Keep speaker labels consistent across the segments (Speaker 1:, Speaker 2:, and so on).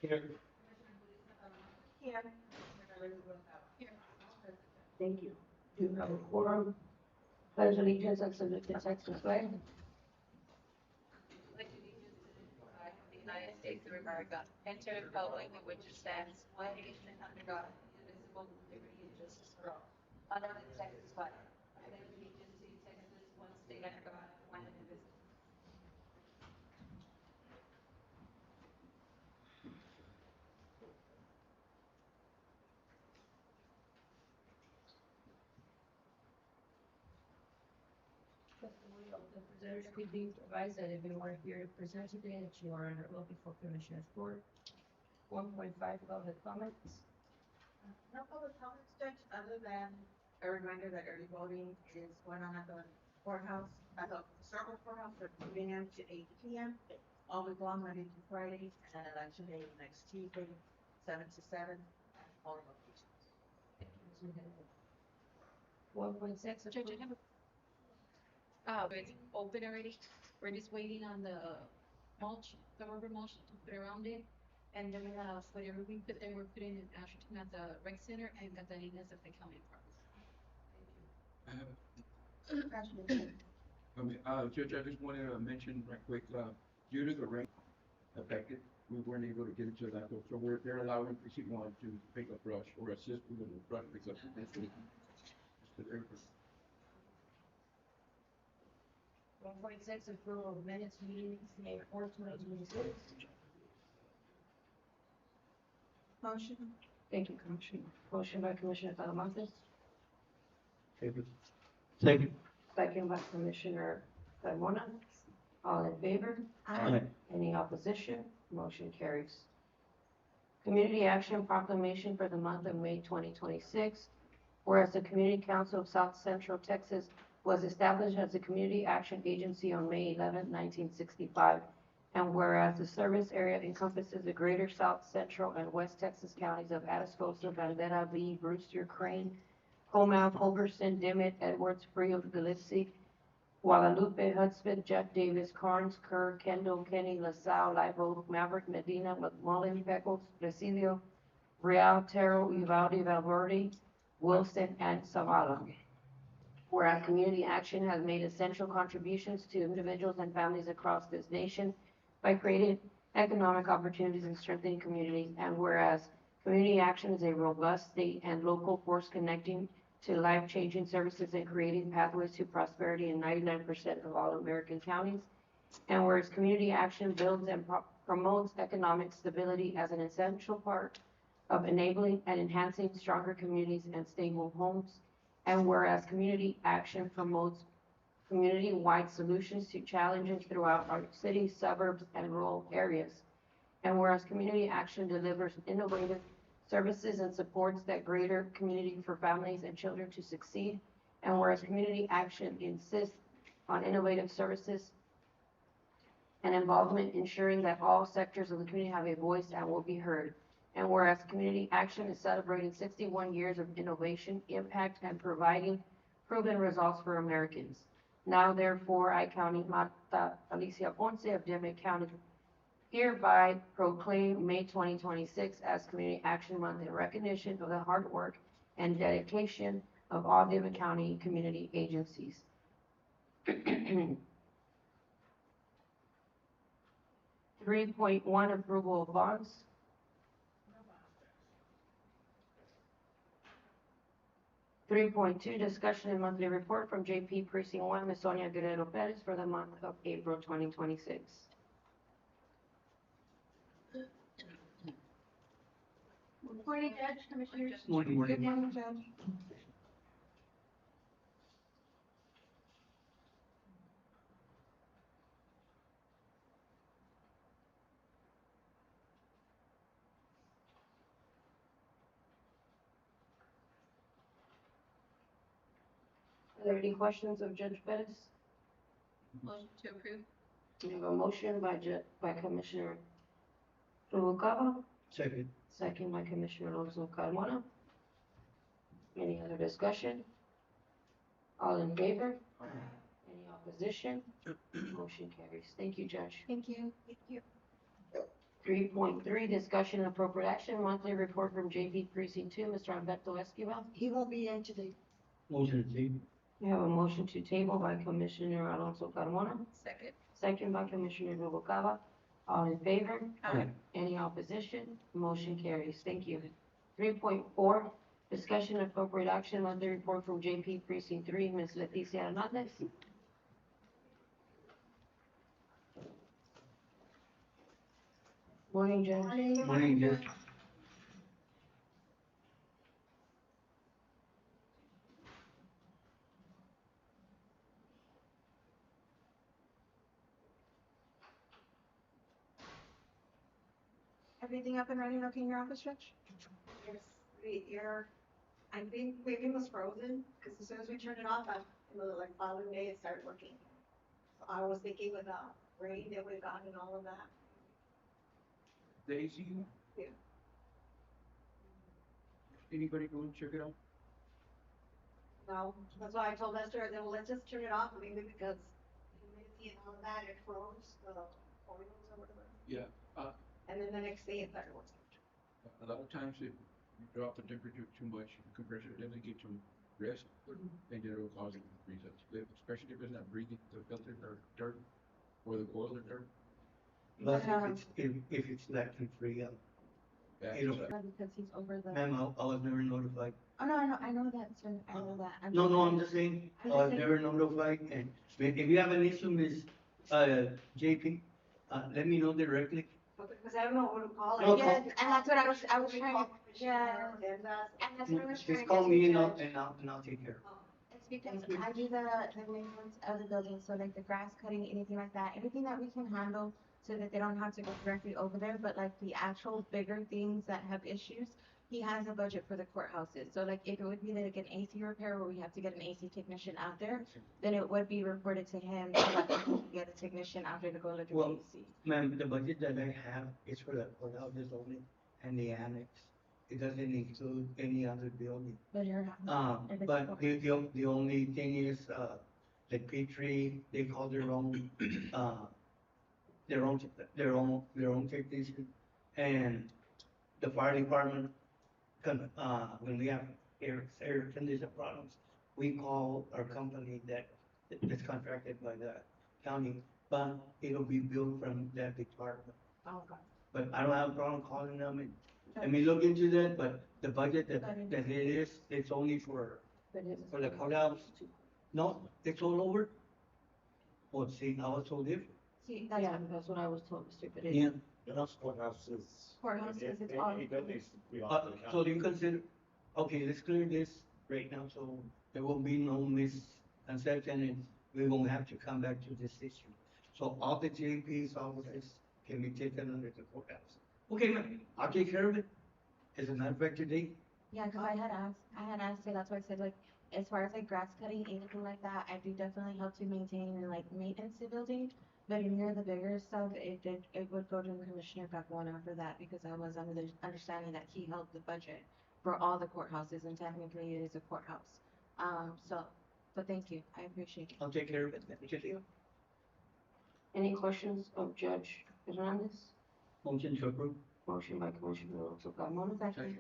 Speaker 1: Here. Thank you. Do you have a quorum? Pledge allegiance and salute the Texas flag.
Speaker 2: Pledge allegiance to the flag of the United States of America and to the republic in which it stands, one nation under God, indivisible, with liberty and justice for all. Under the Texas flag, I pledge allegiance to Texas, one state under God, one indivisible.
Speaker 1: The presenters could be advised that if you are here to present today, that you are under oath before Commissioners Court. 1.5 public comments.
Speaker 3: No public comments, Judge, other than a reminder that early voting is going on at the courthouse, at the circle courthouse from 2 a.m. to 8 p.m. all week long, Monday through Friday, and election day next Tuesday, 7 to 7, at all locations.
Speaker 1: 1.6.
Speaker 2: Judge, I have it's open already. We're just waiting on the mulch, the rubber mulch to put around it. And then whatever we put there, we're putting in Ashton at the rec center and Catalinas at the county park.
Speaker 4: Judge, I just wanted to mention right quick, due to the rain affected, we weren't able to get into that, so they're allowing precinct 1 to pick up brush or assist with the brush pickup.
Speaker 1: 1.6 approval of minutes meetings May 4, 2026.
Speaker 3: Motion.
Speaker 1: Thank you, Commissioner. Motion by Commissioner Talamantes.
Speaker 5: Second.
Speaker 1: Second by Commissioner Carmona. All in favor?
Speaker 5: Aye.
Speaker 1: Any opposition? Motion carries. Community action proclamation for the month of May 2026. Whereas the Community Council of South Central Texas was established as a community action agency on May 11, 1965. And whereas the service area encompasses the greater South Central and West Texas counties of Atascosa, Bandera, Lee, Brewster, Crane, Comal, Culberson, Dimmit, Edwards, Frio, Gillespie, Guadalupe, Hudspeth, Jeff Davis, Carnes, Kerr, Kendall, Kenny, LaSalle, Live Oak, Maverick, Medina, McMullen, Peckles, Presidio, Real, Terrell, Uvalde, Valverde, Wilson, and Zavala. Whereas community action has made essential contributions to individuals and families across this nation by creating economic opportunities and strengthening communities, and whereas community action is a robust state and local force connecting to life-changing services and creating pathways to prosperity in 99% of all American counties, and whereas community action builds and promotes economic stability as an essential part of enabling and enhancing stronger communities and stable homes, and whereas community action promotes community-wide solutions to challenges throughout our cities, suburbs, and rural areas, and whereas community action delivers innovative services and supports that greater community for families and children to succeed, and whereas community action insists on innovative services and involvement, ensuring that all sectors of the community have a voice and will be heard. And whereas community action is celebrating 61 years of innovation, impact, and providing proven results for Americans. Now, therefore, I, County Marta Alicia Ponce of Dimmit County, hereby proclaim May 2026 as Community Action Month in recognition of the hard work and dedication of all Dimmit County community agencies. 3.1 approval of bonds. 3.2 discussion and monthly report from JP Precinct 1, Ms. Sonia Guerrero Perez for the month of April 2026.
Speaker 3: Good morning, Judge, Commissioners.
Speaker 5: Morning.
Speaker 3: Good morning, Judge.
Speaker 1: Are there any questions of Judge Perez?
Speaker 2: Motion to approve.
Speaker 1: We have a motion by Commissioner Rubalcaba,
Speaker 5: Second.
Speaker 1: second by Commissioner Alonso Carmona. Any other discussion? All in favor? Any opposition? Motion carries. Thank you, Judge.
Speaker 3: Thank you. Thank you.
Speaker 1: 3.3, discussion and appropriate action, monthly report from JP Precinct 2, Mr. Alberto Esquivel.
Speaker 3: He won't be in today.
Speaker 5: Motion to table.
Speaker 1: We have a motion to table by Commissioner Alonso Carmona,
Speaker 2: Second.
Speaker 1: second by Commissioner Noguera. All in favor?
Speaker 5: Aye.
Speaker 1: Any opposition? Motion carries. Thank you. 3.4, discussion and appropriate action, monthly report from JP Precinct 3, Ms. Leticia Hernandez. Morning, Judge.
Speaker 5: Morning, Judge.
Speaker 3: Everything up and running okay in your office, Judge? Yes, I think everything was frozen, because as soon as we turned it off, like following day, it started working. So I was thinking with the rain that we've gotten and all of that.
Speaker 4: The AC,
Speaker 3: Yeah.
Speaker 4: anybody go and check it out?
Speaker 3: No, that's why I told Esther, then let's just turn it off, maybe because humidity and all of that, it froze the oils or whatever.
Speaker 4: Yeah,
Speaker 3: And then the next day it started working.
Speaker 4: a lot of times if you drop the temperature too much, the compressor doesn't get to rest, and then it'll cause it to freeze up. Especially if it's not breathing, the filters are dirt, or the coils are dirt.
Speaker 5: But if it's lactose free,
Speaker 4: Yeah,
Speaker 5: it'll,
Speaker 3: Because he's over the.
Speaker 5: ma'am, I was never notified.
Speaker 3: Oh, no, I know that, sir, I know that.
Speaker 5: No, I'm just saying, I
Speaker 3: I'm
Speaker 5: was
Speaker 3: just saying-
Speaker 5: never notified, and if you have an issue, Miss, JP, let me know directly.
Speaker 3: Because I don't know who to call.
Speaker 5: No,
Speaker 3: Yeah,
Speaker 5: call-
Speaker 3: and that's what I was trying to, yeah. And that's what I was trying
Speaker 5: Just
Speaker 3: to
Speaker 5: call
Speaker 3: get
Speaker 5: me
Speaker 3: to,
Speaker 5: and
Speaker 3: Judge.
Speaker 5: I'll take care of
Speaker 3: It's because I do the maintenance of the building, so like the grass cutting, anything like that, anything that we can handle so that they don't have to go directly over there, but like the actual bigger things that have issues, he has a budget for the courthouses. So like if it would be like an AC repair where we have to get an AC technician out there, then it would be reported to him so that we can get a technician out there to go look at the
Speaker 5: Well,
Speaker 3: AC.
Speaker 5: it. Ma'am, the budget that I have is for the courthouses only and the annex. It doesn't include any other building.
Speaker 3: But you're.
Speaker 5: But the only thing is, like Petrie, they call their own, their own technician. And the fire department, when we have air condition problems, we call our company that's contracted by the county, but it'll be billed from that department.
Speaker 3: Oh, God.
Speaker 5: But I don't have a problem calling them and, let me look into that, but the budget that it is, it's only for the courthouse. No, it's all over. Oh, see, I was told different.
Speaker 3: See,
Speaker 1: Yeah, that's what I was told, Mr. Perez.
Speaker 5: Yeah.
Speaker 3: Courthouse is, it's all.
Speaker 5: So do you consider, okay, let's clear this right now, so there will be no misconception and we won't have to come back to this issue. So all the JP's offices can be taken under the courthouse. Okay, ma'am, I'll take care of it. As a matter of fact, today,
Speaker 3: Yeah, cause I had asked, so that's why I said like, as far as like grass cutting, anything like that, I do definitely help to maintain and like maintenance the building. But in here, the bigger stuff, it would go to Commissioner Pacuana for that, because I was under the understanding that he held the budget for all the courthouses, and technically it is a courthouse. But thank you, I appreciate it.
Speaker 5: I'll take care of it. Thank you.
Speaker 1: Any questions of Judge Hernandez?
Speaker 5: Motion to approve.
Speaker 1: Motion by Commissioner Alonso Carmona,
Speaker 3: Second.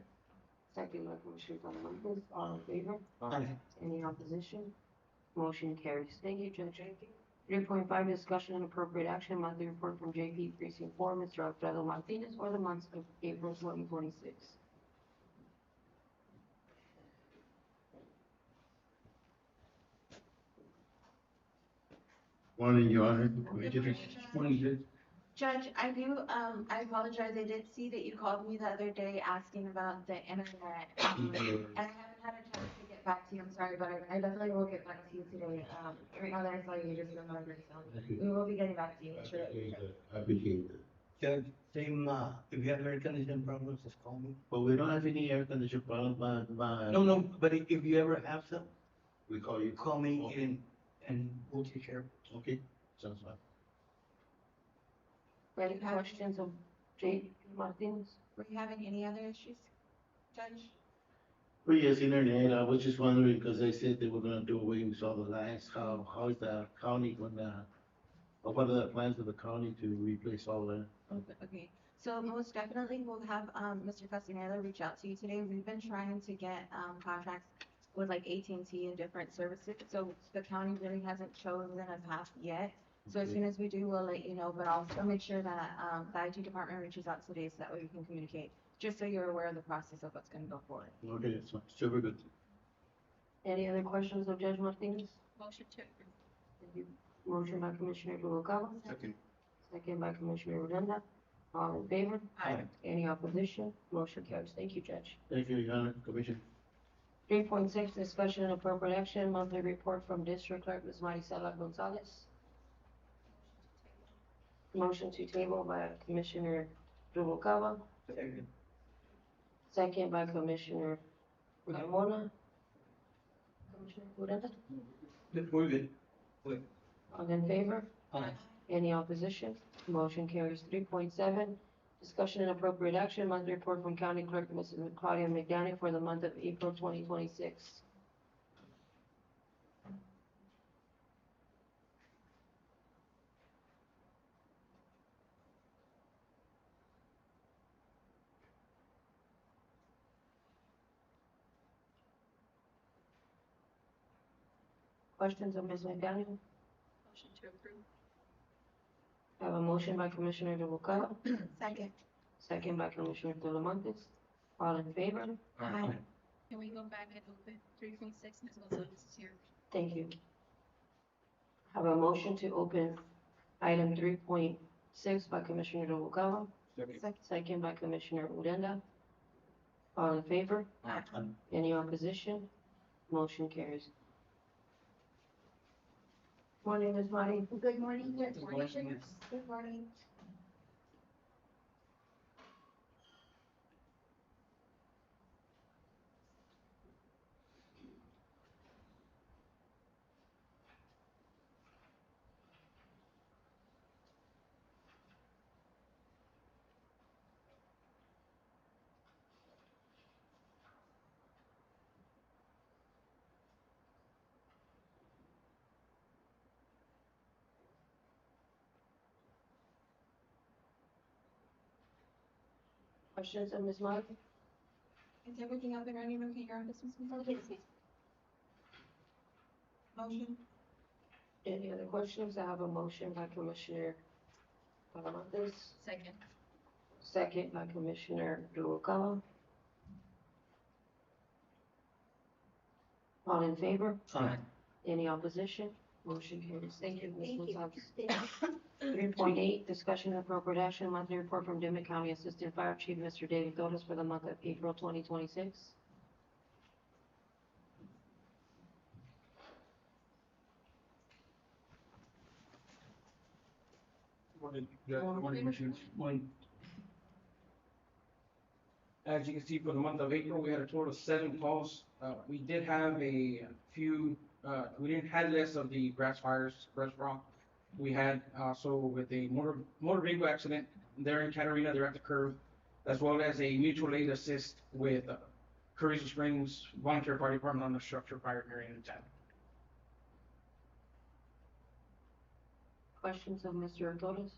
Speaker 1: second by Commissioner Talamantes. All in favor?
Speaker 5: Aye.
Speaker 1: Any opposition? Motion carries. Thank you, Judge. 3.5, discussion and appropriate action, monthly report from JP Precinct 4, Mr. Alfredo Martinez, for the months of April 2026.
Speaker 6: Morning, Your Honor, Commissioners.
Speaker 5: Morning, Judge.
Speaker 3: Judge, I do, I apologize, I did see that you called me the other day asking about the internet. And I haven't had a chance to get back to you, I'm sorry, but I definitely will get back to you today. Right now that I saw you, just remembered, so we will be getting back to you, make sure that we.
Speaker 6: I appreciate it.
Speaker 5: Judge, same, if you have air conditioning problems, just call me.
Speaker 6: But we don't have any air condition problem, but.
Speaker 5: No, but if you ever have some,
Speaker 6: We call you.
Speaker 5: call me
Speaker 6: Okay.
Speaker 5: and we'll take care of it.
Speaker 6: Okay, sounds fine.
Speaker 1: Any questions of JP Martinez?
Speaker 3: Were you having any other issues, Judge?
Speaker 6: Well, yes, internet, I was just wondering, because they said they were gonna do away with all the lines, how is the county gonna, or what are the plans of the county to replace all that?
Speaker 3: Okay, So most definitely we'll have, Mr. Castaneda reach out to you today. We've been trying to get, contracts with like AT&T and different services. So the county really hasn't chosen a path yet. So as soon as we do, we'll let you know, but I'll still make sure that, the IT department reaches out today so that way we can communicate, just so you're aware of the process of what's gonna go forward.
Speaker 6: Okay, that's fine. Super good.
Speaker 1: Any other questions of Judge Martinez?
Speaker 2: Motion to approve.
Speaker 1: Thank you. Motion by Commissioner Noguera,
Speaker 4: Second.
Speaker 1: second by Commissioner Odena. All in favor?
Speaker 2: Aye.
Speaker 1: Any opposition? Motion carries. Thank you, Judge.
Speaker 6: Thank you, Your Honor, Commissioner.
Speaker 1: 3.6, discussion and appropriate action, monthly report from District Clerk Ms. Maricela Gonzalez. Motion to table by Commissioner Noguera,
Speaker 5: Second.
Speaker 1: second by Commissioner Carmona. Commissioner Odena?
Speaker 5: We're good.
Speaker 1: All in favor?
Speaker 5: Aye.
Speaker 1: Any opposition? Motion carries. 3.7, discussion and appropriate action, monthly report from County Clerk Mrs. Claudia McDaniel for the month of April 2026. Questions of Ms. McDaniel?
Speaker 2: Motion to approve.
Speaker 1: I have a motion by Commissioner Noguera,
Speaker 3: Second.
Speaker 1: second by Commissioner Talamontes. All in favor?
Speaker 3: Aye.
Speaker 2: Can we go back and open 3.6, Ms. Gonzalez is here?
Speaker 1: Thank you. I have a motion to open item 3.6 by Commissioner Noguera,
Speaker 4: Second.
Speaker 1: second by Commissioner Odena. All in favor?
Speaker 2: Aye.
Speaker 1: Any opposition? Motion carries. Morning, Ms. Marty.
Speaker 3: Good morning, Judge.
Speaker 2: Good morning.
Speaker 3: Good morning.
Speaker 1: Questions of Ms. Marty?
Speaker 3: Is everything up and running okay here on this, Ms. Gonzalez? Motion?
Speaker 1: Any other questions? I have a motion by Commissioner Talamontes,
Speaker 2: Second.
Speaker 1: second by Commissioner Noguera. All in favor?
Speaker 5: Aye.
Speaker 1: Any opposition? Motion carries. Thank you, Ms.
Speaker 3: Thank you.
Speaker 1: Gonzalez. 3.8, discussion and appropriate action, monthly report from Dimmit County Assistant Fire Chief, Mr. David Torres for the month of April 2026.
Speaker 4: Morning, Judge. Morning, Commissioners.
Speaker 5: One.
Speaker 4: As you can see, for the month of April, we had a total of 7 calls. We did have a few, we didn't have less of the grass fires, brush rock. We had also with a motor vehicle accident there in Catarina, they're at the curve, as well as a mutual aid assist with Carrizo Springs Volunteer Fire Department on the structure fire area in town.
Speaker 1: Questions of Mr. Torres?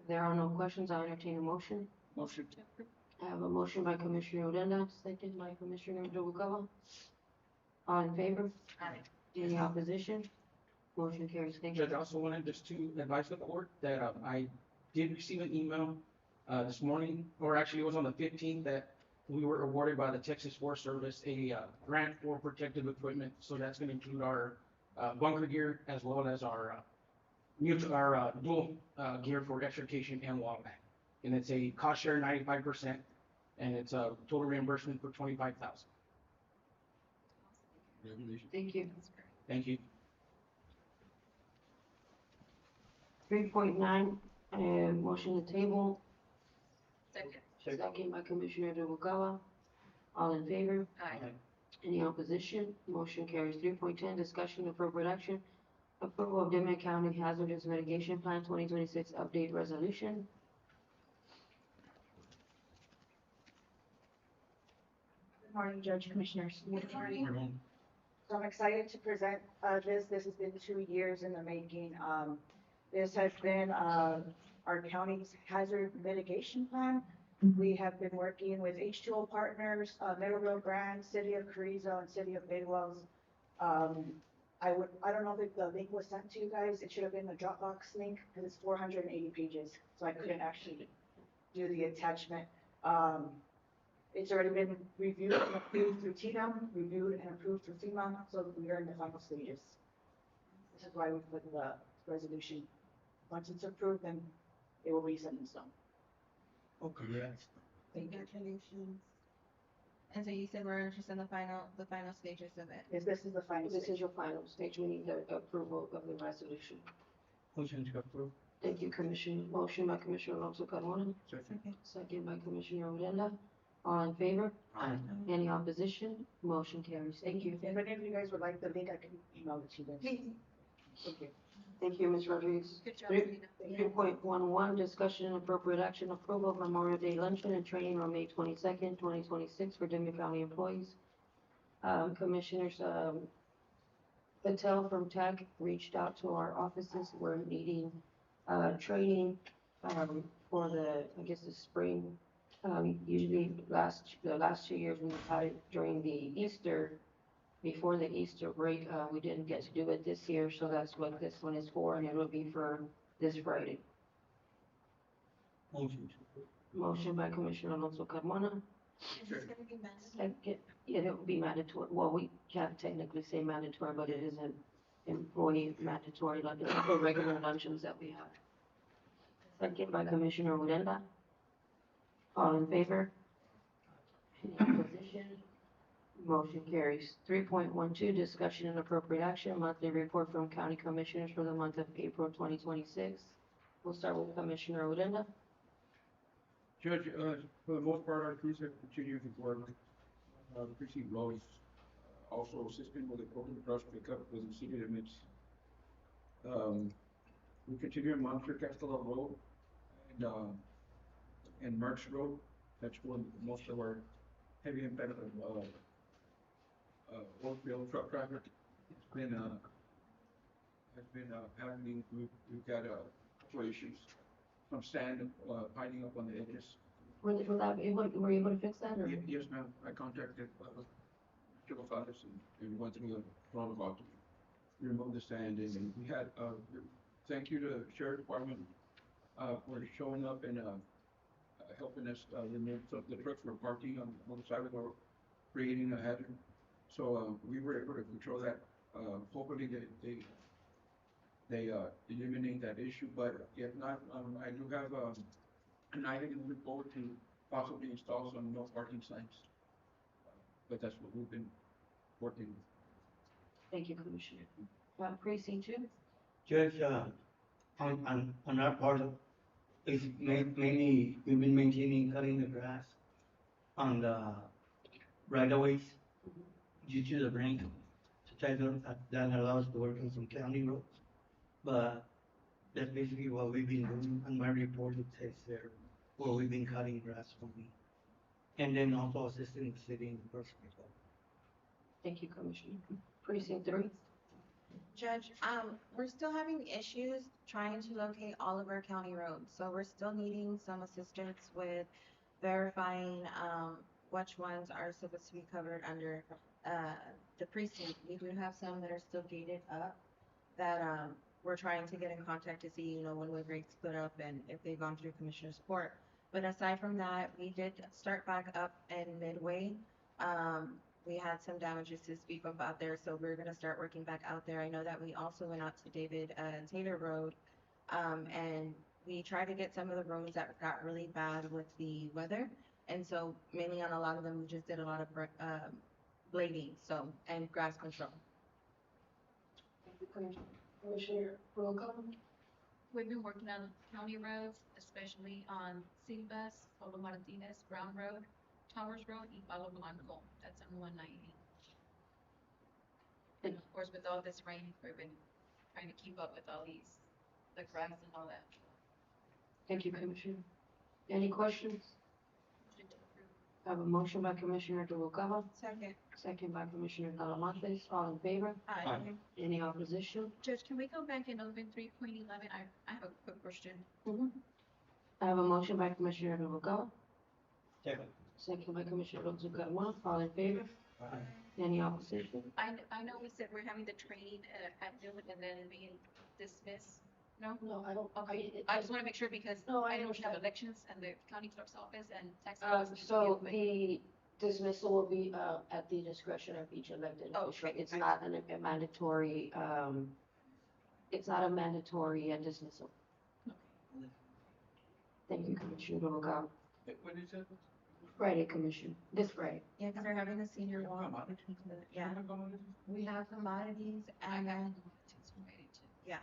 Speaker 1: If there are no questions, I'll entertain a motion.
Speaker 4: Motion.
Speaker 2: To approve.
Speaker 1: I have a motion by Commissioner Odena, second by Commissioner Noguera. All in favor?
Speaker 2: Aye.
Speaker 1: Any opposition? Motion carries. Thank you.
Speaker 4: Judge, I also wanted just to advise the court that I did receive an email this morning, or actually it was on the 15th, that we were awarded by the Texas Forest Service a grant for protective equipment. So that's going to include our bunker gear as well as our dual gear for extrication and wildland. And it's a cost share 95%, and it's a total reimbursement for $25,000.
Speaker 1: Thank you.
Speaker 2: That's great.
Speaker 4: Thank you.
Speaker 1: 3.9, motion to table,
Speaker 2: Second.
Speaker 1: second by Commissioner Noguera. All in favor?
Speaker 2: Aye.
Speaker 1: Any opposition? Motion carries. 3.10, discussion of appropriate action, approval of Dimmit County Hazardous Mitigation Plan 2026 update resolution.
Speaker 7: Good morning, Judge Commissioners.
Speaker 3: Good morning.
Speaker 7: So I'm excited to present this. This has been 2 years in the making. This has been, our county's hazard mitigation plan. We have been working with H2O Partners, Middle Rio Grande, City of Carrizo, and City of Big Wells. I don't know if the link was sent to you guys. It should have been the Dropbox link, because it's 480 pages, so I couldn't actually do the attachment. It's already been reviewed and approved through TDM, reviewed and approved through FEMA, so we are in the final stages. This is why we put the resolution. Once it's approved, then it will be set in stone.
Speaker 5: Oh, congrats.
Speaker 2: Congratulations. And so you said we're interested in the final stages of it.
Speaker 7: Yes, this is the final
Speaker 1: This
Speaker 7: stage.
Speaker 1: is your final stage. We need the approval of the resolution.
Speaker 5: Motion to approve.
Speaker 1: Thank you, Commissioner. Motion by Commissioner Alonso Carmona,
Speaker 4: Second.
Speaker 1: second by Commissioner Odena. All in favor?
Speaker 5: Aye.
Speaker 1: Any opposition? Motion carries. Thank you.
Speaker 7: If any of you guys would like the link, I can email it to you guys.
Speaker 2: Please.
Speaker 7: Thank you.
Speaker 1: Thank you, Ms. Rodriguez.
Speaker 2: Good job,
Speaker 1: Three-
Speaker 2: Selena.
Speaker 1: 3.11, discussion and appropriate action approval of Memorial Day luncheon and training on May 22nd, 2026 for Dimmit County employees. Commissioners, Patel from TAC reached out to our offices. We're needing, training, for I guess, the spring. Usually the last 2 years we've had it during the Easter, before the Easter break. We didn't get to do it this year, so that's what this one is for, and it will be for this Friday.
Speaker 5: Motion to approve.
Speaker 1: Motion by Commissioner Alonso Carmona.
Speaker 2: Is this gonna be mandatory?
Speaker 1: Second, yeah, it will be mandatory. Well, we can't technically say mandatory, but it is an employee mandatory, like the regular luncheons that we have. Second by Commissioner Odena. All in favor? Any opposition? Motion carries. 3.12, discussion and appropriate action, monthly report from county commissioners for the month of April 2026. We'll start with Commissioner Odena.
Speaker 4: Judge, for the most part, our crews have continued to work. Precinct roads, also assisting with the broken brush pickup within city limits. We continue to monitor Castello Road and Merch Road. That's where most of our heavy impact of oil truck traffic has been happening. We've got couple issues. Some sand piling up on the edges.
Speaker 1: Were you able to fix that, or?
Speaker 4: Yes, ma'am. I contacted Chico Fathers and went through the protocol to remove the sand. And we had, thank you to the Sheriff Department for showing up and helping us remove some of the trucks were parking on the side of the road, creating a hazard. So we were able to control that. Hopefully they eliminate that issue, but if not, I do have an item in the report to possibly install some no parking signs. But that's what we've been working with.
Speaker 1: Thank you, Commissioner. Precinct 2?
Speaker 5: Judge, on our part, it's mainly, we've been maintaining cutting the grass on the right of ways due to the rain. So that allows us to work on some county roads. But that's basically what we've been doing. On my report, it says there, where we've been cutting grass for me. And then also assisting the city in the first place.
Speaker 1: Thank you, Commissioner. Precinct 3?
Speaker 2: Judge, we're still having issues trying to locate all of our county roads. So we're still needing some assistance with verifying, which ones are supposed to be covered under, the precinct. We do have some that are still gated up that, we're trying to get in contact to see, you know, when wave rates put up and if they've gone through commissioner's court. But aside from that, we did start back up in Midway. We had some damages to speak of out there, so we're gonna start working back out there. I know that we also went out to David Taylor Road, and we tried to get some of the roads that got really bad with the weather. And so mainly on a lot of them, we just did a lot of blading, so, and grass control.
Speaker 1: Thank you, Commissioner. Roll call?
Speaker 8: We've been working on county roads, especially on City Bus, Pablo Martinez, Brown Road, Towers Road, and Palo Blanco. That's on 190. And of course, with all this rain, we've been trying to keep up with all the grass and all that.
Speaker 1: Thank you, Commissioner. Any questions? I have a motion by Commissioner Noguera,
Speaker 3: Second.
Speaker 1: second by Commissioner Talamontes. All in favor?
Speaker 3: Aye.
Speaker 1: Any opposition?
Speaker 8: Judge, can we go back and open 3.11? I have a quick question.
Speaker 1: I have a motion by Commissioner Noguera,
Speaker 5: Second.
Speaker 1: second by Commissioner Alonso Carmona. All in favor? Any opposition?
Speaker 8: I know we said we're having the training at noon and then being dismissed. No?
Speaker 1: No, I don't.
Speaker 8: Okay, I just want to make sure because
Speaker 1: No, I
Speaker 8: I know we have
Speaker 1: understand.
Speaker 8: elections and the county clerk's office and tax.
Speaker 1: So the dismissal will be, at the discretion of each elected official.
Speaker 8: Okay.
Speaker 1: It's not a mandatory, it's not a mandatory dismissal. Thank you, Commissioner Noguera.
Speaker 4: When is it?
Speaker 1: Friday, Commission, this Friday.
Speaker 3: Yeah, because they're having a senior walk. Yeah, we have commodities and then, yeah.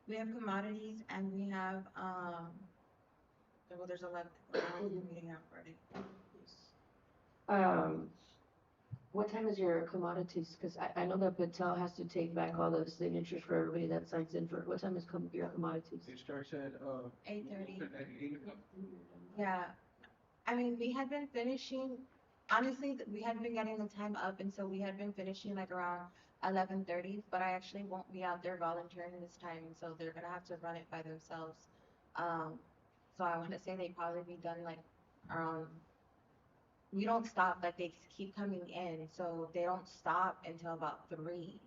Speaker 3: We have commodities and we have, well, there's 11, meeting out Friday.
Speaker 1: What time is your commodities? Because I know that Patel has to take back all the signatures for everybody that signs in for, what time is your commodities?
Speaker 4: It starts at,
Speaker 3: 8:30.
Speaker 4: at 8 o'clock.
Speaker 3: Yeah, I mean, we had been finishing, honestly, we had been getting the time up, and so we had been finishing like around 11:30, but I actually won't be out there volunteering this time, so they're gonna have to run it by themselves. So I want to say they probably be done like around, we don't stop, like they keep coming in, so they don't stop until about 3.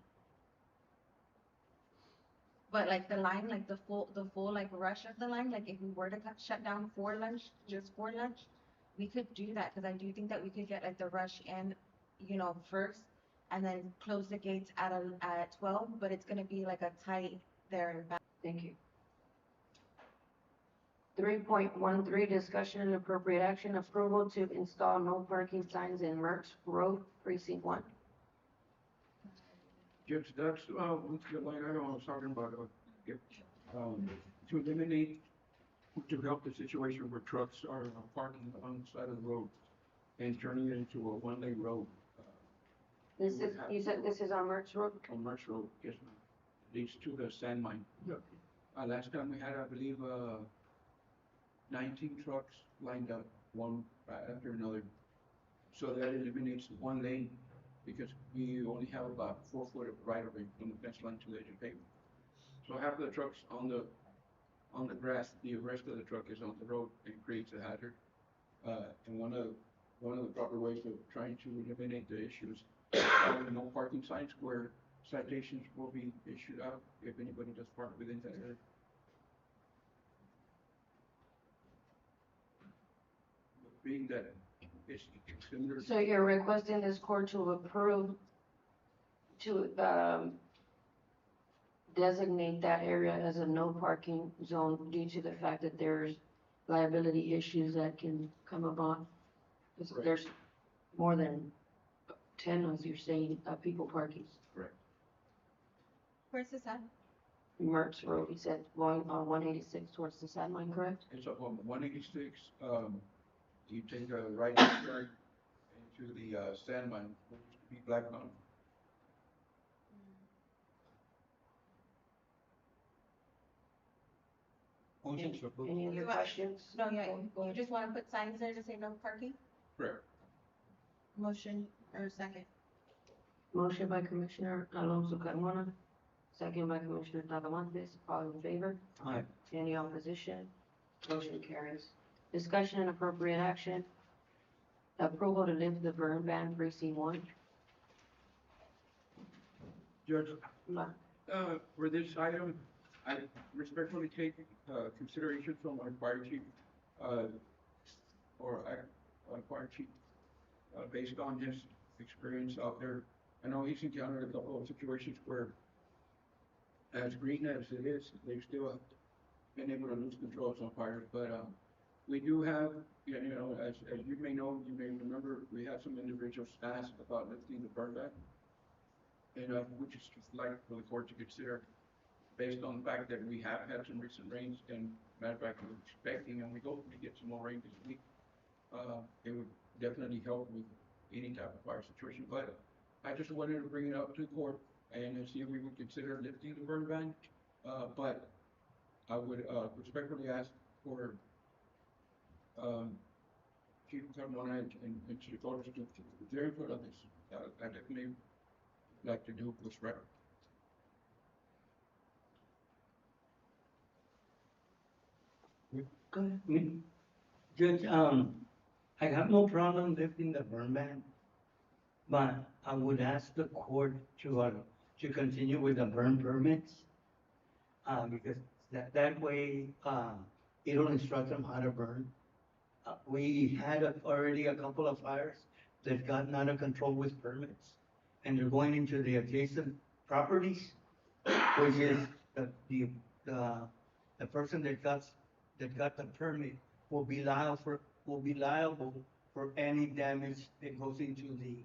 Speaker 3: But like the line, like the full like rush of the line, like if we were to shut down for lunch, just for lunch, we could do that, because I do think that we could get like the rush in, first, and then close the gates at 12, but it's gonna be like a tight there and back.
Speaker 1: Thank you. 3.13, discussion and appropriate action, approval to install no parking signs in Mertz Road, Precinct 1.
Speaker 4: Judge, that's, what's the line item I was talking about, if, to eliminate, to help the situation where trucks are parking on the side of the road and turning it into a one-lane road.
Speaker 1: This is, you said this is on Mertz Road?
Speaker 4: On Marsh Road, yes, ma'am. Leads to the sand mine. Last time we had, I believe, 19 trucks lined up, one right after another. So that eliminates one lane, because we only have about 4 foot of right of way from the fence line to the edge of pavement. So half of the trucks on the grass, the rest of the truck is on the road, and creates a hazard. And one of the proper ways of trying to eliminate the issues, no parking signs where citations will be issued out if anybody does park within that area. Being that it's similar.
Speaker 1: So you're requesting this court to approve to designate that area as a no parking zone due to the fact that there's liability issues that can come about? Because
Speaker 4: Correct.
Speaker 1: there's more than 10, as you're saying, people parking.
Speaker 4: Correct.
Speaker 3: Where's this at?
Speaker 1: Mertz Road, he said, going on 186 towards the sand mine, correct?
Speaker 4: It's up on 186, you take a right turn into the sand mine, which used to be Black Mountain.
Speaker 5: Motion to approve.
Speaker 1: Any other
Speaker 3: You-
Speaker 1: questions?
Speaker 3: No, yeah, you just want to put signs there to say no parking?
Speaker 4: Correct.
Speaker 3: Motion or second?
Speaker 1: Motion by Commissioner Alonso Carmona, second by Commissioner Talamontes. All in favor?
Speaker 5: Aye.
Speaker 1: Any opposition? Motion carries. Discussion and appropriate action. Approval to lift the burn ban, Precinct 1.
Speaker 4: Judge,
Speaker 1: Ma-
Speaker 4: for this item, I respectfully take consideration from our fire chief, fire chief, based on his experience out there. I know he's encountered a couple of situations where, as green as it is, they've still been able to lose controls on fires. But we do have, as you may know, you may remember, we had some individuals ask about lifting the burn ban. And we just like for the court to consider, based on the fact that we have had some recent rains, and matter of fact, we're expecting, and we hope to get some more rain this week. It would definitely help with any type of fire situation. But I just wanted to bring it up to court and see if we would consider lifting the burn ban. But I would respectfully ask for Chief Carmona and Chief Orders to their input on this. I definitely like to do what's right.
Speaker 5: Go ahead. Judge, I have no problem lifting the burn ban, but I would ask the court to continue with the burn permits. Because that way, it'll instruct them how to burn. We had already a couple of fires that got out of control with permits, and they're going into the adjacent properties, which is the, the, the person that got the permit will be liable for any damage that goes into the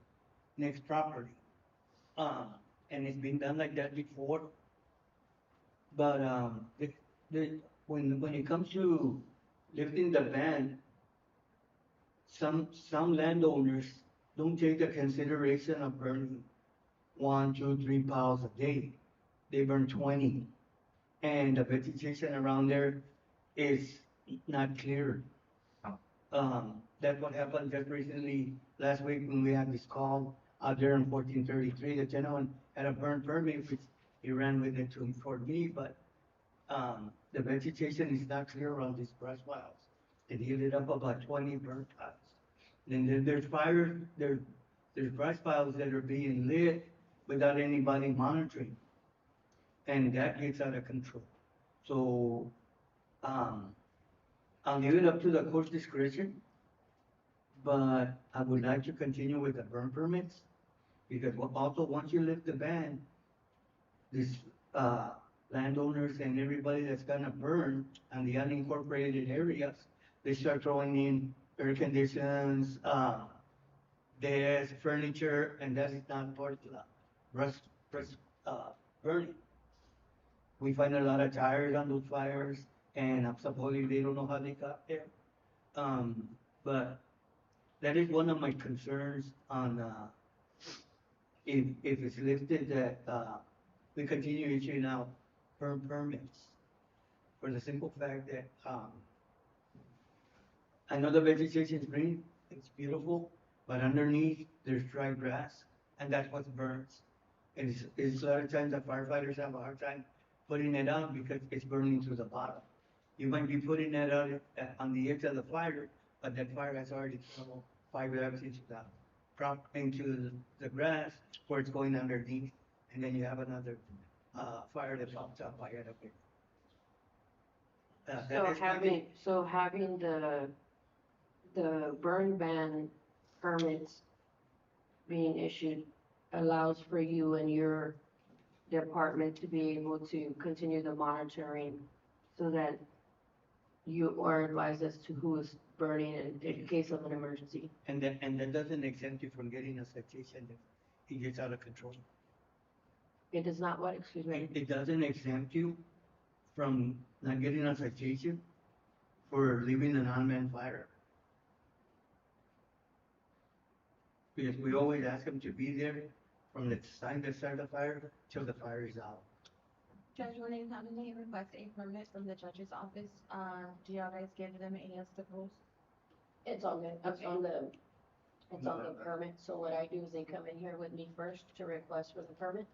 Speaker 5: next property. And it's been done like that before. But, when it comes to lifting the ban, some landowners don't take the consideration of burning 1, 2, 3 piles a day. They burn 20, and the vegetation around there is not clear. That's what happened just recently, last week, when we had this call out there in 1433. The gentleman had a burn permit, which he ran with it to Fort me, but the vegetation is not clear around these brush piles. It heated up about 20 burn piles. Then there's fires, there's brush piles that are being lit without anybody monitoring. And that gets out of control. So, I'll leave it up to the court's discretion, but I would like to continue with the burn permits, because also, once you lift the ban, this, landowners and everybody that's gonna burn on the unincorporated areas, they start throwing in air conditions, desks, furniture, and that is not part of the brush, burning. We find a lot of tires on those fires, and supposedly they don't know how they got there. But that is one of my concerns on, if it's listed that, we continue issuing out burn permits. For the simple fact that, I know the vegetation is green, it's beautiful, but underneath there's dry grass, and that's what burns. And it's a lot of times that firefighters have a hard time putting it out because it's burning to the bottom. You might be putting that out on the edge of the fire, but that fire has already traveled 5 yards into the grass where it's going underneath, and then you have another fire that pops up by it up there.
Speaker 1: So having the burn ban permits being issued allows for you and your department to be able to continue the monitoring so that you are advised as to who is burning in case of an emergency.
Speaker 5: And that doesn't exempt you from getting a citation if it gets out of control.
Speaker 1: It does not what, excuse me?
Speaker 5: It doesn't exempt you from not getting a citation for leaving an unmanned fire. Because we always ask them to be there from the time they start the fire till the fire is out.
Speaker 2: Judge, when it comes to request a permit from the judge's office, do y'all guys give them any of the rules?
Speaker 1: It's on the permit, so what I do is they come in here with me first to request for the permit.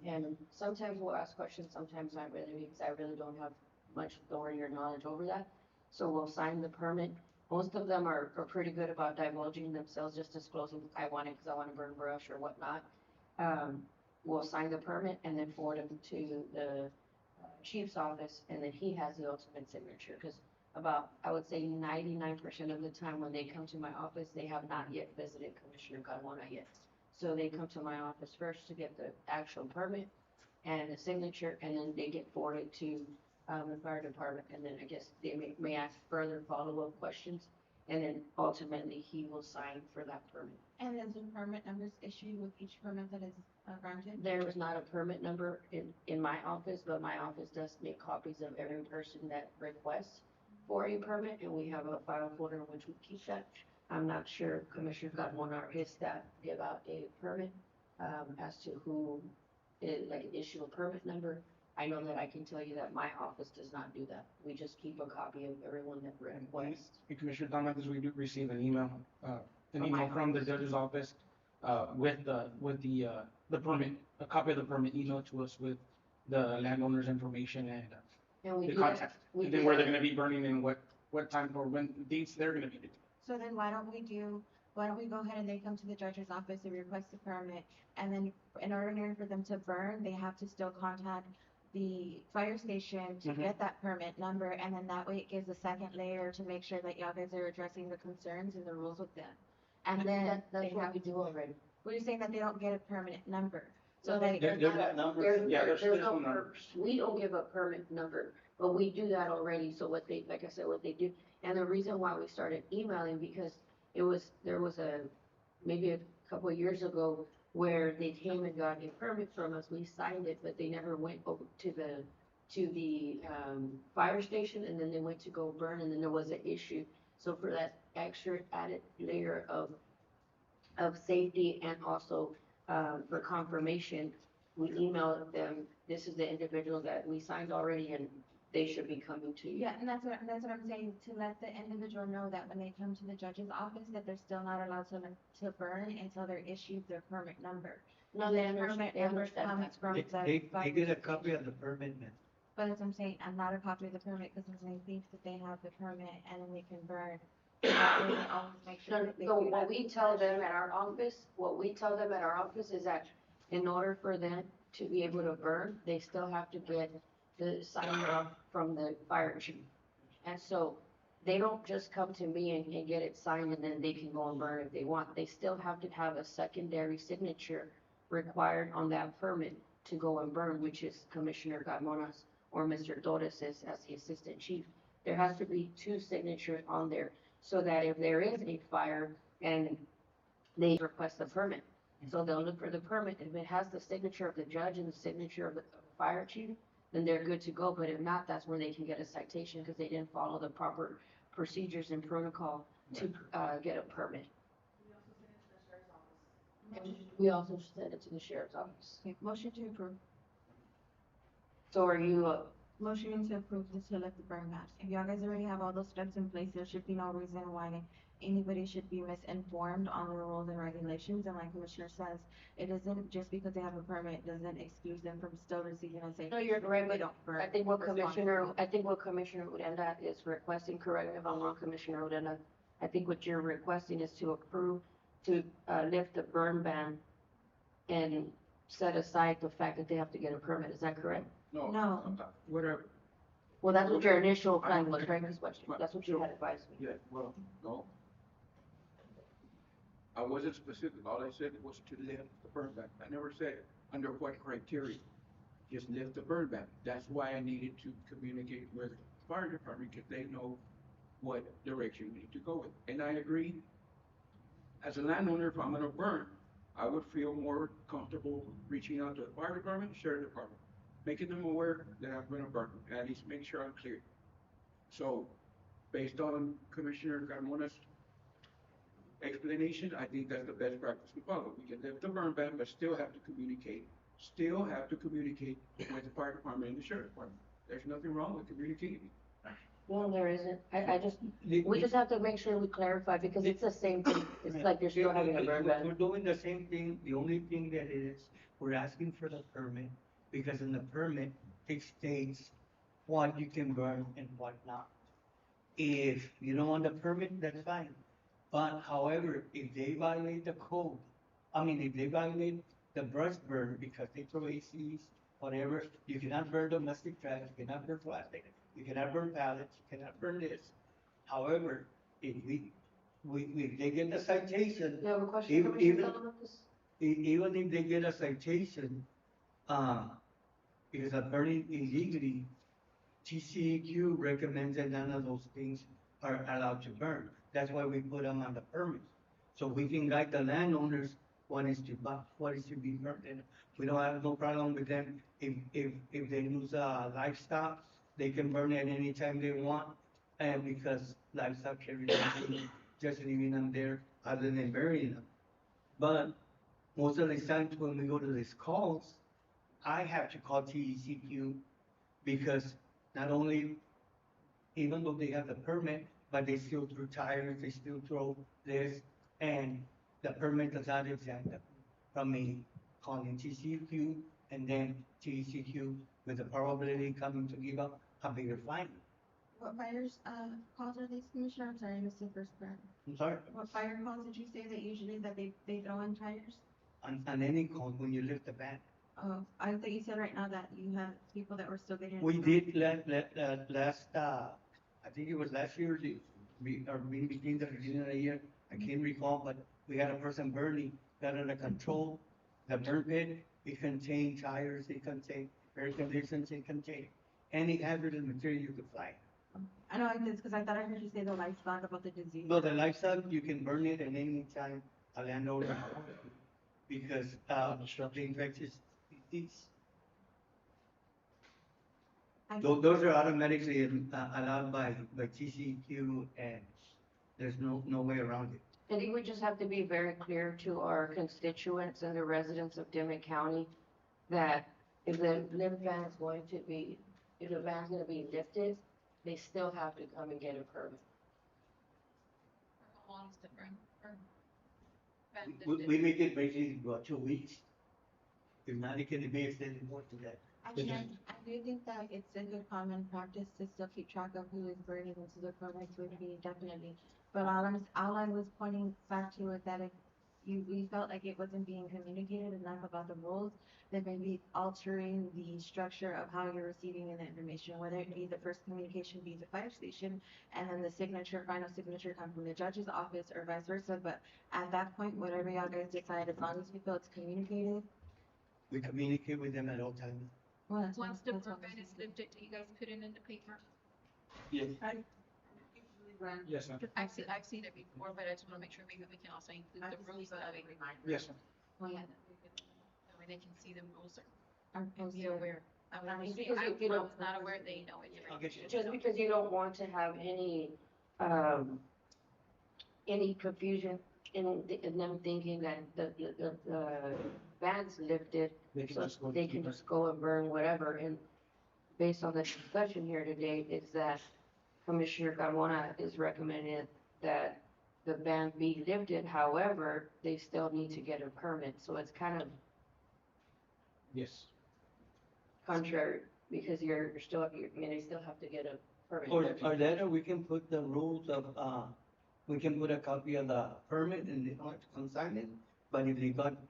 Speaker 1: And sometimes we'll ask questions, sometimes not really, because I really don't have much authority or knowledge over that. So we'll sign the permit. Most of them are pretty good about divulging themselves, just disclosing, I want it because I want to burn brush or whatnot. We'll sign the permit and then forward them to the chief's office, and then he has the ultimate signature, because about, I would say 99% of the time when they come to my office, they have not yet visited Commissioner Carmona yet. So they come to my office first to get the actual permit and the signature, and then they get forwarded to the fire department, and then I guess they may ask further follow-up questions, and then ultimately he will sign for that permit.
Speaker 2: And is the permit numbers issued with each permit that is granted?
Speaker 1: There is not a permit number in my office, but my office does make copies of every person that requests for a permit, and we have a file folder in which we keep that. I'm not sure Commissioner Carmona or his staff give out a permit as to who is, like, issue a permit number. I know that I can tell you that my office does not do that. We just keep a copy of everyone that requests.
Speaker 9: And Commissioner Thomas, we do receive an email
Speaker 1: From my
Speaker 9: from the
Speaker 1: office.
Speaker 9: judge's office, with the permit, a copy of the permit emailed to us with the landowner's information and
Speaker 1: And we
Speaker 9: the
Speaker 1: do that-
Speaker 9: contact.
Speaker 1: we
Speaker 9: And
Speaker 1: do
Speaker 9: then where
Speaker 1: that-
Speaker 9: they're gonna be burning and what time or when dates they're gonna be.
Speaker 7: So then why don't we go ahead and they come to the judge's office and request a permit, and then in order for them to burn, they have to still contact the fire station to
Speaker 9: Mhm.
Speaker 7: get that permit number, and then that way it gives a second layer to make sure that y'all guys are addressing the concerns and the rules with them. And then
Speaker 1: That's
Speaker 7: they
Speaker 1: what
Speaker 7: have,
Speaker 1: we do already.
Speaker 7: well, you're saying that they don't get a permit number, so
Speaker 1: Well,
Speaker 7: like,
Speaker 5: There got numbers.
Speaker 9: Yeah, there's
Speaker 1: no
Speaker 9: phone
Speaker 1: per-
Speaker 9: numbers.
Speaker 1: We don't give a permit number, but we do that already, so what they, like I said, what they do. And the reason why we started emailing, because there was maybe a couple of years ago where they came and got a permit from us, we signed it, but they never went over to the fire station, and then they went to go burn, and then there was an issue. So for that extra added layer of safety and also, for confirmation, we emailed them, this is the individual that we signed already, and they should be coming to you.
Speaker 7: yeah, and that's what I'm saying, to let the individual know that when they come to the judge's office, that they're still not allowed to burn until they're issued their permit number.
Speaker 1: No,
Speaker 7: And
Speaker 1: they
Speaker 7: the
Speaker 1: understand,
Speaker 7: permit
Speaker 1: they
Speaker 7: number
Speaker 1: understand
Speaker 7: comes
Speaker 1: that.
Speaker 7: from
Speaker 5: They,
Speaker 7: the
Speaker 5: they
Speaker 7: fire
Speaker 5: get a
Speaker 7: station.
Speaker 5: copy of the permit, man.
Speaker 7: But as I'm saying, I'm not a copy of the permit, because I think that they have the permit and then they can burn. That way they always make sure
Speaker 1: So,
Speaker 7: that they
Speaker 1: so
Speaker 7: do
Speaker 1: what
Speaker 7: that.
Speaker 1: we tell them at our office is that in order for them to be able to burn, they still have to get the sign off from the fire chief. And so they don't just come to me and get it signed and then they can go and burn if they want. They still have to have a secondary signature required on that permit to go and burn, which is Commissioner Carmona's or Mr. Torres as the assistant chief. There has to be two signatures on there so that if there is a fire and they request a permit. So they'll look for the permit. If it has the signature of the judge and the signature of the fire chief, then they're good to go. But if not, that's where they can get a citation because they didn't follow the proper procedures and protocol to get a permit. And we also send it to the sheriff's office.
Speaker 7: Okay, motion to approve.
Speaker 1: So are you,
Speaker 7: Motion to approve this to let the burn ban. If y'all guys already have all those steps in place, there should be no reason why anybody should be misinformed on the rules and regulations. And like Commissioner says, it isn't just because they have a permit, doesn't excuse them from still receiving a citation.
Speaker 1: no, you're correct,
Speaker 7: They
Speaker 1: but
Speaker 7: don't burn.
Speaker 1: I think what Commissioner Urenda is requesting, correct me if I'm wrong, Commissioner Urenda, I think what you're requesting is to approve, to lift the burn ban and set aside the fact that they have to get a permit, is that correct?
Speaker 7: No.
Speaker 4: Whatever,
Speaker 1: Well, that's what your initial plan was, right? That's what you had advised me.
Speaker 4: yeah, well, no. I wasn't specific, all I said was to lift the burn ban. I never said under what criteria. Just lift the burn ban. That's why I needed to communicate with the fire department, because they know what direction we need to go with. And I agree, as a landowner, if I'm gonna burn, I would feel more comfortable reaching out to the fire department, sheriff department, making them aware that I'm gonna burn, and at least make sure I'm clear. So, based on Commissioner Carmona's explanation, I think that's the best practice to follow. We can lift the burn ban, but still have to communicate with the fire department and the sheriff department. There's nothing wrong with communicating.
Speaker 1: No, there isn't. We just have to make sure we clarify because it's the same thing. It's like they're still having a burn ban.
Speaker 5: We're doing the same thing, the only thing that it is, we're asking for the permit, because in the permit, it states what you can burn and what not. If you don't want the permit, that's fine, but however, if they violate the code, if they violate the brush burn because they throw ACs, whatever, you cannot burn domestic trash, you cannot burn plastic, you cannot burn pallets, you cannot burn this. However, if if they get a citation,
Speaker 1: You have a question,
Speaker 5: Even-
Speaker 1: Commissioner
Speaker 5: even-
Speaker 1: Talamantes?
Speaker 5: even if they get a citation, because of burning illegally, TCEQ recommends that none of those things are allowed to burn. That's why we put them on the permits. So we can guide the landowners what is to be burned. And we don't have no problem with them. If they lose livestock, they can burn it anytime they want. And because livestock carry just leaving them there other than burying them. But most of the times when we go to these calls, I have to call TCEQ because not only, even though they have the permit, but they still throw tires, they still throw this, and the permit does not exempt them from a calling TCQ and then TCQ with the probability coming to give up a bigger fine.
Speaker 3: What fires, calls are these, Commissioner? I'm sorry, I missed the first part.
Speaker 5: I'm sorry,
Speaker 3: What fire calls did you say that usually that they throw in tires?
Speaker 5: on any call when you lift the ban.
Speaker 3: Oh, I thought you said right now that you have people that were still getting.
Speaker 5: We did last, I think it was last year, or in between the beginning of the year, I can't recall, but we had a person burning, got under control. The burn pit, it contained tires, it contained air conditioners, it contained any hazardous material you could find.
Speaker 3: I know I did, because I thought I heard you say the livestock about the disease.
Speaker 5: No, the livestock, you can burn it at any time a landowner, because, the infectious disease. Those are automatically allowed by TCQ, and there's no way around it.
Speaker 1: I think we just have to be very clear to our constituents and the residents of Dimmit County that if the lift ban is going to be, if the ban's gonna be lifted, they still have to come and get a permit.
Speaker 8: How long is the burn
Speaker 5: We make it basically, what, 2 weeks? If not, it can be extended more to that.
Speaker 3: Actually, I do think that it's a good common practice to still keep track of who is burning into the permits would be definitely. But all I was pointing back to is that if we felt like it wasn't being communicated enough about the rules, then maybe altering the structure of how you're receiving the information, whether it be the first communication be the fire station, and then the final signature come from the judge's office or vice versa. But at that point, whatever y'all guys decide, as long as you feel it's communicated,
Speaker 5: We communicate with them at all times.
Speaker 3: well, that's
Speaker 8: Once the
Speaker 3: that's
Speaker 8: burn
Speaker 3: all
Speaker 8: ban
Speaker 3: this
Speaker 8: is lifted, do you guys put it in the paper?
Speaker 5: Yes.
Speaker 9: Yes, ma'am.
Speaker 8: I've seen it before, but I just wanna make sure maybe we can also include the rules of it.
Speaker 9: Yes, ma'am.
Speaker 3: Well, yeah.
Speaker 8: That way they can see the rules
Speaker 3: I'm
Speaker 8: and be
Speaker 3: posted.
Speaker 8: aware. I
Speaker 1: mean,
Speaker 8: mean,
Speaker 1: because
Speaker 8: I
Speaker 1: if you
Speaker 8: was
Speaker 1: don't-
Speaker 8: not aware, they know it.
Speaker 5: I'll get you.
Speaker 1: Just because you don't want to have any confusion in them thinking that the ban's lifted,
Speaker 9: They can
Speaker 1: so
Speaker 9: just go
Speaker 1: they
Speaker 9: to
Speaker 1: can
Speaker 9: the-
Speaker 1: just go and burn whatever. And based on the discussion here today, is that Commissioner Carmona is recommending that the ban be lifted. However, they still need to get a permit. So it's kind of
Speaker 9: Yes.
Speaker 1: contrary because you're still, I mean, they still have to get a permit.
Speaker 5: Or later, we can put the rules of, we can put a copy of the permit and they don't have to consign it. But if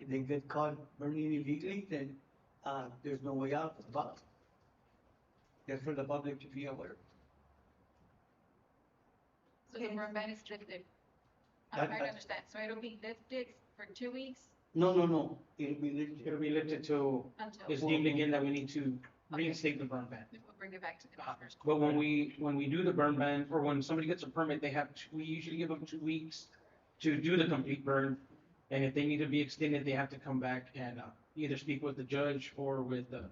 Speaker 5: they get caught burning illegally, then, there's no way out of the box. Just for the public to be aware.
Speaker 8: So the burn ban is lifted. I'm
Speaker 5: That-
Speaker 8: trying to understand. So it'll be lifted for 2 weeks
Speaker 5: No, it'll be legit.
Speaker 9: It'll be lifted till
Speaker 8: until
Speaker 9: it's deemed again that we need to reinstate the burn ban.
Speaker 8: we'll bring it back to the commissioners.
Speaker 9: But when we do the burn ban, or when somebody gets a permit, we usually give them 2 weeks to do the complete burn. And if they need to be extended, they have to come back and, either speak with the judge or with the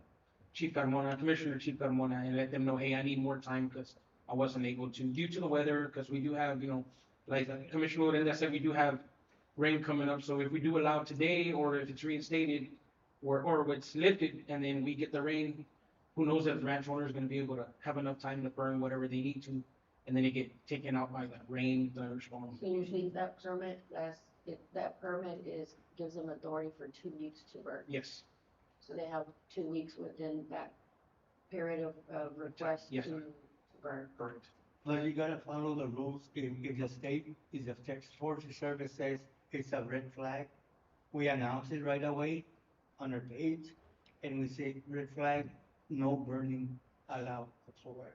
Speaker 9: Chief Carmona, Commissioner Chief Carmona, and let them know, hey, I need more time because I wasn't able to, due to the weather, because we do have, like Commissioner Odena said, we do have rain coming up. So if we do allow today, or if it's reinstated, or it's lifted, and then we get the rain, who knows if the ranch owner is gonna be able to have enough time to burn whatever they need to, and then they get taken out by that rain, the storm.
Speaker 1: So usually that permit gives them authority for 2 weeks to burn.
Speaker 9: Yes,
Speaker 1: So they have 2 weeks within that period of request
Speaker 9: Yes.
Speaker 1: to burn.
Speaker 9: correct.
Speaker 5: But you gotta follow the rules. If the state is a text force service says it's a red flag, we announce it right away on our page, and we say, red flag, no burning allowed whatsoever.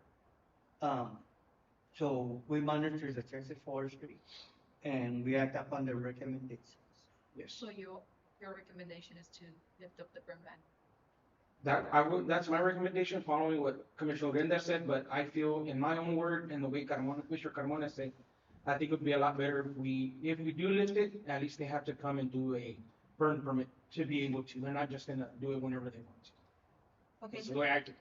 Speaker 5: So we monitor the Texas forestry, and we act upon the recommendations.
Speaker 9: Yes.
Speaker 8: So your recommendation is to lift up the burn ban.
Speaker 9: That's my recommendation, following what Commissioner Odena said, but I feel in my own word and the way Commissioner Carmona said, I think it would be a lot better if we do lift it, at least they have to come and do a burn permit to be able to. They're not just gonna do it whenever they want to.
Speaker 3: Okay,
Speaker 9: That's the way I do.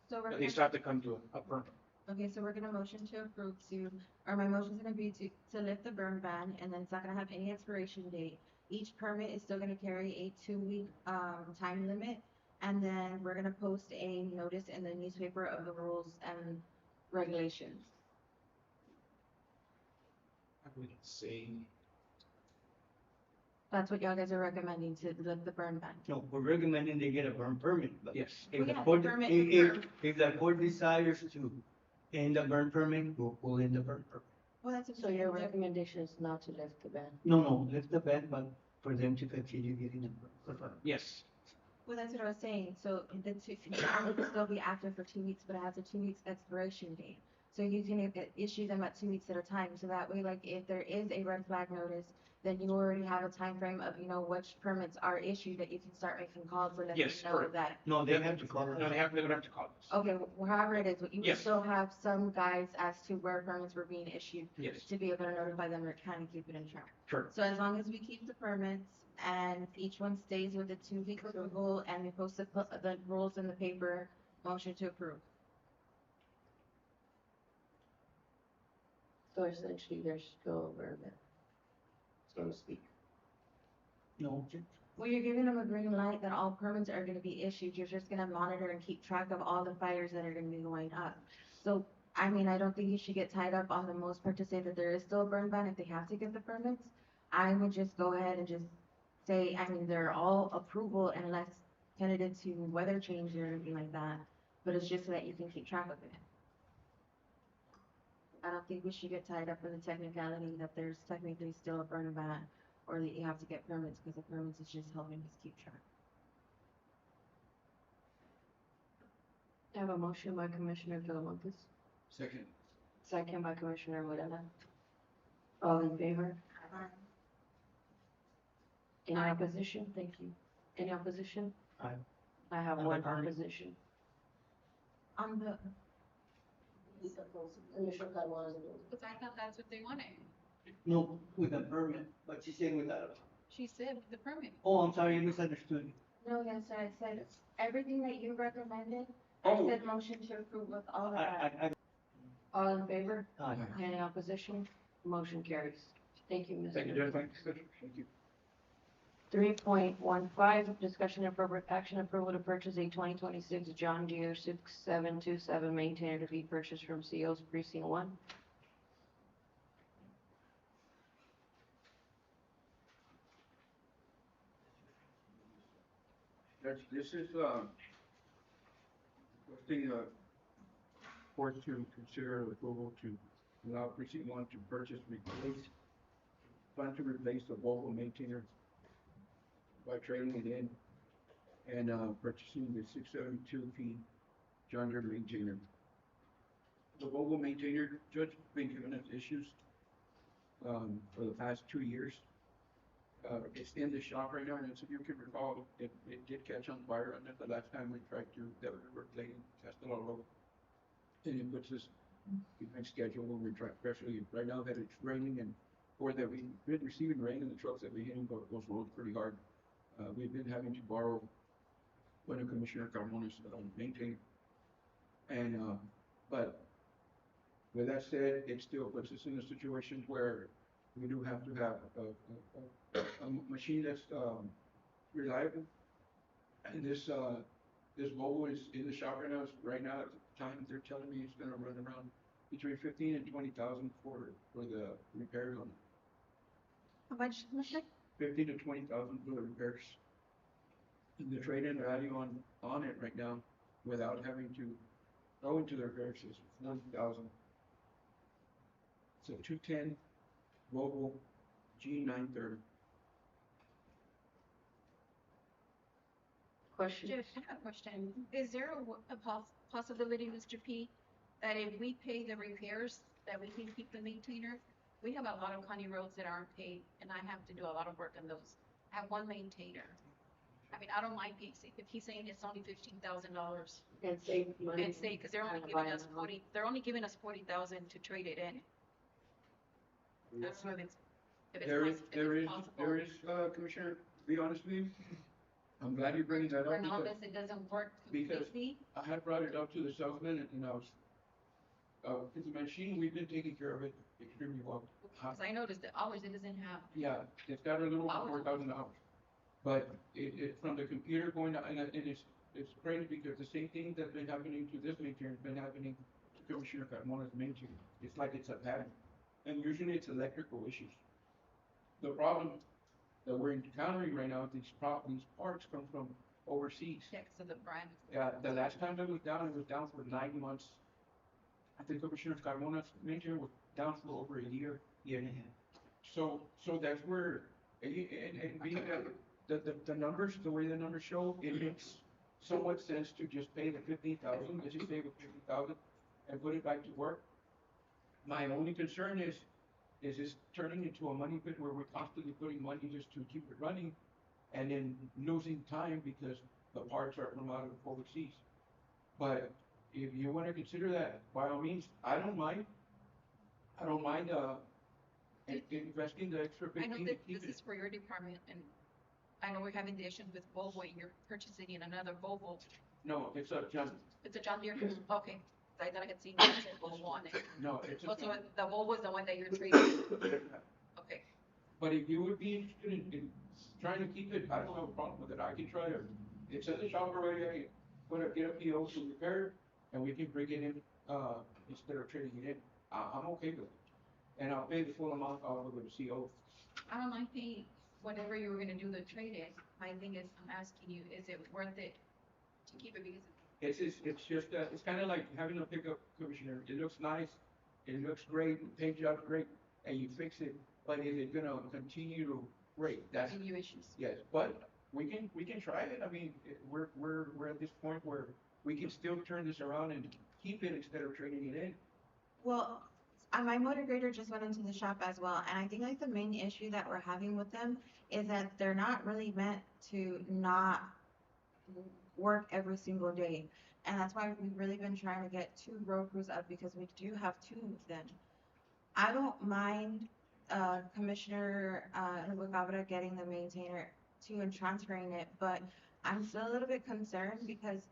Speaker 3: so we're
Speaker 9: At least have to come to a permit.
Speaker 3: okay, so we're gonna motion to approve or my motion's gonna be to lift the burn ban, and then it's not gonna have any expiration date. Each permit is still gonna carry a 2-week, time limit,
Speaker 7: And then we're gonna post a notice in the newspaper of the rules and regulations.
Speaker 9: I would say,
Speaker 7: That's what y'all guys are recommending to lift the burn ban.
Speaker 5: No, we're recommending they get a burn permit, but
Speaker 9: yes,
Speaker 5: if the
Speaker 7: Yeah,
Speaker 5: court,
Speaker 7: permit
Speaker 5: if the court desires to end the burn permit, we'll end the burn permit.
Speaker 7: Well, that's
Speaker 1: So your recommendation is not to lift the ban?
Speaker 5: No, lift the ban, but for them to continue getting the burn permit.
Speaker 9: yes,
Speaker 7: Well, that's what I was saying, so the two, it could still be active for 2 weeks, but it has a 2 weeks expiration date. So you can issue them at 2 weeks at a time, so that way, like, if there is a red flag notice, then you already have a time frame of, which permits are issued, that you can start making calls and let them
Speaker 9: Yes,
Speaker 7: know
Speaker 9: correct.
Speaker 7: that.
Speaker 5: No, they have to call us.
Speaker 9: no, they would have to call us.
Speaker 7: Okay, well, however it is, but you would
Speaker 9: Yes.
Speaker 7: still have some guides as to where permits were being issued
Speaker 9: Yes,
Speaker 7: to be able to notify them or kind of keep it in track.
Speaker 9: sure,
Speaker 7: So as long as we keep the permits and each one stays with the 2 week approval and we post the rules in the paper, motion to approve.
Speaker 1: So essentially, there's still a burn ban, so to speak.
Speaker 5: No,
Speaker 7: Well, you're giving them a green light that all permits are gonna be issued, you're just gonna monitor and keep track of all the fires that are gonna be going up. So, I mean, I don't think you should get tied up on the most part to say that there is still a burn ban if they have to get the permits. I would just go ahead and just say, I mean, they're all approval unless tentative to weather change or anything like that, but it's just so that you can keep track of it. I don't think we should get tied up in the technicality that there's technically still a burn ban or that you have to get permits, because the permits is just helping us keep track.
Speaker 1: I have a motion by Commissioner Talamontes,
Speaker 4: Second.
Speaker 1: second by Commissioner Odena. All in favor? Any
Speaker 8: Aye.
Speaker 1: opposition? Thank you. Any opposition?
Speaker 5: Aye.
Speaker 1: I have
Speaker 5: On the
Speaker 1: one
Speaker 5: permit.
Speaker 1: opposition.
Speaker 7: On the,
Speaker 1: Commissioner Carmona.
Speaker 8: Because I thought that's what they wanted.
Speaker 5: no, with a permit, but she's saying without.
Speaker 8: She said the permit.
Speaker 5: Oh, I'm sorry, I misunderstood you.
Speaker 7: no, yes, I said everything that you recommended, I
Speaker 5: Oh.
Speaker 7: said motion to approve with all of that.
Speaker 1: All in favor?
Speaker 5: Aye.
Speaker 1: Any opposition? Motion carries. Thank you, Ms.
Speaker 9: thank you, Judge, thank you.
Speaker 1: 3.15, discussion and appropriate action approval to purchase a 2026 John Deere 6727 maintainer to be purchased from CO's Precinct 1.
Speaker 4: This is, requesting, court to consider approval to allow precinct 1 to plan to replace the Volvo maintainer by trading it in and, purchasing the 672P John Deere maintainer. The Volvo maintainer, Judge, been giving us issues, for the past 2 years. It's in the shop right now, and as you can recall, it did catch on fire on it the last time we tried to, that we were playing, tested all over. And it puts us behind schedule when we're trying, especially right now that it's raining and, or that we've been receiving rain and the trucks that we hitting those roads pretty hard. We've been having to borrow one of Commissioner Carmona's maintain. And, but with that said, it still puts us in a situation where we do have to have a machine that's, reliable. And this Volvo is in the shop right now. Right now, at the time, they're telling me it's gonna run around between 15 and 20,000 for the repairs on it.
Speaker 7: How much, Commissioner?
Speaker 4: 15 to 20,000 for the repairs. And the trade-in value on it right now, without having to go into the repairs, is 40,000. It's a 210 Volvo G930.
Speaker 1: Question?
Speaker 8: Judge, I have a question. Is there a possibility, Mr. P, that if we pay the repairs, that we can keep the maintainer? We have a lot of county roads that aren't paid, and I have to do a lot of work on those. I have one maintainer. I mean, I don't mind paying, if he's saying it's only $15,000,
Speaker 1: And save money.
Speaker 8: and say, because they're only giving us 40,000 to trade it in. I don't know if it's possible.
Speaker 4: Commissioner, to be honest with you, I'm glad you're bringing that
Speaker 8: For
Speaker 4: up because
Speaker 8: novice, it doesn't work
Speaker 4: because-
Speaker 8: completely.
Speaker 4: I had brought it up to the salesman and I was, it's a machine, we've been taking care of it extremely well.
Speaker 8: Because I noticed that hours it doesn't have.
Speaker 4: Yeah, it's got a little over 4,000 hours. But it, from the computer going down, and it's it's crazy because the same thing that's been happening to this maintainer has been happening to Commissioner Carmona's maintainer. It's like it's a pattern. And usually it's electrical issues. The problem that we're encountering right now, these parts come from overseas.
Speaker 8: Yeah, 'cause of the brand.
Speaker 4: The last time it was down for 9 months. I think Commissioner Carmona's maintainer was down for over a year.
Speaker 5: Year and a half.
Speaker 4: So that's where, and being that the numbers, the way the numbers show, it makes somewhat sense to just pay the 15,000, let's just say with 50,000, and put it back to work. My only concern is this turning into a money pit where we're constantly putting money just to keep it running, and then losing time because the parts are from out of overseas. But if you want to consider that, by all means, I don't mind, investing the extra
Speaker 8: I know
Speaker 4: 15 to
Speaker 8: that
Speaker 4: keep
Speaker 8: this
Speaker 4: it.
Speaker 8: is for your department, and I know we're having the issue with Volvo, and you're purchasing in another Volvo.
Speaker 4: No, it's a John.
Speaker 8: It's a John Deere? Okay. I thought I had seen it said Volvo on it.
Speaker 4: No, it's a
Speaker 8: Oh, so
Speaker 4: John.
Speaker 8: the Volvo is the one that you're trading? Okay.
Speaker 4: But if you would be interested in trying to keep it, I don't have a problem with it. I can try to, it's in the shop already. I can get a PO to repair it, and we can bring it in, instead of trading it in. I'm okay with it. And I'll pay the full amount of the CO.
Speaker 8: I don't mind paying whatever you were gonna do the trade-in. My thing is, I'm asking you, is it worth it to keep it? Because
Speaker 4: It's just, it's kind of like having a pickup, Commissioner. It looks nice, it looks great, paint job's great, and you fix it, but is it gonna continue to break? That's,
Speaker 8: new issues.
Speaker 4: yes, but we can try it. I mean, we're at this point where we can still turn this around and keep it instead of trading it in.
Speaker 10: Well, my motor grader just went into the shop as well, and I think like the main issue that we're having with them is that they're not really meant to not work every single day. And that's why we've really been trying to get 2 road crews up because we do have 2 of them. I don't mind, Commissioner, Noguera getting the maintainer too and transferring it, but I'm still a little bit concerned because,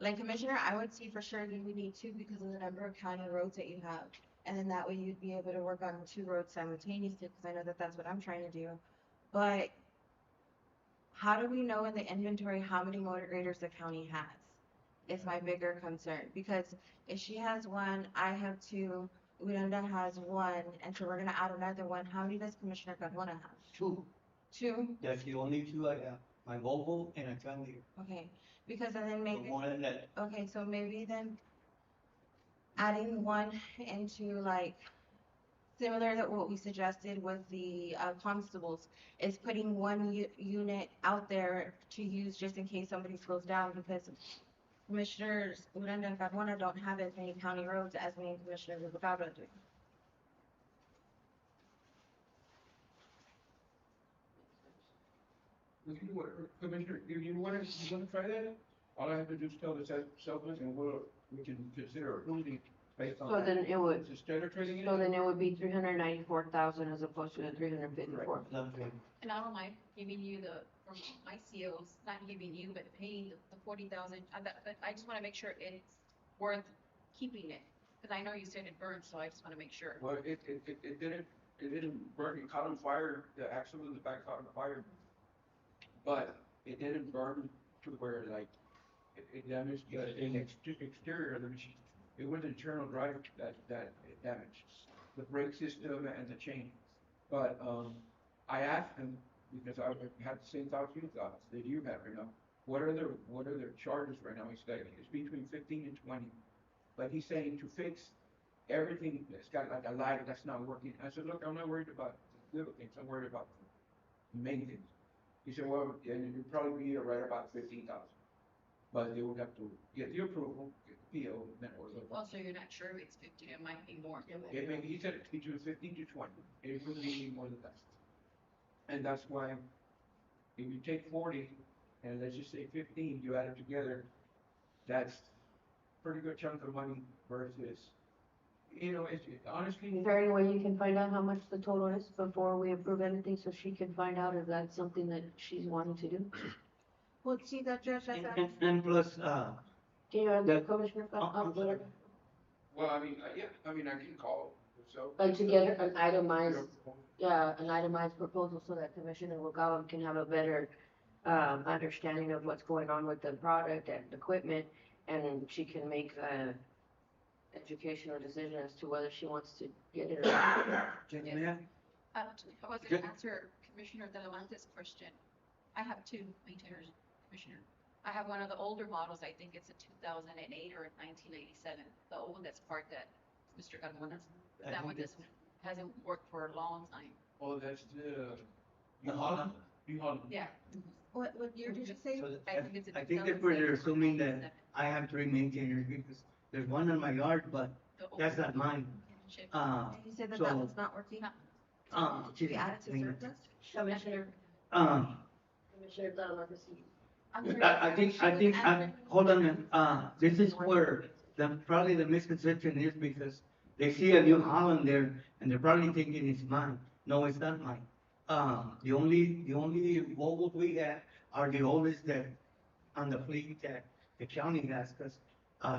Speaker 10: like Commissioner, I would see for sure that we need 2 because of the number of county roads that you have. And then that way you'd be able to work on 2 roads simultaneously, because I know that that's what I'm trying to do. But how do we know in the inventory how many motor graders the county has? Is my bigger concern, because if she has 1, I have 2, Uranda has 1, and so we're gonna add another one. How many does Commissioner Carmona have?
Speaker 5: 2.
Speaker 10: 2?
Speaker 5: That's the only 2 I have. My Volvo and a John Deere.
Speaker 10: Okay, because and then
Speaker 5: No
Speaker 10: maybe,
Speaker 5: more than that.
Speaker 10: okay, so maybe then adding 1 into like similar to what we suggested with the constables, is putting 1 unit out there to use just in case somebody slows down, because Commissioners Uranda and Carmona don't have as many county roads as me and Commissioner Noguera do.
Speaker 4: If you want, Commissioner, if you want to try that, all I have to do is tell the salesman, and we can consider approving based on
Speaker 1: So
Speaker 4: that.
Speaker 1: then it would,
Speaker 4: Instead of trading it
Speaker 1: so
Speaker 4: in.
Speaker 1: then it would be 394,000 as opposed to the 354.
Speaker 5: Nothing.
Speaker 8: And I don't mind giving you from my COs, not giving you, but paying the 40,000. But I just wanna make sure it's worth keeping it. Cause I know you said it burned, so I just wanna make sure.
Speaker 4: Well, it didn't burn, it caught on fire, the axle in the back caught on fire. But it didn't burn to where like, it damaged the exterior of the machine. It was internal drive that it damaged, the brake system and the chain. But, I asked him, because I had the same thoughts you got, that you have right now. What are their charges right now? He's saying it's between 15 and 20. But he's saying to fix everything that's got like a light that's not working. I said, look, I'm not worried about the little things. I'm worried about the main things. He said, well, and it'd probably be right about 15,000. But they would have to get the approval, get the PO, and then order the.
Speaker 8: Also, you're not sure if it's 50, it might be more.
Speaker 4: He said it's between 15 to 20. It wouldn't be more than that. And that's why if you take 40 and let's just say 15, you add it together, that's pretty good chunk of money versus, honestly.
Speaker 1: Is there any way you can find out how much the total is before we approve anything, so she can find out if that's something that she's wanting to do?
Speaker 10: Well, see that Judge, that's
Speaker 5: And plus,
Speaker 1: Can you add the
Speaker 5: That-
Speaker 1: Commissioner?
Speaker 5: I'm sorry.
Speaker 4: Well, I mean, yeah, I can call, so.
Speaker 1: Like to get an itemized, yeah, an itemized proposal so that Commissioner Noguera can have a better understanding of what's going on with the product and equipment, and she can make a educational decision as to whether she wants to get it or not.
Speaker 5: Judge
Speaker 2: Yes.
Speaker 5: Mayor?
Speaker 8: I was
Speaker 5: Ju-
Speaker 8: gonna answer Commissioner De Levante's question. I have two maintainers, Commissioner. I have one of the older models, I think it's a 2008 or a 1987, the old one that's parked at Mr. Carmona's.
Speaker 5: I
Speaker 8: That one
Speaker 5: think
Speaker 8: just hasn't worked for a long time.
Speaker 4: Oh, that's the,
Speaker 5: The Holland.
Speaker 4: New Holland.
Speaker 8: Yeah.
Speaker 10: What year did you say?
Speaker 5: So
Speaker 8: I think it's a
Speaker 5: I think that we're
Speaker 8: 2007 or
Speaker 5: assuming that
Speaker 8: 97.
Speaker 5: I have three maintainers because there's one in my yard, but
Speaker 8: The old
Speaker 5: that's not mine.
Speaker 8: ship.
Speaker 5: Uh,
Speaker 10: And you said that
Speaker 5: So-
Speaker 10: that was not working? Should we add it to surplus?
Speaker 1: Commissioner,
Speaker 5: uh,
Speaker 1: Commissioner Talamantes.
Speaker 10: I'm sorry,
Speaker 5: I think,
Speaker 10: add-
Speaker 5: hold on, a minute. This is where probably the misconception is because they see a New Holland there and they're probably thinking it's mine. No, it's not mine. The only Volvos we have are the oldest that on the fleet that the county has, cause,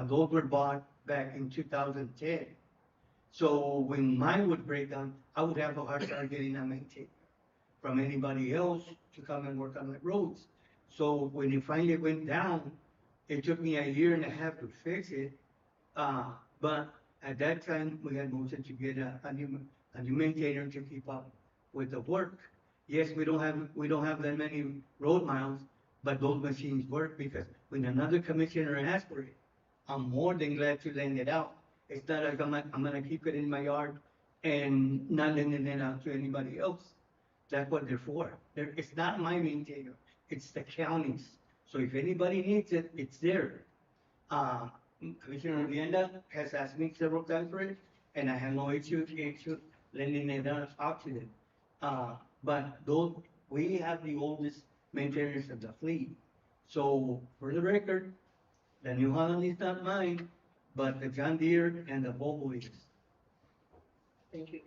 Speaker 5: those were bought back in 2010. So when mine would break down, I would have a hard time getting a maintainer from anybody else to come and work on the roads. So when it finally went down, it took me a year and a half to fix it. But at that time, we had motion to get a new maintainer to keep up with the work. Yes, we don't have that many road miles, but those machines work because when another commissioner asks for it, I'm more than glad to lend it out. It's not like I'm gonna keep it in my yard and not lending it out to anybody else. That's what they're for. It's not my maintainer, it's the county's. So if anybody needs it, it's there. Uh, Commissioner Rienda has asked me several times for it, and I have no issue lending it out to them. But those, we have the oldest maintainers of the fleet. So for the record, the New Holland is not mine, but the John Deere and the Volvo is.
Speaker 1: Thank you.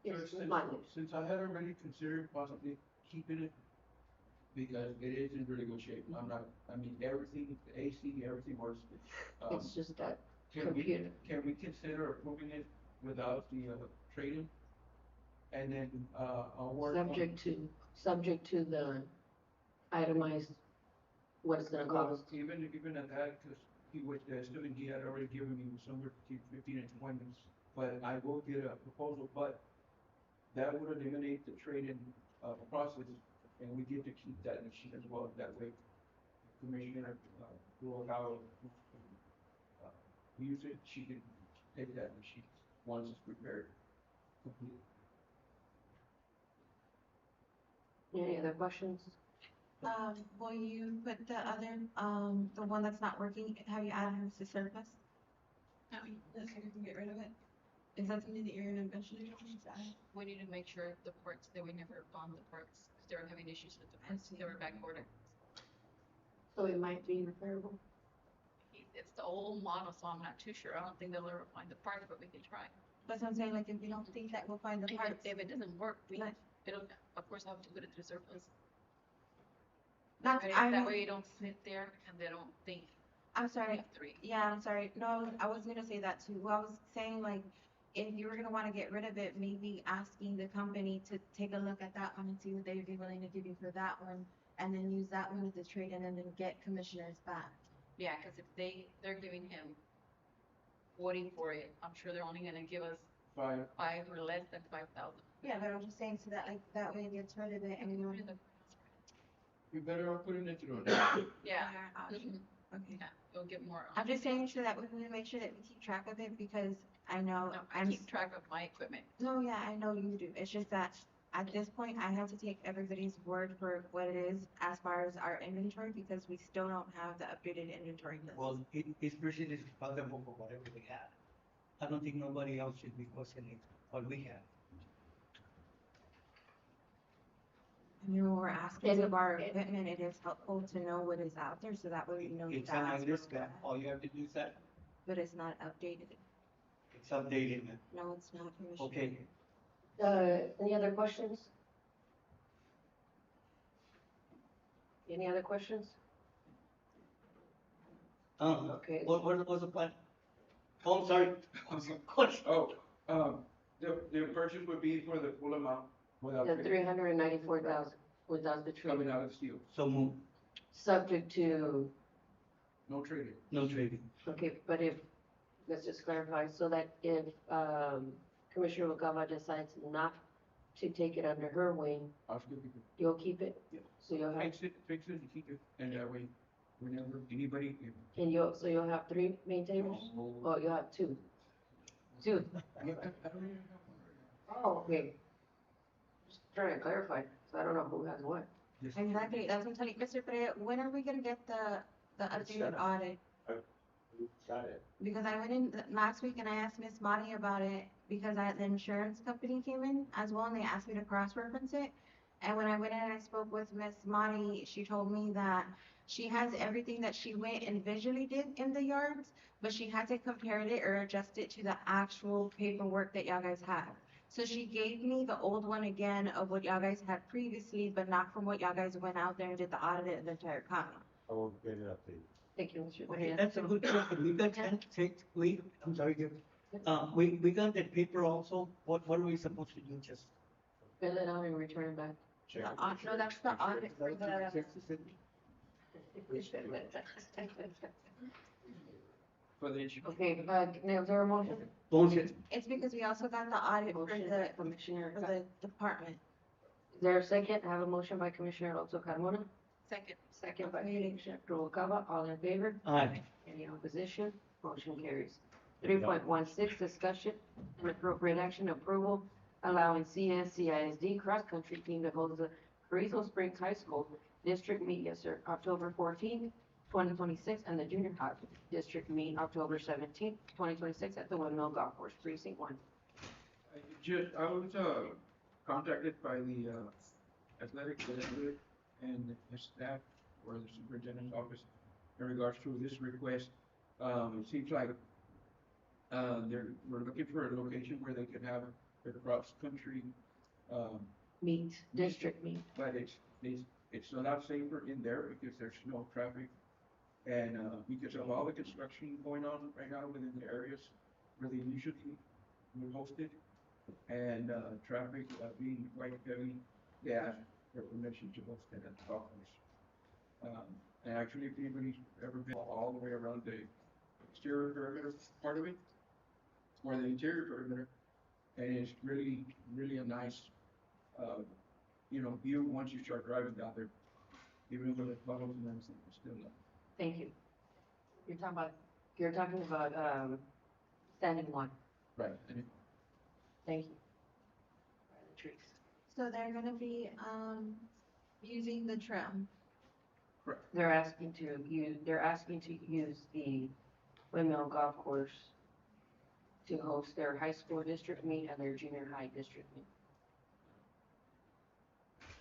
Speaker 1: Yes,
Speaker 4: Since,
Speaker 1: mine.
Speaker 4: since I had already considered possibly keeping it, because it is in really good shape, I mean, everything, the AC, everything works.
Speaker 1: It's just that
Speaker 4: Can we,
Speaker 1: computer.
Speaker 4: can we consider approving it without the, trade-in? And then, I'll work on.
Speaker 1: Subject to the itemized, what it's gonna
Speaker 4: Well,
Speaker 1: cost.
Speaker 4: even at that, because he was, assuming he had already given me somewhere between 15 and 20, but I will get a proposal, but that would eliminate the trade-in, process, and we get to keep that machine as well, that way. Commissioner, will allow, use it, she can take that machine once it's prepared. Complete.
Speaker 1: Any other questions?
Speaker 10: Will you put the other, the one that's not working, have you added it to surplus?
Speaker 8: I mean,
Speaker 10: That's how you can get rid of it? Is that something that you're gonna eventually add?
Speaker 8: we need to make sure the parts, that we never bond the parts, because they were having issues with the parts, they were back ordered.
Speaker 1: So it might be repairable.
Speaker 8: It's the old model, so I'm not too sure. I don't think they'll ever find the parts, but we can try.
Speaker 10: That's what I'm saying, like, if you don't think that we'll find the parts.
Speaker 8: If it doesn't work,
Speaker 10: Like-
Speaker 8: it'll, of course, I'll have to put it through surplus.
Speaker 10: Not,
Speaker 8: That way you don't sit there and they don't think
Speaker 10: I'm
Speaker 8: you
Speaker 10: sorry,
Speaker 8: have three.
Speaker 10: yeah, I'm sorry, no, I was gonna say that too, well, I was saying like, if you were gonna wanna get rid of it, maybe asking the company to take a look at that one and see what they would be willing to give you for that one, and then use that one as a trade-in and then get commissioners back.
Speaker 8: Yeah, because if they're giving him 40 for it, I'm sure they're only gonna give us
Speaker 4: 5,
Speaker 8: 5 or less than 5,000.
Speaker 10: Yeah, but I'm just saying so that like, that way it gets rid of it and we don't.
Speaker 4: we better off putting it through.
Speaker 8: Yeah.
Speaker 10: Option.
Speaker 8: Mhm.
Speaker 10: Okay.
Speaker 8: Yeah, you'll get more.
Speaker 10: I'm just saying so that we can make sure that we keep track of it because I know
Speaker 8: No, I
Speaker 10: I'm.
Speaker 8: keep track of my equipment.
Speaker 10: No, yeah, I know you do. It's just that at this point, I have to take everybody's word for what it is as far as our inventory because we still don't have the updated inventory list.
Speaker 5: Well, each person is responsible for whatever they have. I don't think nobody else should be questioning what we have.
Speaker 10: I mean, when we're asking
Speaker 1: And-
Speaker 10: to borrow equipment, it is helpful to know what is out there so that way we know.
Speaker 5: It's
Speaker 10: to
Speaker 5: on my
Speaker 10: ask
Speaker 5: list,
Speaker 10: for
Speaker 5: that all you have to do is that,
Speaker 10: But it's not updated.
Speaker 5: it's updated, man.
Speaker 10: No, it's not, Commissioner.
Speaker 5: Okay,
Speaker 1: Any other questions? Any other questions? Okay.
Speaker 5: what was the plan? Oh, I'm sorry.
Speaker 4: Oh, The purchase would be for the full amount without
Speaker 1: The
Speaker 4: trading,
Speaker 1: 394,000 without the
Speaker 4: coming
Speaker 1: trade,
Speaker 4: out of steel,
Speaker 5: So move,
Speaker 1: subject to,
Speaker 4: no trading.
Speaker 5: no trading.
Speaker 1: okay, but if, let's just clarify, so that if, Commissioner Okama decides not to take it under her wing,
Speaker 4: I'll still keep it.
Speaker 1: you'll keep it?
Speaker 4: Yeah.
Speaker 1: So you'll have,
Speaker 4: Fix it and keep it, and that way, whenever anybody, if
Speaker 1: and so you'll have 3 maintainers? Oh, you'll have 2. 2.
Speaker 4: I don't even have one right
Speaker 1: Oh, okay. Just trying to clarify, so I don't know who has what.
Speaker 10: Exactly, that's what I'm telling you, Mr. Pereira, when are we gonna get the updated audit?
Speaker 6: Got it.
Speaker 10: Because I went in last week and I asked Miss Monty about it, because the insurance company came in as well, and they asked me to cross-reference it. And when I went in and I spoke with Miss Monty, she told me that she has everything that she went and visually did in the yards, but she had to compare it or adjust it to the actual paperwork that y'all guys have. So she gave me the old one again of what y'all guys had previously, but not from what y'all guys went out there and did the audit of the entire county.
Speaker 6: I will get it updated.
Speaker 1: Thank you, Mr.
Speaker 5: Okay,
Speaker 1: Pereira.
Speaker 5: that's a good question. We got I'm sorry, Jim. We got that paper also. What are we supposed to do? Just
Speaker 1: Fill it out and return it back.
Speaker 10: No, that's the audit for the,
Speaker 4: For the issue.
Speaker 1: Okay, now is there a motion?
Speaker 5: motion.
Speaker 10: it's because we also got the audit for
Speaker 1: Motion by
Speaker 10: the,
Speaker 1: Commissioner.
Speaker 10: for the department.
Speaker 1: Is there a second? I have a motion by Commissioner Alonso Carmona,
Speaker 8: Second.
Speaker 1: second by Commissioner Rubalcaba. All in favor?
Speaker 5: Aye.
Speaker 1: Any opposition? Motion carries. 3.16, discussion and appropriate action approval allowing CSCISD cross-country team to hold the Carrizo Springs High School District Meet, yes, sir, October 14th, 2026, and the Junior High District Meet, October 17th, 2026, at the Windmill Golf Course, Precinct 1.
Speaker 4: I was, contacted by the, athletic director and his staff, or the superintendent's office, in regards to this request. It seems like, we're looking for a location where they could have a cross-country,
Speaker 1: Meet, district meet.
Speaker 4: but it's a lot safer in there because there's no traffic. And, because of all the construction going on right now within the areas where they usually would host it, and, traffic, being quite heavy, they asked for permission to host it at the golf course. And actually, if anybody's ever been all the way around the exterior perimeter part of it, or the interior perimeter, and it's really, really a nice, view once you start driving down there. Even with the puddles and everything, it's still,
Speaker 1: Thank you. You're talking about, standing one.
Speaker 4: right, and
Speaker 1: Thank you. By the trees.
Speaker 10: So they're gonna be, using the trail.
Speaker 1: They're asking to use the Windmill Golf Course to host their high school district meet and their junior high district meet.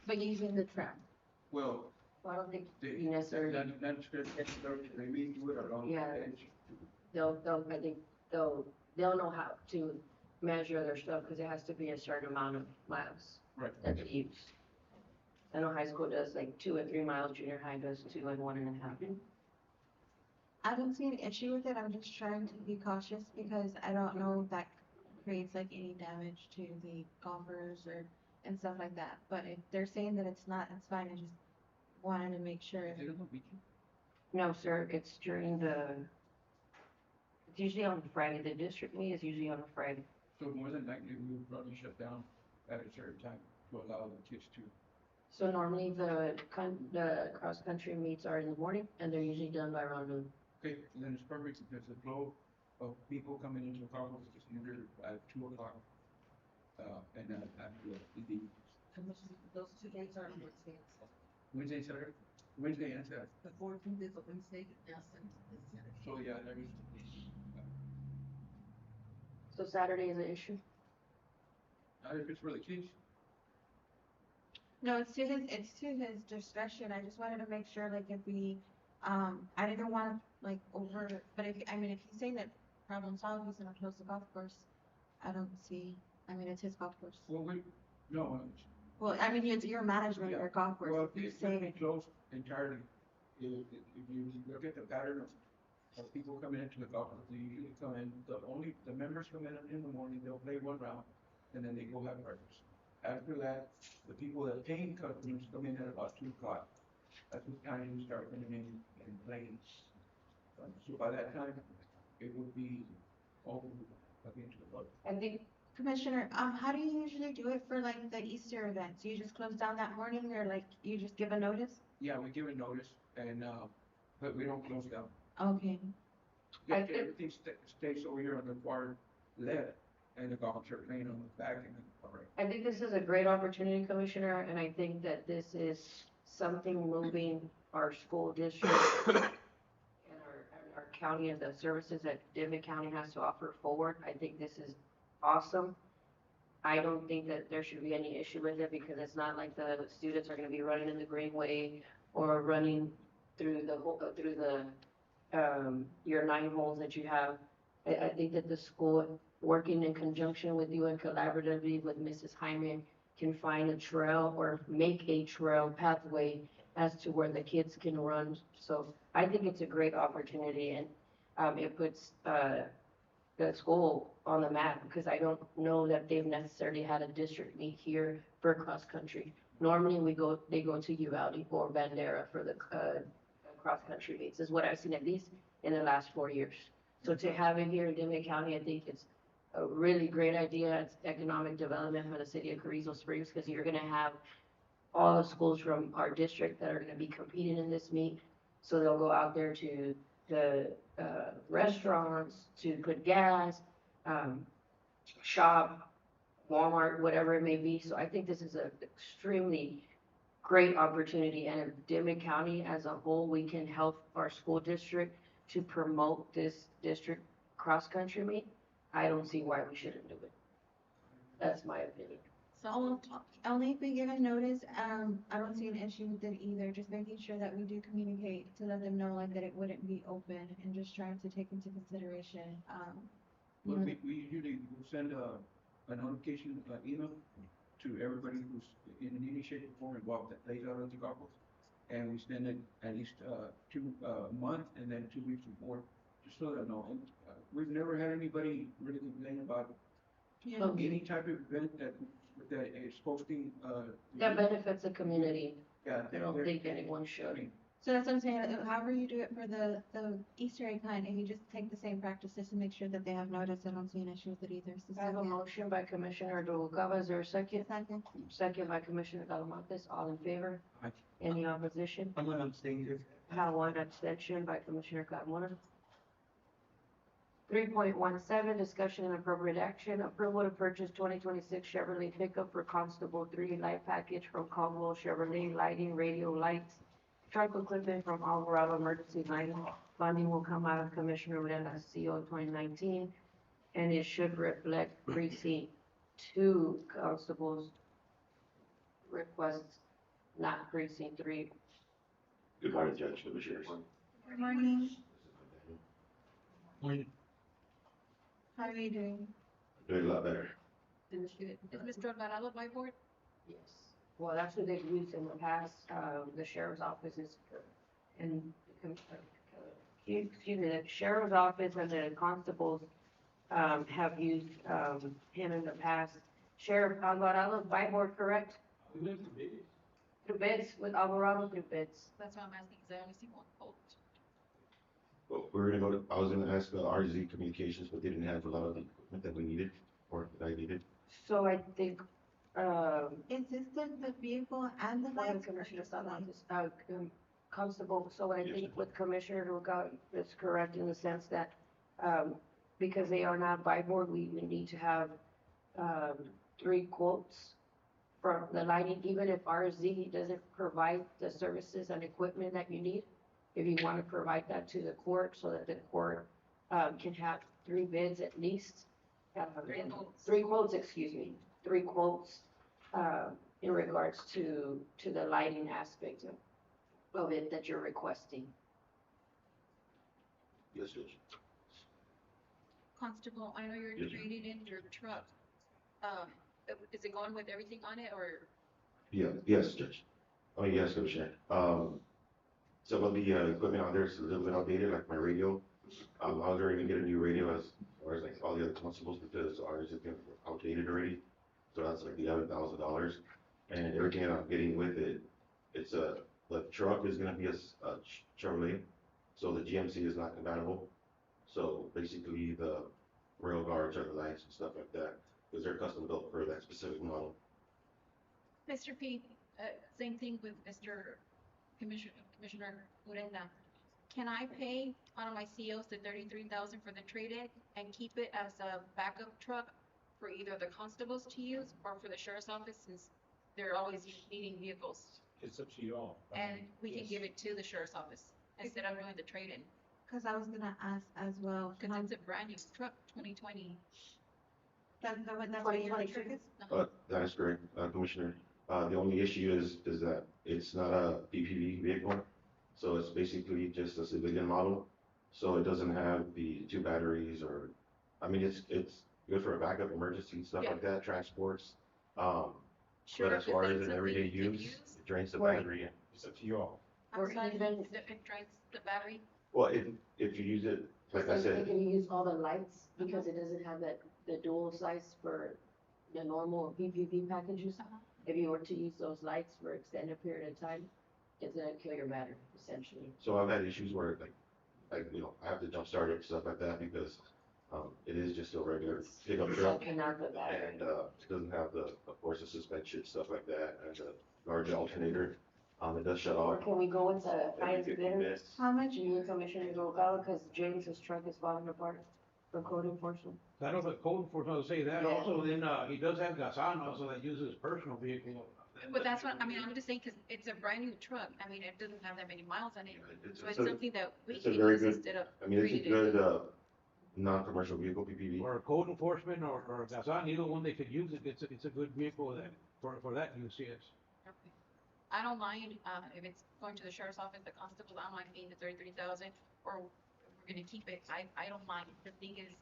Speaker 10: But using the trail.
Speaker 4: well,
Speaker 1: Well, I don't think
Speaker 4: they,
Speaker 1: you necessarily,
Speaker 4: that's good, they may do it along the
Speaker 1: Yeah.
Speaker 4: edge.
Speaker 1: I think they'll know how to measure their stuff, because it has to be a certain amount of miles
Speaker 4: Right.
Speaker 1: that they use. I know high school does like 2 and 3 miles, junior high does 2 and 1.5.
Speaker 10: I don't see an issue with it, I'm just trying to be cautious because I don't know if that creates like any damage to the golfers and stuff like that. But if they're saying that it's not, that's fine, I just wanted to make sure.
Speaker 4: Is it on the weekend?
Speaker 1: No, sir, it's usually on Friday. The district meet is usually on a Friday.
Speaker 4: So more than likely, we would probably shut down at a certain time to allow the kids to.
Speaker 1: So normally the cross-country meets are in the morning, and they're usually done by around noon.
Speaker 4: Okay, and then it's perfect because the flow of people coming into the conference is usually at 2 o'clock. And then after the
Speaker 3: And those 2 days are
Speaker 4: Wednesday, Saturday, Wednesday and Saturday.
Speaker 3: the 14th is a Wednesday, and Saturday.
Speaker 4: So yeah, there is.
Speaker 1: So Saturday is an issue?
Speaker 4: Not if it's for the kids.
Speaker 10: No, it's to his discretion, I just wanted to make sure, like, if we, I didn't want, like, but if he's saying that problem solved, he's gonna close the golf course, I don't see, it's his golf course.
Speaker 4: Well, no,
Speaker 10: Well, it's your management,
Speaker 4: Yeah.
Speaker 10: your golf course,
Speaker 4: well,
Speaker 10: if you
Speaker 4: it's gonna be
Speaker 10: say,
Speaker 4: closed entirely. If you look at the pattern of people coming into the golf course, they usually come in, the members come in the morning, they'll play 1 round, and then they go have breakfast. After that, the people that paying customers come in at about 2 o'clock. That's the time you start coming in and playing. So by that time, it would be all again to the public.
Speaker 1: I think,
Speaker 10: Commissioner, how do you usually do it for like the Easter events? You just close down that morning or like you just give a notice?
Speaker 4: Yeah, we give a notice and, but we don't close down.
Speaker 10: Okay.
Speaker 1: I
Speaker 4: Yeah,
Speaker 1: think-
Speaker 4: everything stays over here on the far left and the golf are playing on the back and the far right.
Speaker 1: I think this is a great opportunity, Commissioner, and I think that this is something moving our school district and our county and the services that Dimmit County has to offer forward. I think this is awesome. I don't think that there should be any issue with it because it's not like the students are gonna be running in the greenway or running through the whole, through your 9 holes that you have. I think that the school, working in conjunction with you and collaboratively with Mrs. Hyman, can find a trail or make a trail pathway as to where the kids can run. So I think it's a great opportunity and it puts the school on the map because I don't know that they've necessarily had a district meet here for cross country. Normally they go to Uvalde or Bandera for the cross country meets is what I've seen at least in the last 4 years. So to have it here in Dimmit County, I think it's a really great idea. It's economic development for the city of Carrizo Springs because you're gonna have all the schools from our district that are gonna be competing in this meet. So they'll go out there to the restaurants, to put gas, shop, Walmart, whatever it may be. So I think this is an extremely great opportunity. And if Dimmit County as a whole, we can help our school district to promote this district cross-country meet, I don't see why we shouldn't do it. That's my opinion.
Speaker 10: So only if we give a notice, I don't see an issue with it either, just making sure that we do communicate to let them know like that it wouldn't be open and just trying to take into consideration,
Speaker 4: But we usually will send a notification email to everybody who's in any shape or form involved that plays out at the golf course. And we send it at least a month and then 2 weeks before, just so they know. And we've never had anybody really complain about
Speaker 10: yeah.
Speaker 4: any type of event that is hosting.
Speaker 1: That benefits the community.
Speaker 4: Yeah.
Speaker 1: I don't think anyone should.
Speaker 10: So that's what I'm saying, however you do it for the Easter egg hunt, if you just take the same practices to make sure that they have notice, I don't see an issue with it either. So
Speaker 1: I have a
Speaker 10: second.
Speaker 1: motion by Commissioner Noguera. Is there a second?
Speaker 10: Second.
Speaker 1: Second by Commissioner Talamantes. All in favor?
Speaker 4: Aye.
Speaker 1: Any opposition?
Speaker 5: I'm gonna abstain this.
Speaker 1: Have one abstention by Commissioner Carmona. 3.17, discussion and appropriate action, approval to purchase 2026 Chevrolet pickup for Constable 3 light package from Caldwell Chevrolet, lighting, radio lights, truck equipment from Alvarado Emergency Lighting. Funding will come out of Commissioner Urela's CO 2019, and it should reflect precinct 2 constables' requests, not precinct 3.
Speaker 11: Good morning, Judge, Commissioners.
Speaker 10: Good morning.
Speaker 5: Morning.
Speaker 10: How are you doing?
Speaker 11: Doing a lot better.
Speaker 8: Is Mr. Alvarado by board?
Speaker 1: Yes. Well, that's what they've used in the past, the sheriff's office is, and, excuse me, the sheriff's office and the constables, have used, him in the past. Sheriff Alvarado, by board, correct? Through bids, with Alvarado through bids.
Speaker 8: That's why I'm asking, because I only see one quote.
Speaker 11: Well, we're gonna go to, I was gonna ask RZ Communications, but they didn't have a lot of the equipment that we needed, or that I needed.
Speaker 1: So I think,
Speaker 10: Is this the vehicle and the
Speaker 1: one of
Speaker 10: lights?
Speaker 1: the commissioners thought on this, constable, so what I think with Commissioner Noguera is correct in the sense that, because they are not by board, we need to have, 3 quotes from the lighting, even if RZ doesn't provide the services and equipment that you need. If you want to provide that to the court so that the court, can have 3 bids at least. 3 quotes, excuse me, 3 quotes, in regards to the lighting aspect of it that you're requesting.
Speaker 11: Yes, Judge.
Speaker 8: Constable, I know you're
Speaker 11: Yes, ma'am.
Speaker 8: trading in your truck. Is it going with everything on it or?
Speaker 11: Yeah, yes, Judge. Oh, yes, Commissioner. Some of the equipment out there is a little bit outdated, like my radio. I was ready to get a new radio as far as like all the other constables because ours has been outdated already. So that's like $11,000. And everything that I'm getting with it, the truck is gonna be a Chevrolet, so the GMC is not compatible. So basically the rail guards or the lights and stuff like that, because they're custom built for that specific model.
Speaker 8: Mr. P, same thing with Commissioner Urenda. Can I pay out of my COs the 33,000 for the trade-in and keep it as a backup truck for either the constables to use or for the sheriff's office, since they're always needing vehicles?
Speaker 4: It's up to you all.
Speaker 8: And we can give it to the sheriff's office instead of doing the trade-in,
Speaker 10: Cause I was gonna ask as well.
Speaker 8: because it's a brand new truck, 2020.
Speaker 10: That's what your truck is?
Speaker 11: That is correct, Commissioner. The only issue is that it's not a PPV vehicle, so it's basically just a civilian model. So it doesn't have the two batteries or, I mean, it's good for a backup emergency, stuff like that, transports. But
Speaker 8: Sure,
Speaker 11: as far
Speaker 8: is
Speaker 11: as
Speaker 8: that
Speaker 11: an everyday
Speaker 8: something you can
Speaker 11: use, it drains the battery. And
Speaker 4: It's up to you all.
Speaker 1: Or
Speaker 8: I'm sorry,
Speaker 1: even-
Speaker 8: it drains the battery?
Speaker 11: well, if you use it, like I said,
Speaker 1: Can you use all the lights because it doesn't have the dual size for the normal PPV packages?
Speaker 8: Uh-huh.
Speaker 1: If you were to use those lights for extended period of time, it's gonna kill your battery essentially.
Speaker 11: so I've had issues where like, I have to jump start it, stuff like that, because, it is just a regular pickup truck.
Speaker 1: Sucking out the battery.
Speaker 11: And, it doesn't have of course, the suspension, stuff like that, and the large alternator. It does shut
Speaker 1: Or
Speaker 11: off
Speaker 1: can we go into
Speaker 11: every
Speaker 1: highest
Speaker 11: 50
Speaker 1: bidder?
Speaker 11: minutes.
Speaker 10: How much?
Speaker 1: You and Commissioner Noguera, because James's truck is falling apart for code enforcement.
Speaker 9: I know the code enforcement will say that
Speaker 1: Yeah.
Speaker 9: also, then, he does have Gasan also that uses his personal vehicle.
Speaker 8: But that's what, I mean, I'm just saying, because it's a brand new truck, I mean, it doesn't have that many miles on it, so it's
Speaker 11: a-
Speaker 8: something that we
Speaker 11: it's a
Speaker 8: can
Speaker 11: very
Speaker 8: use
Speaker 11: good-
Speaker 8: instead of
Speaker 11: I mean, it's a
Speaker 8: trading it.
Speaker 11: good, non-commercial vehicle PPV.
Speaker 9: Or code enforcement or Gasan, either one they could use it, it's a good vehicle that, for that use, yes.
Speaker 8: Okay. I don't mind, if it's going to the sheriff's office, the constables, I don't mind paying the 33,000, or we're gonna keep it, I don't mind. The thing is,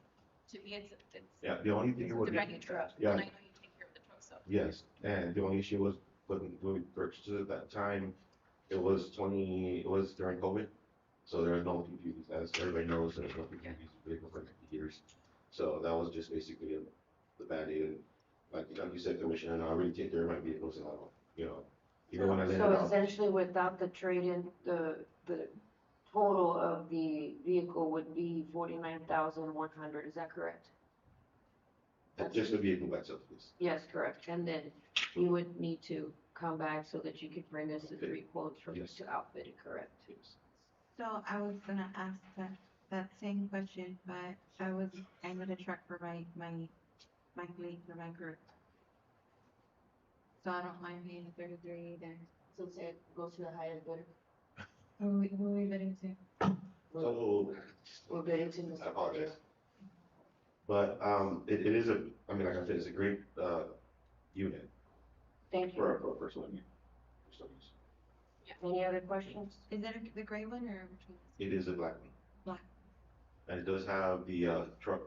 Speaker 8: to me, it's
Speaker 11: Yeah, the only thing
Speaker 8: it's
Speaker 11: it
Speaker 8: a
Speaker 11: would be,
Speaker 8: brand new truck,
Speaker 11: yeah.
Speaker 8: and I know you take care of the truck, so.
Speaker 11: yes, and the only issue was when we purchased it at that time, it was during COVID. So there are no PPVs, as everybody knows, there's no PPVs vehicle for 50 years. So that was just basically the Band-Aid. And like you said, Commissioner, I really take care of my vehicles and I don't, even when I let it
Speaker 1: So
Speaker 11: out.
Speaker 1: essentially, without the trade-in, the total of the vehicle would be 49,100, is that correct?
Speaker 11: Just the vehicle by itself, yes.
Speaker 1: Yes, correct. And then we would need to come back so that you could bring us the 3 quotes from
Speaker 11: Yes.
Speaker 1: to outfit it, correct?
Speaker 11: Yes.
Speaker 10: So I was gonna ask that same question, but I need a truck for my fleet, for my group. So I don't mind paying the 33 either.
Speaker 1: So say it goes to the highest bidder.
Speaker 10: Who are we bidding to?
Speaker 11: So,
Speaker 1: We're bidding to
Speaker 11: I
Speaker 1: Mr.
Speaker 11: apologize. But, it is I mean, like I said, it's a great, unit
Speaker 1: Thank
Speaker 11: for
Speaker 1: you.
Speaker 11: a personal use.
Speaker 1: Any other questions?
Speaker 10: Is it the gray one or which one?
Speaker 11: It is a black one.
Speaker 10: Black.
Speaker 11: And it does have the truck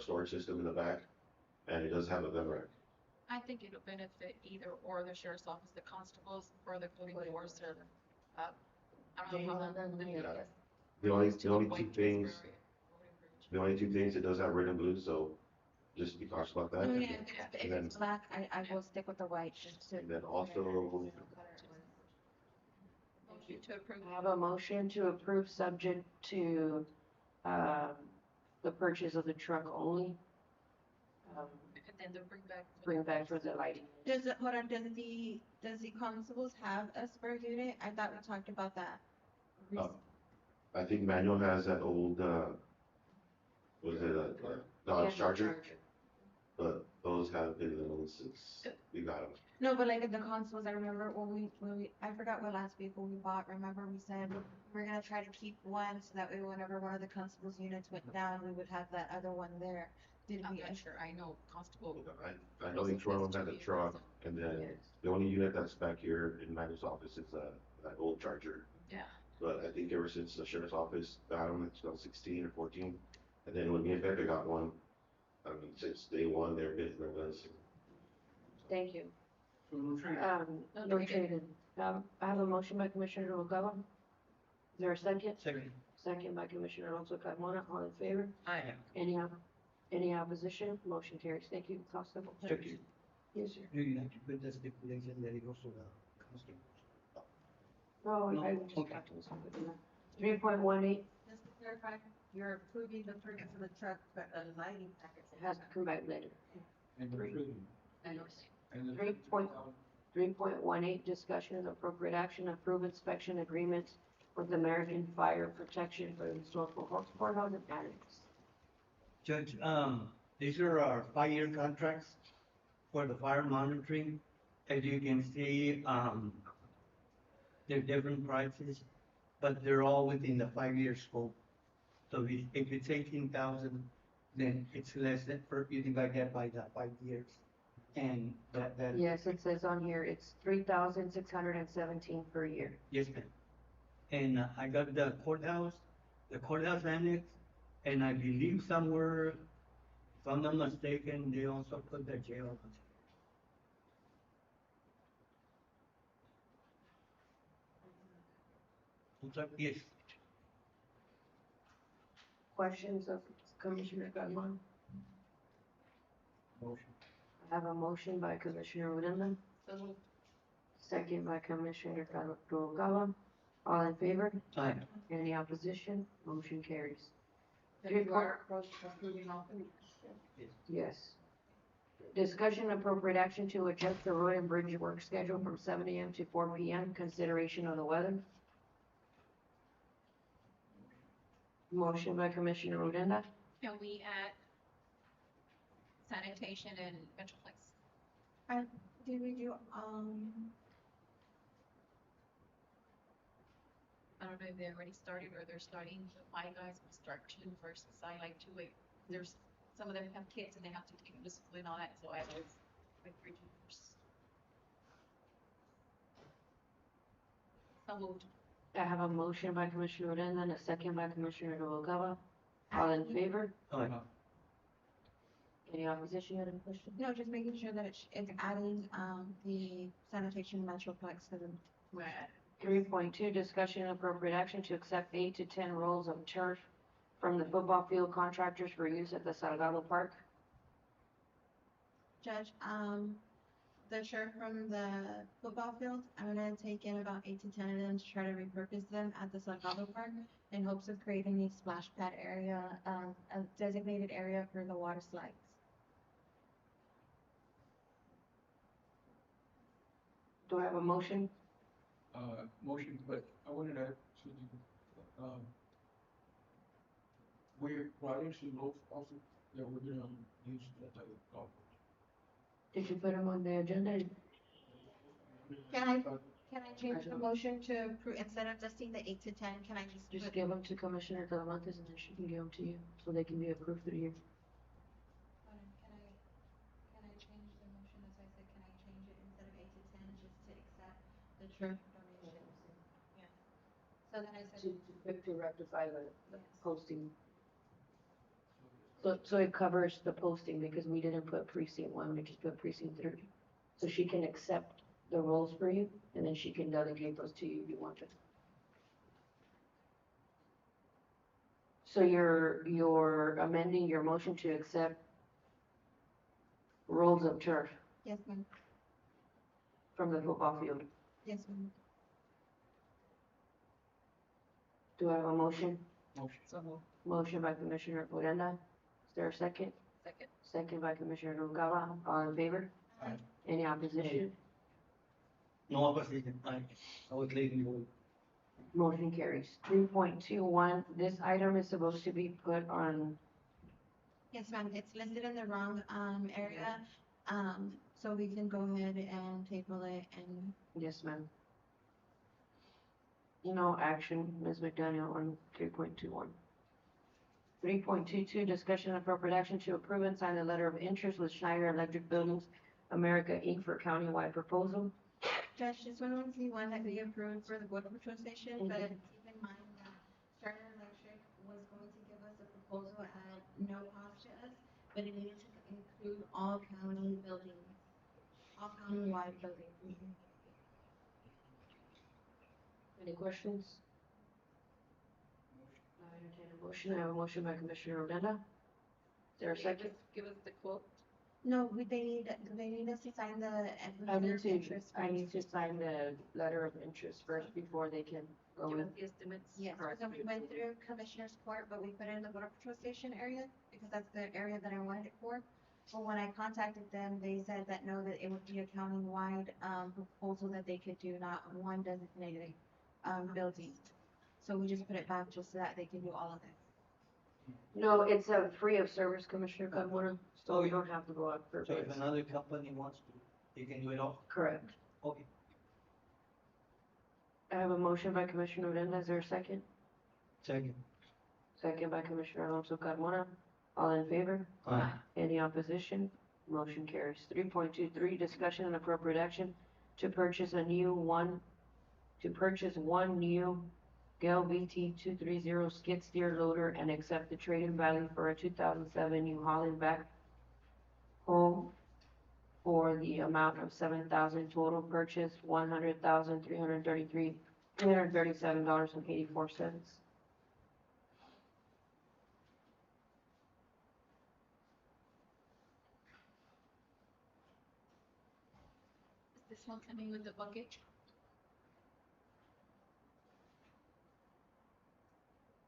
Speaker 11: storage system in the back, and it does have a gun rack.
Speaker 8: I think it'll benefit either or the sheriff's office, the constables, or the code enforcer. I don't know how long
Speaker 11: Yeah. The only two things, it does have red and blue, so just be cautious about that.
Speaker 10: Oh, yeah, if
Speaker 11: And then,
Speaker 10: it's black, I will stick with the white. just to-
Speaker 11: and then also,
Speaker 8: Motion to approve.
Speaker 1: I have a motion to approve subject to, the purchase of the truck only.
Speaker 8: And then they'll bring back.
Speaker 1: Bring back for the lighting.
Speaker 10: Does it, hold on, does the constables have a spare unit? I thought we talked about that.
Speaker 11: I think Manuel has that old, was it a Dodge Charger? But those have been little since we got them.
Speaker 10: No, but like the constables, I remember when we, I forgot what last vehicle we bought, remember we said we're gonna try to keep one so that way whenever one of the constables units went down, we would have that other one there. Did
Speaker 8: I'm
Speaker 10: we?
Speaker 8: not sure, I know constable.
Speaker 11: I know each one of them has a truck, and then the only unit that's back here in Manuel's office is that old Charger.
Speaker 8: Yeah.
Speaker 11: But I think ever since the sheriff's office got them, it's about 16 or 14. And then when me and Becca got one, I mean, since day one, they've been with us.
Speaker 1: Thank you.
Speaker 4: So no trade.
Speaker 1: No trade-in. I have a motion by Commissioner Noguera. Is there a second?
Speaker 5: Second.
Speaker 1: Second by Commissioner Alonso Carmona. All in favor?
Speaker 5: Aye.
Speaker 1: Any Any opposition? Motion carries. Thank you, Constable.
Speaker 5: Judge,
Speaker 1: Yes, sir.
Speaker 5: do you have to put the stipulation that it goes to the constable?
Speaker 1: No,
Speaker 5: No,
Speaker 1: I just
Speaker 5: okay.
Speaker 1: got to this one. 3.18,
Speaker 3: Just to clarify, you're approving the permit for the truck, but the lighting package.
Speaker 1: it has to come back later.
Speaker 4: And the
Speaker 1: Three.
Speaker 4: food,
Speaker 3: And
Speaker 4: and the.
Speaker 1: 3.18, discussion and appropriate action, approve inspection agreement with American Fire Protection for the historical courthouse and annex.
Speaker 5: Judge, these are our 5-year contracts for the fire monitoring. As you can see, they're different prices, but they're all within the 5-year scope. So if it's 18,000, then it's less than, you divide that by the 5 years. And that,
Speaker 1: Yes, it says on here, it's 3,617 per year.
Speaker 5: yes, ma'am. And I got the courthouse annex, and I believe somewhere, if I'm not mistaken, they also put the jail. Yes.
Speaker 1: Questions of Commissioner Guzman?
Speaker 4: Motion.
Speaker 1: I have a motion by Commissioner Odena, second by Commissioner Noguera. All in favor?
Speaker 5: Aye.
Speaker 1: Any opposition? Motion carries.
Speaker 3: you are approving all three.
Speaker 1: Yes. Discussion appropriate action to adjust the road and bridge work schedule from 7 a.m. to 4 p.m. Consideration of the weather. Motion by Commissioner Odena.
Speaker 8: Can we add sanitation and Metroplex?
Speaker 10: Did we do,
Speaker 8: I don't know if they already started or they're starting, but my guys will start 2 versus I like 2. There's, some of them have kids and they have to take them to school and all that, so I always like 3 first. So moved.
Speaker 1: I have a motion by Commissioner Odena and a second by Commissioner Noguera. All in favor?
Speaker 5: Aye.
Speaker 1: Any opposition? Any question?
Speaker 10: no, just making sure that it's adding, the sanitation metroplex to the.
Speaker 8: Right.
Speaker 1: 3.2, discussion and appropriate action to accept 8 to 10 rolls of turf from the football field contractors for use at the Salgado Park.
Speaker 10: Judge, the turf from the football field, I'm gonna take in about 8 to 10 of them to try to repurpose them at the Salgado Park in hopes of creating a splash pad area, a designated area for the water slides.
Speaker 1: Do I have a motion?
Speaker 4: Motion, but I wanted to, we're planning to look also, that we're gonna use that type of golf course.
Speaker 1: Did you put them on the agenda?
Speaker 10: Can I change the motion to approve, instead of listing the 8 to 10, can I
Speaker 1: Just
Speaker 10: put?
Speaker 1: give them to Commissioner Talamantes and then she can give them to you, so they can be approved through you.
Speaker 10: Can I change the motion, as I said, can I change it instead of 8 to 10, just to accept the turf donation? Yeah. So then I said.
Speaker 1: To rectify the
Speaker 10: Yes.
Speaker 1: posting. So it covers the posting because we didn't put precinct 1, we just put precinct 3. So she can accept the roles for you and then she can delegate those to you if you want to. So you're amending your motion to accept rolls of turf
Speaker 10: Yes, ma'am.
Speaker 1: from the football field.
Speaker 10: Yes, ma'am.
Speaker 1: Do I have a motion?
Speaker 4: Motion.
Speaker 8: So moved.
Speaker 1: Motion by Commissioner Odena. Is there a second?
Speaker 8: Second.
Speaker 1: Second by Commissioner Noguera. All in favor?
Speaker 4: Aye.
Speaker 1: Any opposition?
Speaker 5: No opposition. Aye. I was leaving you.
Speaker 1: Motion carries. 3.21, this item is supposed to be put on,
Speaker 10: Yes, ma'am, it's listed in the wrong, area, so we can go ahead and table it and.
Speaker 1: yes, ma'am. No action, Ms. McDaniel, on 3.21. 3.22, discussion and appropriate action to approve and sign the letter of interest with Schneider Electric Buildings America Inc. for countywide proposal.
Speaker 10: Judge, this one was the one that we approved for the border patrol station, but keep in mind that Charter Electric was going to give us a proposal at no cost to us, but it needed to include all county buildings, all county-wide buildings.
Speaker 1: Any questions? I entertain a motion. I have a motion by Commissioner Odena. Is there a second?
Speaker 8: Give us the quote.
Speaker 10: No, they need us to sign the
Speaker 1: I
Speaker 10: letter
Speaker 1: need
Speaker 10: of
Speaker 1: to,
Speaker 10: interest
Speaker 1: I
Speaker 10: first.
Speaker 1: need to sign the letter of interest first before they can go
Speaker 8: Give
Speaker 1: in.
Speaker 8: us the estimates.
Speaker 10: Yes,
Speaker 1: Correct.
Speaker 10: so we went through Commissioner's Court, but we put it in the Border Patrol Station area because that's the area that I wanted it for. But when I contacted them, they said that no, that it would be a county-wide, proposal that they could do, not one designated, building. So we just put it back just so that they can do all of it.
Speaker 1: No, it's a free of service, Commissioner Carmona, so we
Speaker 5: Okay.
Speaker 1: don't have to go out for
Speaker 5: So if
Speaker 1: bids.
Speaker 5: another company wants to, they can do it all?
Speaker 1: Correct.
Speaker 5: Okay.
Speaker 1: I have a motion by Commissioner Odena, is there a second?
Speaker 5: Second.
Speaker 1: Second by Commissioner Alonso Carmona. All in favor?
Speaker 5: Aye.
Speaker 1: Any opposition? Motion carries. 3.23, discussion and appropriate action to purchase one new Gale VT 230 skid steer loader and accept the trade-in value for a 2007 New Holland backhoe for the amount of $7,000. Total purchase $337.84.
Speaker 8: Is this one coming with the bucket?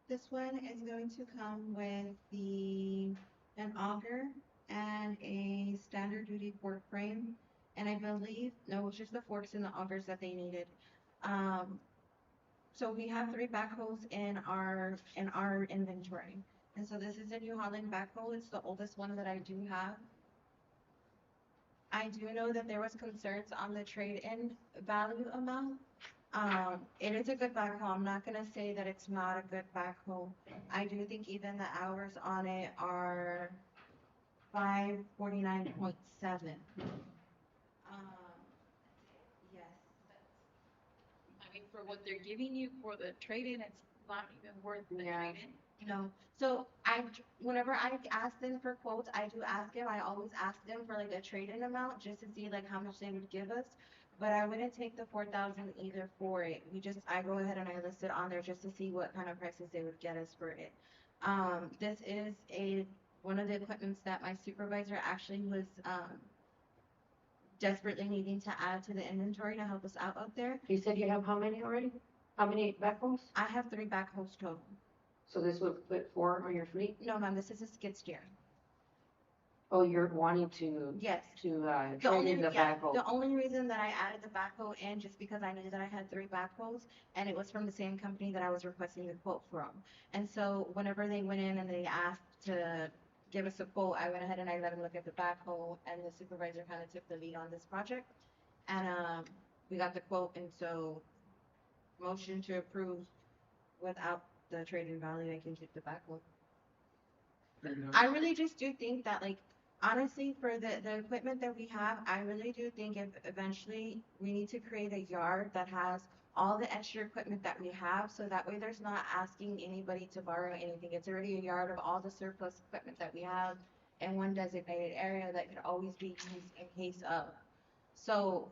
Speaker 10: This one is going to come with an auger and a standard duty fork frame. And I believe, no, it's just the forks and the augers that they needed. So we have 3 backhoes in our inventory. And so this is a New Holland backhoe. It's the oldest one that I do have. I do know that there was concerns on the trade-in value amount. It is a good backhoe. I'm not gonna say that it's not a good backhoe. I do think even the hours on it are 549.7. Yes.
Speaker 8: I mean, for what they're giving you for the trade-in, it's not even worth the
Speaker 1: Yeah.
Speaker 8: trade-in.
Speaker 10: No. So whenever I ask them for quotes, I do ask them, I always ask them for like a trade-in amount just to see like how much they would give us. But I wouldn't take the 4,000 either for it. I go ahead and I list it on there just to see what kind of prices they would get us for it. This is one of the equipments that my supervisor actually was, desperately needing to add to the inventory to help us out there.
Speaker 1: You said you have how many already? How many backhoes?
Speaker 10: I have 3 backhoes total.
Speaker 1: So this would put 4 on your fleet?
Speaker 10: No, ma'am, this is a skid steer.
Speaker 1: Oh, you're wanting to,
Speaker 10: Yes.
Speaker 1: trade in the backhoe?
Speaker 10: The only reason that I added the backhoe in just because I knew that I had 3 backhoes and it was from the same company that I was requesting the quote from. And so whenever they went in and they asked to give us a quote, I went ahead and I let them look at the backhoe and the supervisor kind of took the lead on this project. And we got the quote, and so motion to approve without the trade-in value, I can keep the backhoe. I really just do think that, like, honestly, for the equipment that we have, I really do think if eventually we need to create a yard that has all the extra equipment that we have, so that way there's not asking anybody to borrow anything. It's already a yard of all the surplus equipment that we have in one designated area that could always be used in case of. So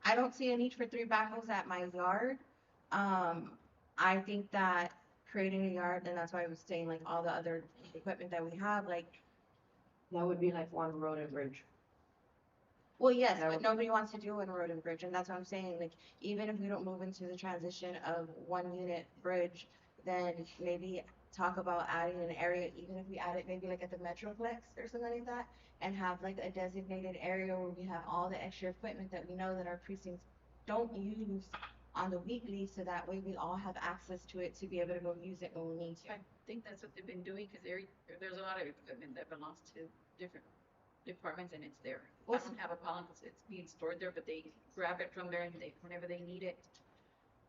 Speaker 10: I don't see a need for 3 backhoes at my yard. I think that creating a yard, and that's why I was saying like all the other equipment that we have, like,
Speaker 1: That would be like one road and bridge.
Speaker 10: well, yes,
Speaker 1: That
Speaker 10: but
Speaker 1: would-
Speaker 10: nobody wants to do a road and bridge, and that's what I'm saying, like, even if we don't move into the transition of 1 unit bridge, then maybe talk about adding an area, even if we add it maybe like at the Metroplex or something like that, and have like a designated area where we have all the extra equipment that we know that our precincts don't use on the weekly, so that way we all have access to it to be able to go use it when we need to.
Speaker 8: I think that's what they've been doing, because there's a lot of equipment that belongs to different departments and it's there. I
Speaker 10: Well,
Speaker 8: don't have a problem because it's being stored there, but they grab it from there and whenever they need it.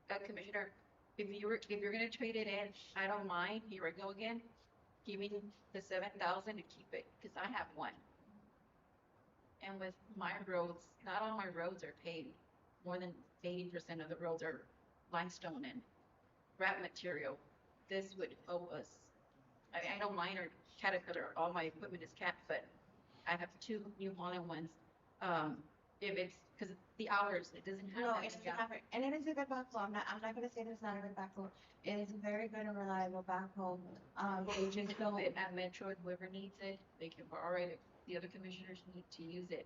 Speaker 8: Commissioner, if you're gonna trade it in, I don't mind, here I go again, giving the 7,000 to keep it, because I have one. And with my roads, not all my roads are paved. More than 80% of the roads are limestone and wrap material. This would help us. I mean, I don't mind our Caterpillar, all my equipment is Cat, but I have 2 New Holland ones. if it's, because the hours, it doesn't have
Speaker 10: No,
Speaker 8: that.
Speaker 10: it doesn't have it, and it is a good backhoe. I'm not gonna say that it's not a good backhoe. It is a very good and reliable backhoe. They just
Speaker 8: Just
Speaker 10: don't.
Speaker 8: at Metro, whoever needs it, they can borrow it. If the other commissioners need to use it,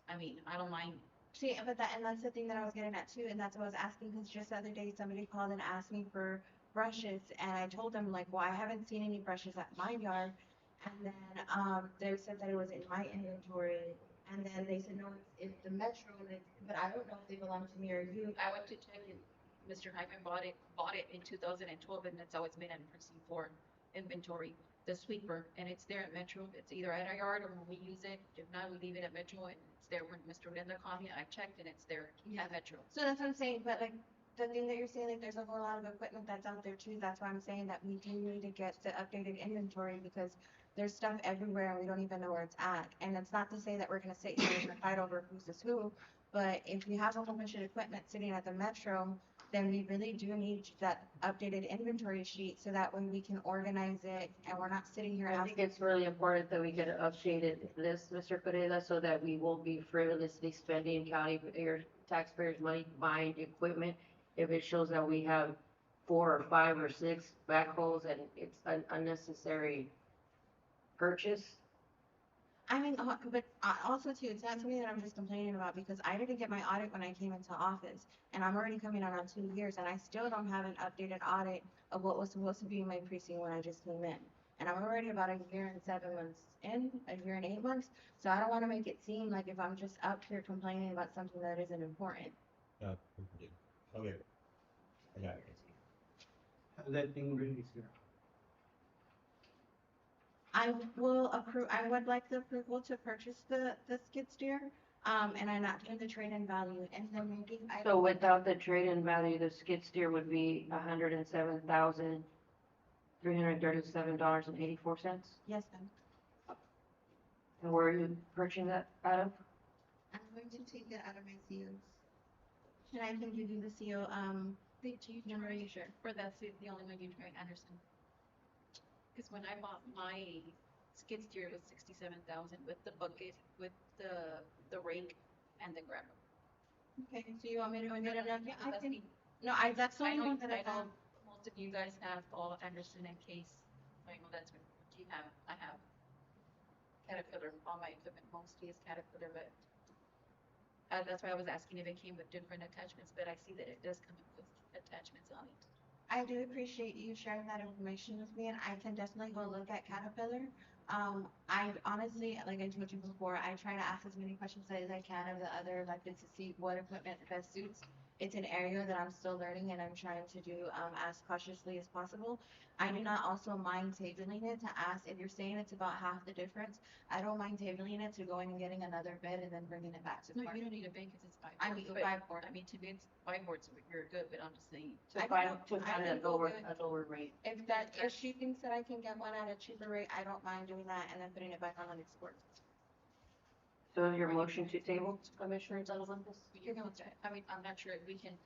Speaker 8: I mean, I don't mind.
Speaker 10: See, but that's the thing that I was getting at too, and that's what I was asking, because just the other day, somebody called and asked me for brushes, and I told them, like, well, I haven't seen any brushes at my yard, and then, they said that it was in my inventory, and then they said, no, it's the Metro, and but I don't know if they belong to me or you.
Speaker 8: I went to check it. Mr. Hyman bought it in 2012, and it's always been in precinct 4 inventory, the sweeper, and it's there at Metro. It's either at our yard or when we use it. If not, we leave it at Metro, and it's there when Mr. Linda called me. I checked, and it's there at Metro.
Speaker 10: So that's what I'm saying, but like, the thing that you're saying, like, there's a whole lot of equipment that's out there too, that's why I'm saying that we do need to get the updated inventory, because there's stuff everywhere and we don't even know where it's at, and it's not to say that we're gonna sit here and fight over who's is who, but if we have a whole bunch of equipment sitting at the Metro, then we really do need that updated inventory sheet, so that way we can organize it, and we're not sitting here
Speaker 1: I think
Speaker 10: asking.
Speaker 1: it's really important that we get an updated list, Mr. Pereira, so that we won't be frivolously spending taxpayers' money buying equipment. If it shows that we have 4 or 5 or 6 backhoes and it's an unnecessary purchase.
Speaker 10: I mean, but also too, it's not something that I'm just complaining about, because I didn't get my audit when I came into office, and I'm already coming on 2 years, and I still don't have an updated audit of what was supposed to be in my precinct when I just came in. And I'm already about a year and 7 months in, a year and 8 months, so I don't want to make it seem like if I'm just up here complaining about something that isn't important.
Speaker 11: Okay. I got it.
Speaker 5: Have that thing ready, sir.
Speaker 10: I will approve, I would like the approval to purchase the skid steer, and I'm not doing the trade-in value, and then maybe I.
Speaker 1: So without the trade-in value, the skid steer would be $107,337.84.
Speaker 10: Yes, ma'am.
Speaker 1: And where are you purchasing that out of?
Speaker 10: I'm going to take it out of my COs. And I can give you the CO,
Speaker 8: Number, are you sure? Or that's the only one you tried, Anderson? Because when I bought my skid steer, it was 67,000 with the bucket, with the rake, and the grabber.
Speaker 10: okay, so you want me to go get it? Yeah, I
Speaker 8: That's
Speaker 10: can,
Speaker 8: me.
Speaker 10: no, that's the
Speaker 8: I
Speaker 10: only
Speaker 8: know,
Speaker 10: one that I
Speaker 8: I know
Speaker 10: have.
Speaker 8: most of you guys have all Anderson and Case. I know that's what you have. I have Caterpillar. All my equipment mostly is Caterpillar, but that's why I was asking if it came with different attachments, but I see that it does come with attachments on it.
Speaker 10: I do appreciate you sharing that information with me, and I can definitely go look at Caterpillar. I honestly, like I told you before, I try to ask as many questions as I can of the other elected to see what equipment best suits. It's an area that I'm still learning, and I'm trying to do as cautiously as possible. I do not also mind tabling it to ask if you're saying it's about half the difference. I don't mind tabling it to going and getting another bid and then bringing it back to
Speaker 8: No,
Speaker 10: court.
Speaker 8: you don't need a bank because it's 5
Speaker 10: I
Speaker 8: boards.
Speaker 10: mean,
Speaker 8: But,
Speaker 10: 5 board.
Speaker 8: I mean, to me, it's 5 boards, so you're good, but I'm just saying.
Speaker 1: To
Speaker 10: I
Speaker 1: find,
Speaker 10: can
Speaker 1: to find
Speaker 10: I
Speaker 1: a
Speaker 10: can go
Speaker 1: lower,
Speaker 10: with-
Speaker 1: a lower rate.
Speaker 10: If she thinks that I can get one at a cheaper rate, I don't mind doing that and then putting it back on the next board.
Speaker 1: So your motion to table, Commissioner Talamantes?
Speaker 8: You know, I mean, I'm not sure if we can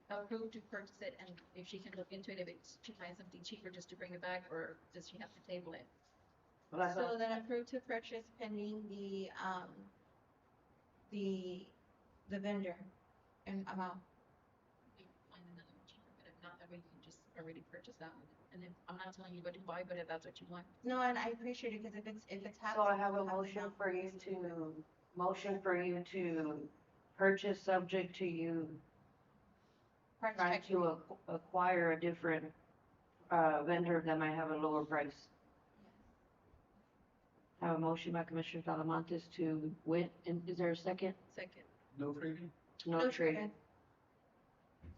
Speaker 8: approve to purchase it, and if she can look into it, if it's, she finds something cheaper just to bring it back, or does she have to table it?
Speaker 10: So then approve to purchase pending the vendor and amount.
Speaker 8: Find another one cheaper, but if not, then we can just already purchase that one. And then I'm not telling you what to buy, but if that's what you want.
Speaker 10: No, and I appreciate it, because if it's half.
Speaker 1: So I have a motion for you to purchase, subject to you
Speaker 10: Price
Speaker 1: trying
Speaker 10: check.
Speaker 1: to acquire a different, vendor that might have a lower price. I have a motion by Commissioner Talamantes to wit, and is there a second?
Speaker 8: Second.
Speaker 4: No trading?
Speaker 1: No trade.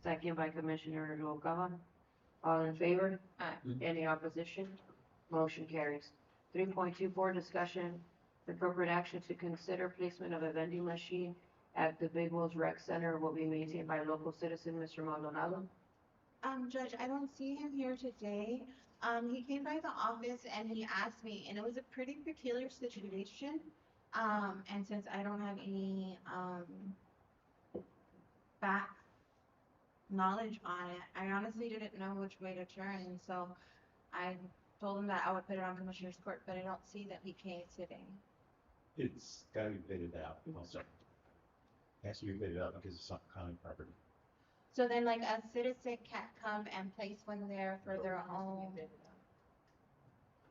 Speaker 1: Second by Commissioner Noguera. All in favor?
Speaker 8: Aye.
Speaker 1: Any opposition? Motion carries. 3.24, discussion, appropriate action to consider placement of a vending machine at the Big Wells Rec Center will be maintained by a local citizen, Mr. Maldonado.
Speaker 10: Judge, I don't see him here today. He came by the office and he asked me, and it was a pretty peculiar situation. And since I don't have any, back knowledge on it, I honestly didn't know which way to turn, and so I told him that I would put it on Commissioner's Court, but I don't see that he came today.
Speaker 11: It's gotta be figured out, also.
Speaker 12: Has to be fitted up because it's not county property.
Speaker 10: So then like a citizen can't come and place one there for their own.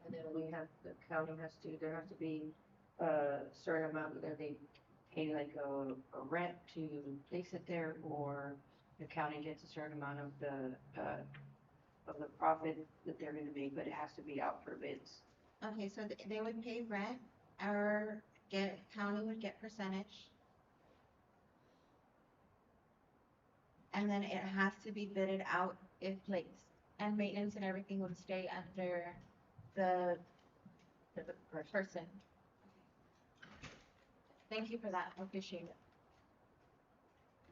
Speaker 1: And then we have, the county has to, there has to be a certain amount that they pay like a rent to place it there, or the county gets a certain amount of the profit that they're gonna make, but it has to be out for bids.
Speaker 10: Okay, so they would pay rent or county would get percentage. And then it has to be bidded out if placed. And maintenance and everything would stay under the person. Thank you for that, I appreciate it.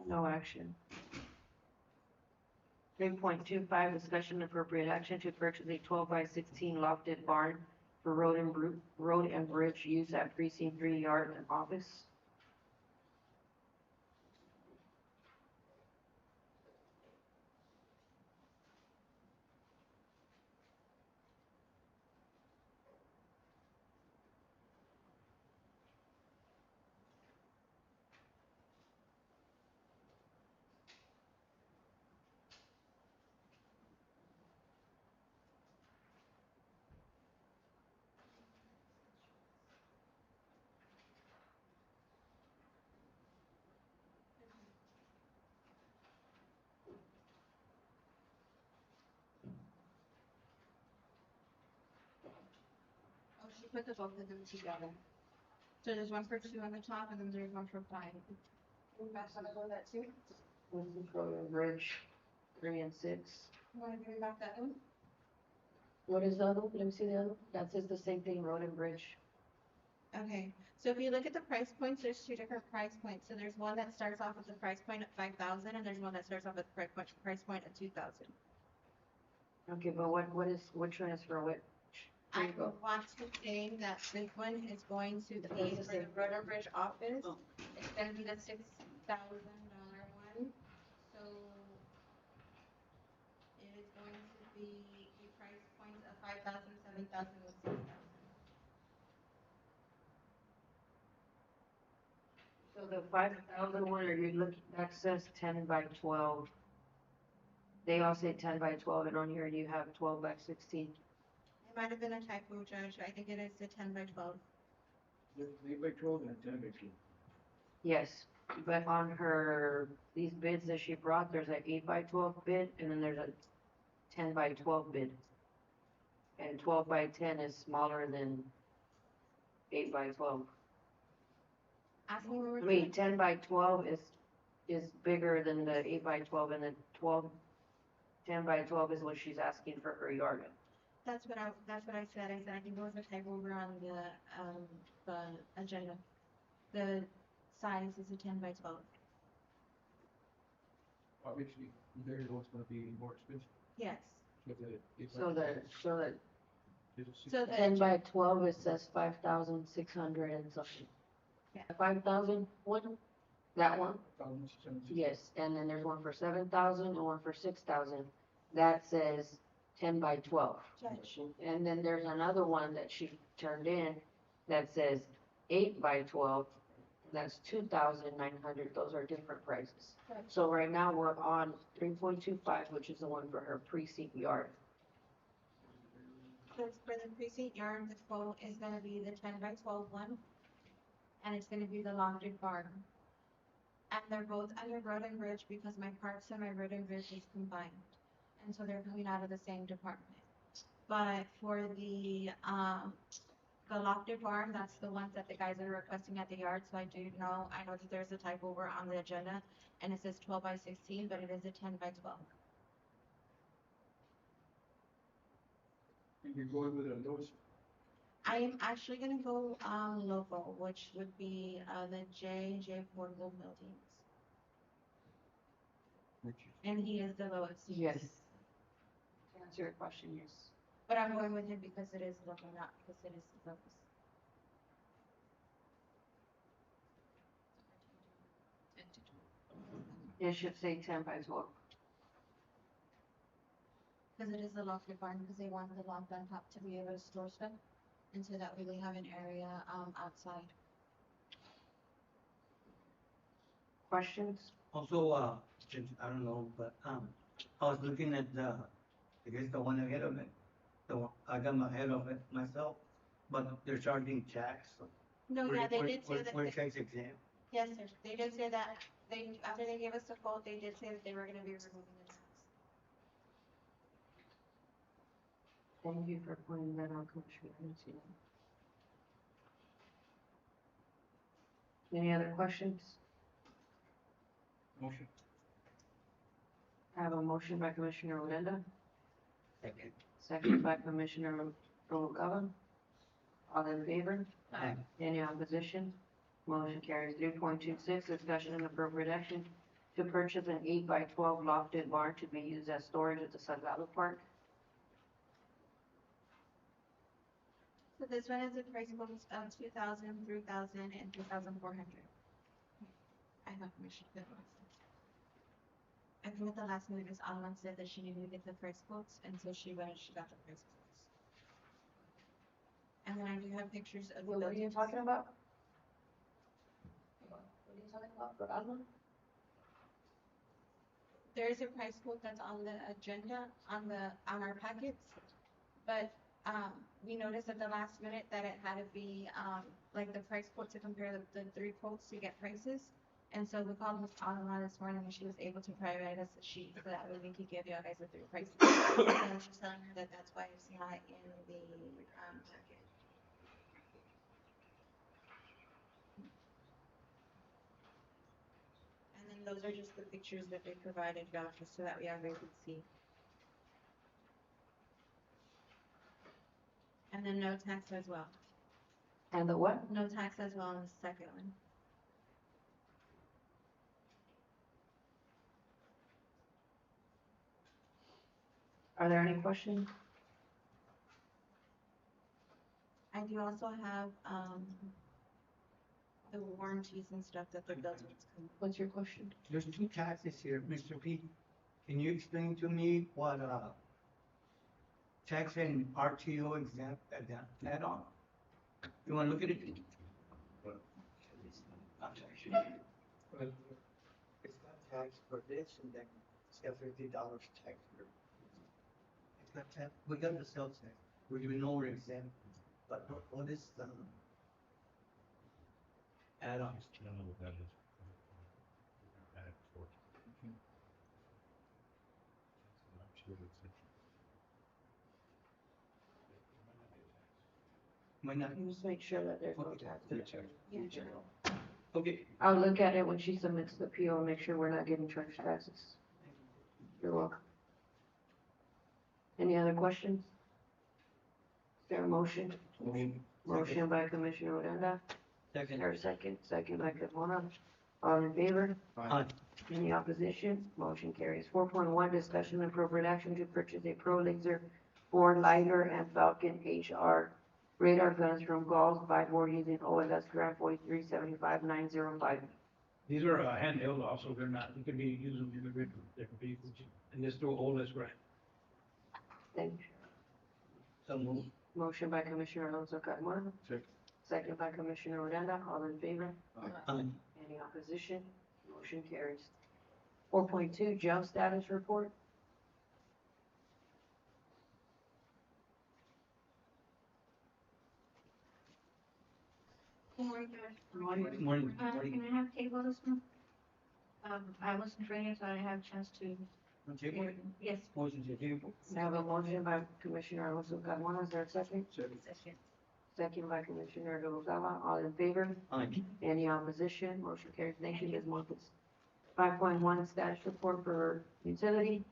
Speaker 1: No action. 3.25, discussion and appropriate action to purchase a 12 by 16 lofted barn for road and bridge use at precinct 3 yard and office.
Speaker 10: Oh, she put the both of them together. So there's one for 2 on the top and then there's one for 5. Can you pass on that too?
Speaker 1: This is road and bridge 3 and 6.
Speaker 10: You wanna give me back that one?
Speaker 1: What is the other one? Let me see the other one. That says the same thing, road and bridge.
Speaker 10: Okay, so if you look at the price points, there's 2 different price points. So there's one that starts off with the price point at 5,000 and there's one that starts off with the price point at 2,000.
Speaker 1: Okay, but which one is for what?
Speaker 10: I want to say that this one is going to be for the road and bridge office. It's gonna be the $6,000 one. So it is going to be a price point of 5,000, 7,000, and 6,000.
Speaker 1: So the 5,000 one, are you looking, that says 10 by 12. They all say 10 by 12, and on here you have 12 by 16.
Speaker 10: It might have been a typo, Judge. I think it is the 10 by 12.
Speaker 4: There's 8 by 12 and 10 by 12.
Speaker 1: Yes, but on her, these bids that she brought, there's an 8 by 12 bid, and then there's a 10 by 12 bid. And 12 by 10 is smaller than 8 by 12.
Speaker 10: Ask me when we're
Speaker 1: I mean, 10 by 12 is bigger than the 8 by 12, and the 10 by 12 is what she's asking for her yard.
Speaker 10: That's what I said. I said I think it was a typo over on the agenda. The size is a 10 by 12.
Speaker 4: Obviously, there was gonna be more expensive.
Speaker 10: Yes.
Speaker 4: But the 8 by
Speaker 1: So
Speaker 4: 12 is a six-
Speaker 10: So the
Speaker 1: 10 by 12, it says 5,600 and something.
Speaker 10: Yeah.
Speaker 1: 5,000 one, that one?
Speaker 4: 1,660.
Speaker 1: Yes, and then there's one for 7,000 and one for 6,000. That says 10 by 12.
Speaker 10: Judge.
Speaker 1: And then there's another one that she turned in that says 8 by 12. That's 2,900. Those are different prices.
Speaker 10: Right.
Speaker 1: So right now we're on 3.25, which is the one for her precinct yard.
Speaker 10: So for the precinct yard, the quote is gonna be the 10 by 12 one. And it's gonna be the lofted barn. And they're both under road and bridge because my parks and my road and bridge is combined. And so they're coming out of the same department. But for the lofted barn, that's the ones that the guys are requesting at the yard. So I know that there's a typo over on the agenda and it says 12 by 16, but it is a 10 by 12.
Speaker 4: And you're going with the lowest.
Speaker 10: I am actually gonna go local, which would be the J Portable Buildings. And he is the lowest.
Speaker 1: Yes. To answer your question, yes.
Speaker 10: But I'm going with him because it is local, not because it is the lowest.
Speaker 1: It should say 10 by 12.
Speaker 10: Because it is the lofted barn, because they want the loft on top to be able to store stuff. And so that way they have an area outside.
Speaker 1: questions?
Speaker 5: Also, since, I don't know, but, I was looking at the, I guess the one ahead of it. The one, I got my head of it myself, but they're charging tax.
Speaker 10: No, yeah, they did say that,
Speaker 5: We're tax exempt.
Speaker 10: yes, sir, they did say that, after they gave us the quote, they did say that they were gonna be removing the tax.
Speaker 1: Thank you for pointing that out, Commissioner. I didn't see that. Any other questions?
Speaker 4: Motion.
Speaker 1: I have a motion by Commissioner Odena,
Speaker 5: Second.
Speaker 1: second by Commissioner Noguera. All in favor?
Speaker 5: Aye.
Speaker 1: Any opposition? Motion carries. 3.26, discussion and appropriate action to purchase an 8x12 lofted barn to be used as storage at the Salgado Park.
Speaker 10: So this one is a price quotes of 2,000, 3,000, and 2,400. I have permission to go. I think at the last meeting, Ms. Alman said that she needed to get the price quotes, and so she went and she got the price quotes. And then I do have pictures of the
Speaker 1: What are you
Speaker 10: buildings.
Speaker 1: talking about? What are you talking about for Alma?
Speaker 10: There is a price quote that's on the agenda, on our packets, but, we noticed at the last minute that it had to be, like the price quote to compare the three quotes to get prices. And so we called Ms. Alma this morning and she was able to provide us a sheet so that way we could give you guys the three prices. And I was just telling her that that's why it's not in the, packet. And then those are just the pictures that they provided, y'all, just so that we everybody could see. And then no tax as well.
Speaker 1: And the what?
Speaker 10: No tax as well on the second one.
Speaker 1: Are there any questions?
Speaker 10: I do also have, the warranties and stuff that the buildings come.
Speaker 1: What's your question?
Speaker 5: There's two taxes here, Mr. P. Can you explain to me what, tax and RTO exempt add on? You wanna look at it? It's got tax for this and then it's got $50 tax for. It's got tax, we got the sales tax, we know we're exempt, but what is the add-on?
Speaker 12: I don't know what that is. Add it for. I'm sure it's.
Speaker 5: Might not.
Speaker 1: Just make sure that there's no
Speaker 5: Okay.
Speaker 1: tax.
Speaker 10: Yeah.
Speaker 5: Okay.
Speaker 1: I'll look at it when she submits the PO and make sure we're not getting charged taxes. You're welcome. Any other questions? Is there a motion? Motion by Commissioner Odena.
Speaker 5: Second.
Speaker 1: Or second by Carmona. All in favor?
Speaker 5: Aye.
Speaker 1: Any opposition? Motion carries. 4.1, discussion and appropriate action to purchase a Pro Laser 4 Lighter and Falcon HR radar guns from Galls by board using OLS grant 4375905.
Speaker 9: These are handheld also, they're not, you can be using individual different vehicles, and this through OLS grant.
Speaker 1: Thank you.
Speaker 5: So move.
Speaker 1: Motion by Commissioner Alonso Carmona.
Speaker 4: Second.
Speaker 1: Second by Commissioner Odena. All in favor?
Speaker 5: Aye.
Speaker 1: Any opposition? Motion carries. 4.2, jail status report.
Speaker 7: Good morning, Judge.
Speaker 1: Morning.
Speaker 5: Morning.
Speaker 7: Can I have table this one? I wasn't training, so I didn't have a chance to.
Speaker 5: Table?
Speaker 7: Yes.
Speaker 5: Motion to table.
Speaker 1: I have a motion by Commissioner Alonso Carmona. Is there a second?
Speaker 4: Second.
Speaker 1: Second by Commissioner Noguera. All in favor?
Speaker 5: Aye.
Speaker 1: Any opposition? Motion carries. Thank you, Ms. Montes. 5.1, status report for utility.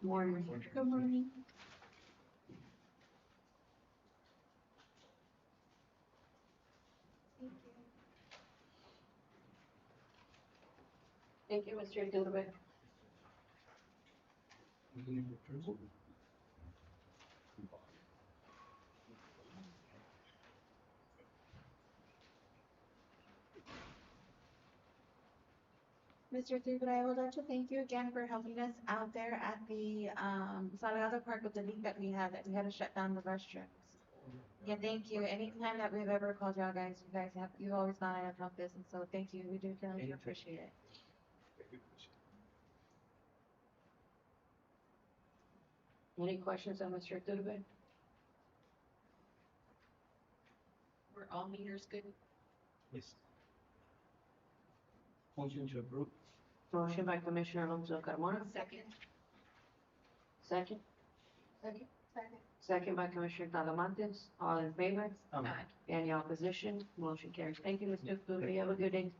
Speaker 1: Morning.
Speaker 10: Good morning.
Speaker 1: Thank you, Mr. Gilbert.
Speaker 10: Mr. David, I would like to thank you again for helping us out there at the, Salgado Park with the leak that we had to shut down the restrooms. Yeah, thank you. Anytime that we've ever called y'all guys, you've always gone out and helped us, and so thank you. We do really appreciate it.
Speaker 1: Any questions on Mr. Goodwin?
Speaker 8: Were all meters good?
Speaker 5: Yes. Motion to approve.
Speaker 1: Motion by Commissioner Alonso Carmona,
Speaker 8: Second.
Speaker 1: second.
Speaker 2: Second.
Speaker 1: Second by Commissioner Talamantes. All in favor?
Speaker 8: Aye.
Speaker 1: Any opposition? Motion carries. Thank you, Mr. Goodwin. You have a good day.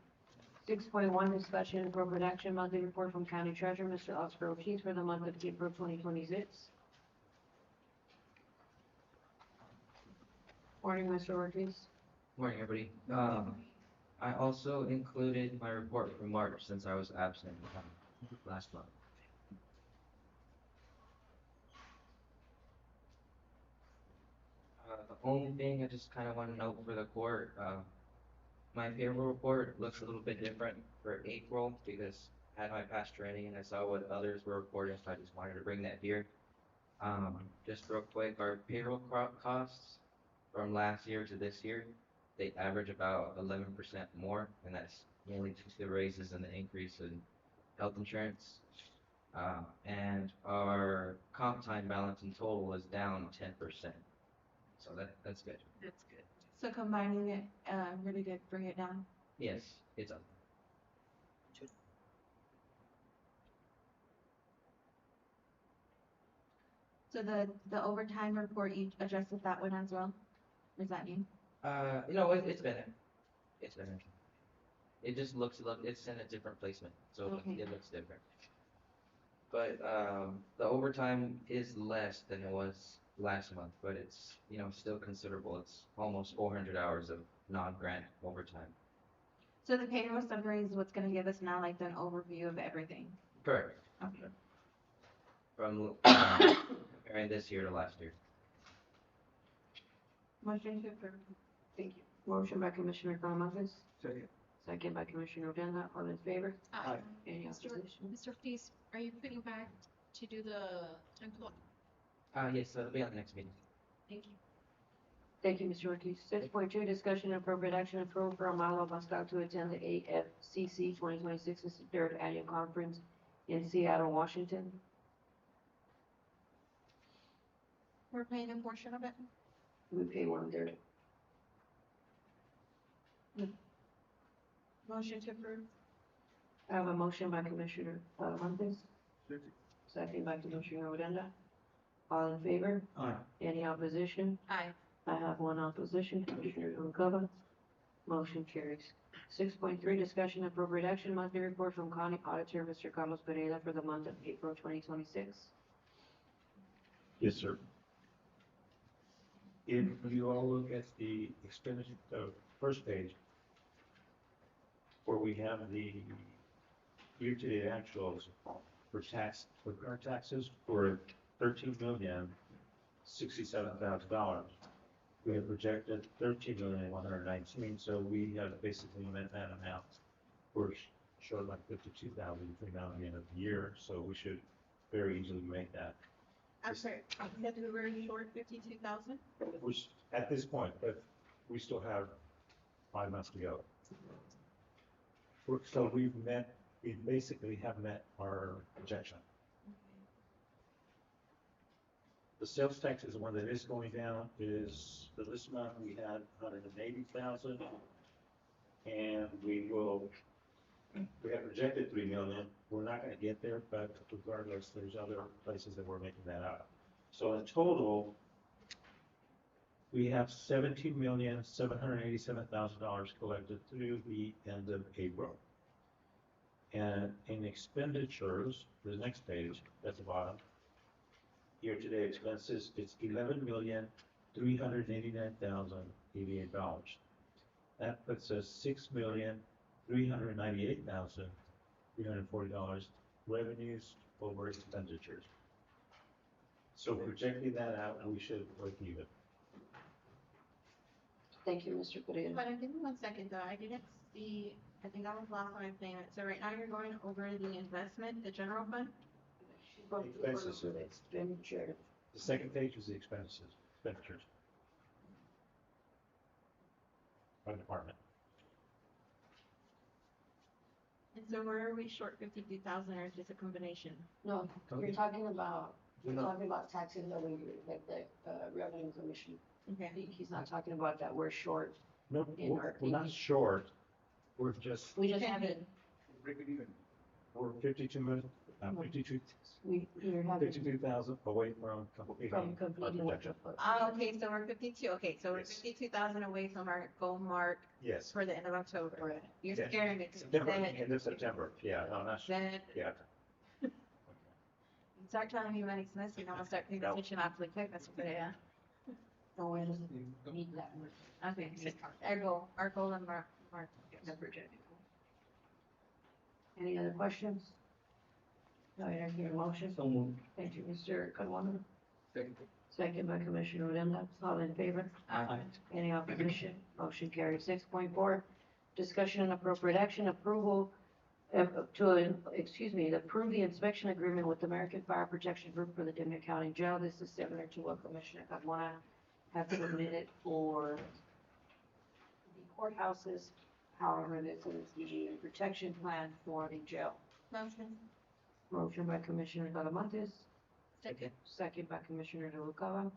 Speaker 1: 6.1, discussion and appropriate action, monthly report from County Treasurer, Mr. Oscar Ortiz, for the month of April 2026. Morning, Mr. Ortiz.
Speaker 13: Morning, everybody. I also included my report from March since I was absent last month. The only thing I just kind of want to note for the court, my payroll report looks a little bit different for April because I had my past training and I saw what others were reporting, so I just wanted to bring that here. Just real quick, our payroll costs from last year to this year, they average about 11% more, and that's mainly due to the raises and the increase in health insurance. And our comp time balance in total is down 10%. So that's good.
Speaker 8: That's good.
Speaker 10: So combining it, really did bring it down.
Speaker 13: Yes, it's up.
Speaker 10: So the overtime report, you adjusted that one as well? Is that new?
Speaker 13: No, it's better. It's better. It just looks, it's in a different placement, so
Speaker 10: Okay.
Speaker 13: it looks different. But the overtime is less than it was last month, but it's, still considerable. It's almost 400 hours of non-grant overtime.
Speaker 10: So the payroll summary is what's gonna give us now like an overview of everything.
Speaker 13: Correct.
Speaker 10: Okay.
Speaker 13: From comparing this year to last year.
Speaker 10: Motion to approve.
Speaker 1: Thank you. Motion by Commissioner Talamantes,
Speaker 5: Second.
Speaker 1: second by Commissioner Odena. All in favor?
Speaker 8: Aye.
Speaker 1: Any
Speaker 8: Mr.
Speaker 1: opposition?
Speaker 8: Mr. Ortiz, are you putting back to do the time clock?
Speaker 13: Yes, that'll be on the next meeting.
Speaker 8: Thank you.
Speaker 1: Thank you, Mr. Ortiz. 6.2, discussion and appropriate action, approval for Amalo Bascal to attend the AFCC 2026 63rd Annual Conference in Seattle, Washington.
Speaker 10: We're paying a portion of it?
Speaker 1: We pay 1/3.
Speaker 10: Motion to approve.
Speaker 1: I have a motion by Commissioner Talamantes,
Speaker 5: Second.
Speaker 1: second by Commissioner Odena. All in favor?
Speaker 5: Aye.
Speaker 1: Any opposition?
Speaker 8: Aye.
Speaker 1: I have one opposition, Commissioner Noguera. Motion carries. 6.3, discussion and appropriate action, monthly report from County Auditor, Mr. Carlos Pereira, for the month of April 2026.
Speaker 12: Yes, sir. If you all look at the expenditure, the first page, where we have the year-to-date actuals for current taxes for $13,067,000. We have projected $13,119,000, so we have basically met that amount. We're short like $52,000 between now and the end of the year, so we should very easily make that.
Speaker 10: I'm sorry, you said we were short 52,000?
Speaker 12: At this point, but we still have 5 months to go. So we basically have met our projection. The sales tax is the one that is going down, this month we had 180,000. And we have projected 3 million. We're not gonna get there, but regardless, there's other places that we're making that up. So in total, we have $17,787,000 collected through the end of April. And in expenditures, the next page, at the bottom, year-to-date expenses, it's $11,389,088. That puts us $6,398,340 revenues over expenditures. So projecting that out, we should break even.
Speaker 1: Thank you, Mr. Pereira.
Speaker 10: But give me 1 second though, I didn't see, I think that was last time I played it. So right now you're going over the investment, the general fund?
Speaker 12: Expenses.
Speaker 1: Expenditure.
Speaker 12: The second page is the expenditures. by department.
Speaker 10: And so where are we short 52,000 or is this a combination?
Speaker 1: No, you're talking about, taxes that we, like the, revenue commission.
Speaker 10: Okay.
Speaker 1: He's not talking about that we're short.
Speaker 12: No,
Speaker 1: In our
Speaker 12: we're not
Speaker 1: PD.
Speaker 12: short, we're just,
Speaker 1: We just haven't,
Speaker 4: Break it even.
Speaker 12: we're 52 million, 52,
Speaker 1: we're having
Speaker 12: 52,000 away from completing
Speaker 1: from
Speaker 12: our
Speaker 1: completing what.
Speaker 12: projection.
Speaker 10: Okay, so we're 52. Okay, so we're
Speaker 12: Yes.
Speaker 10: 52,000 away from our goal mark
Speaker 12: Yes.
Speaker 10: for the end of October.
Speaker 1: Right.
Speaker 10: You're
Speaker 12: Yeah.
Speaker 10: scaring me.
Speaker 12: September,
Speaker 10: Then,
Speaker 12: end of September, yeah, no, not,
Speaker 10: then
Speaker 12: yeah.
Speaker 10: you start telling me money's missing, I'm gonna start paying
Speaker 12: No.
Speaker 10: attention after the Christmas, but yeah.
Speaker 1: No, we don't need that much.
Speaker 10: Okay, so our goal and mark.
Speaker 1: Any other questions? No, I entertain a motion.
Speaker 5: So moved.
Speaker 1: Thank you, Mr. Carmona.
Speaker 4: Second.
Speaker 1: Second by Commissioner Odena. All in favor?
Speaker 5: Aye.
Speaker 1: Any opposition? Motion carries. 6.4, discussion and appropriate action, approve the inspection agreement with American Fire Protection Group for the Dimmit County Jail. This is similar to what Commissioner Carmona has submitted for the courthouses. However, this is the protection plan for the jail.
Speaker 10: Motion.
Speaker 1: Motion by Commissioner Talamantes.
Speaker 10: Second.
Speaker 1: Second by Commissioner Noguera.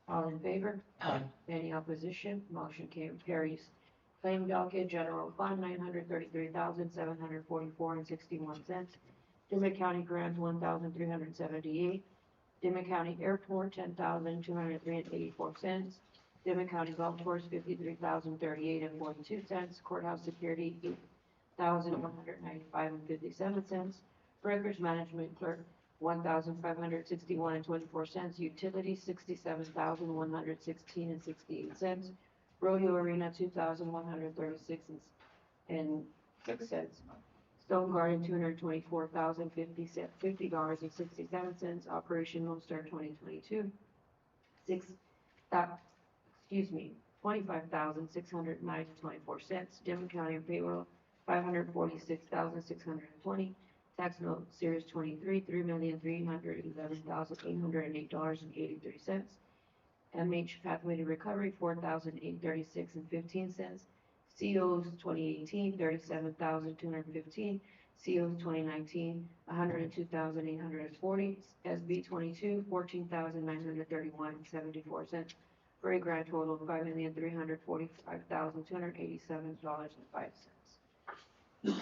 Speaker 1: All in favor?
Speaker 5: Aye.
Speaker 1: Any opposition? Motion carries. Claim docket, general fund, $933,744.61. Dimmitt County grant, $1,378. Dimmitt County Airport, $10,203.84. Dimmitt County Golf Course, $53,038.42. Courthouse security, $8,195.57. Records management clerk, $1,561.24. Utilities, $67,116.68. Rodeo arena, $2,136.06. Stone Garden, $224,050.67. Operation Lone Star 2022, $25,609.24. Denver County payroll, $546,620. Tax note series 23, $3,311,808.83. MH Pathway to Recovery, $4,836.15. COs 2018, $37,215. COs 2019, $102,840. SB 22, $14,931.74. For a grand total of $5,345,287.05.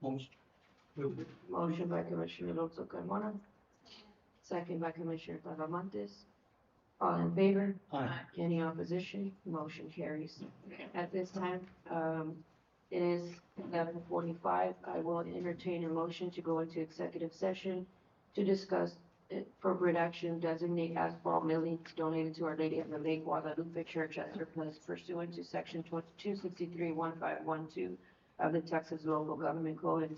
Speaker 5: Motion.
Speaker 1: Motion by Commissioner Alonso Carmona. Second by Commissioner Talamantes. All in favor?
Speaker 5: Aye.
Speaker 1: Any opposition? Motion carries. At this time, it is 11:45. I will entertain a motion to go into executive session to discuss appropriate action, designate asphalt millings donated to Our Lady of the Lake Guadalupe Church as surplus pursuant to section 263-1512 of the Texas Local Government Code.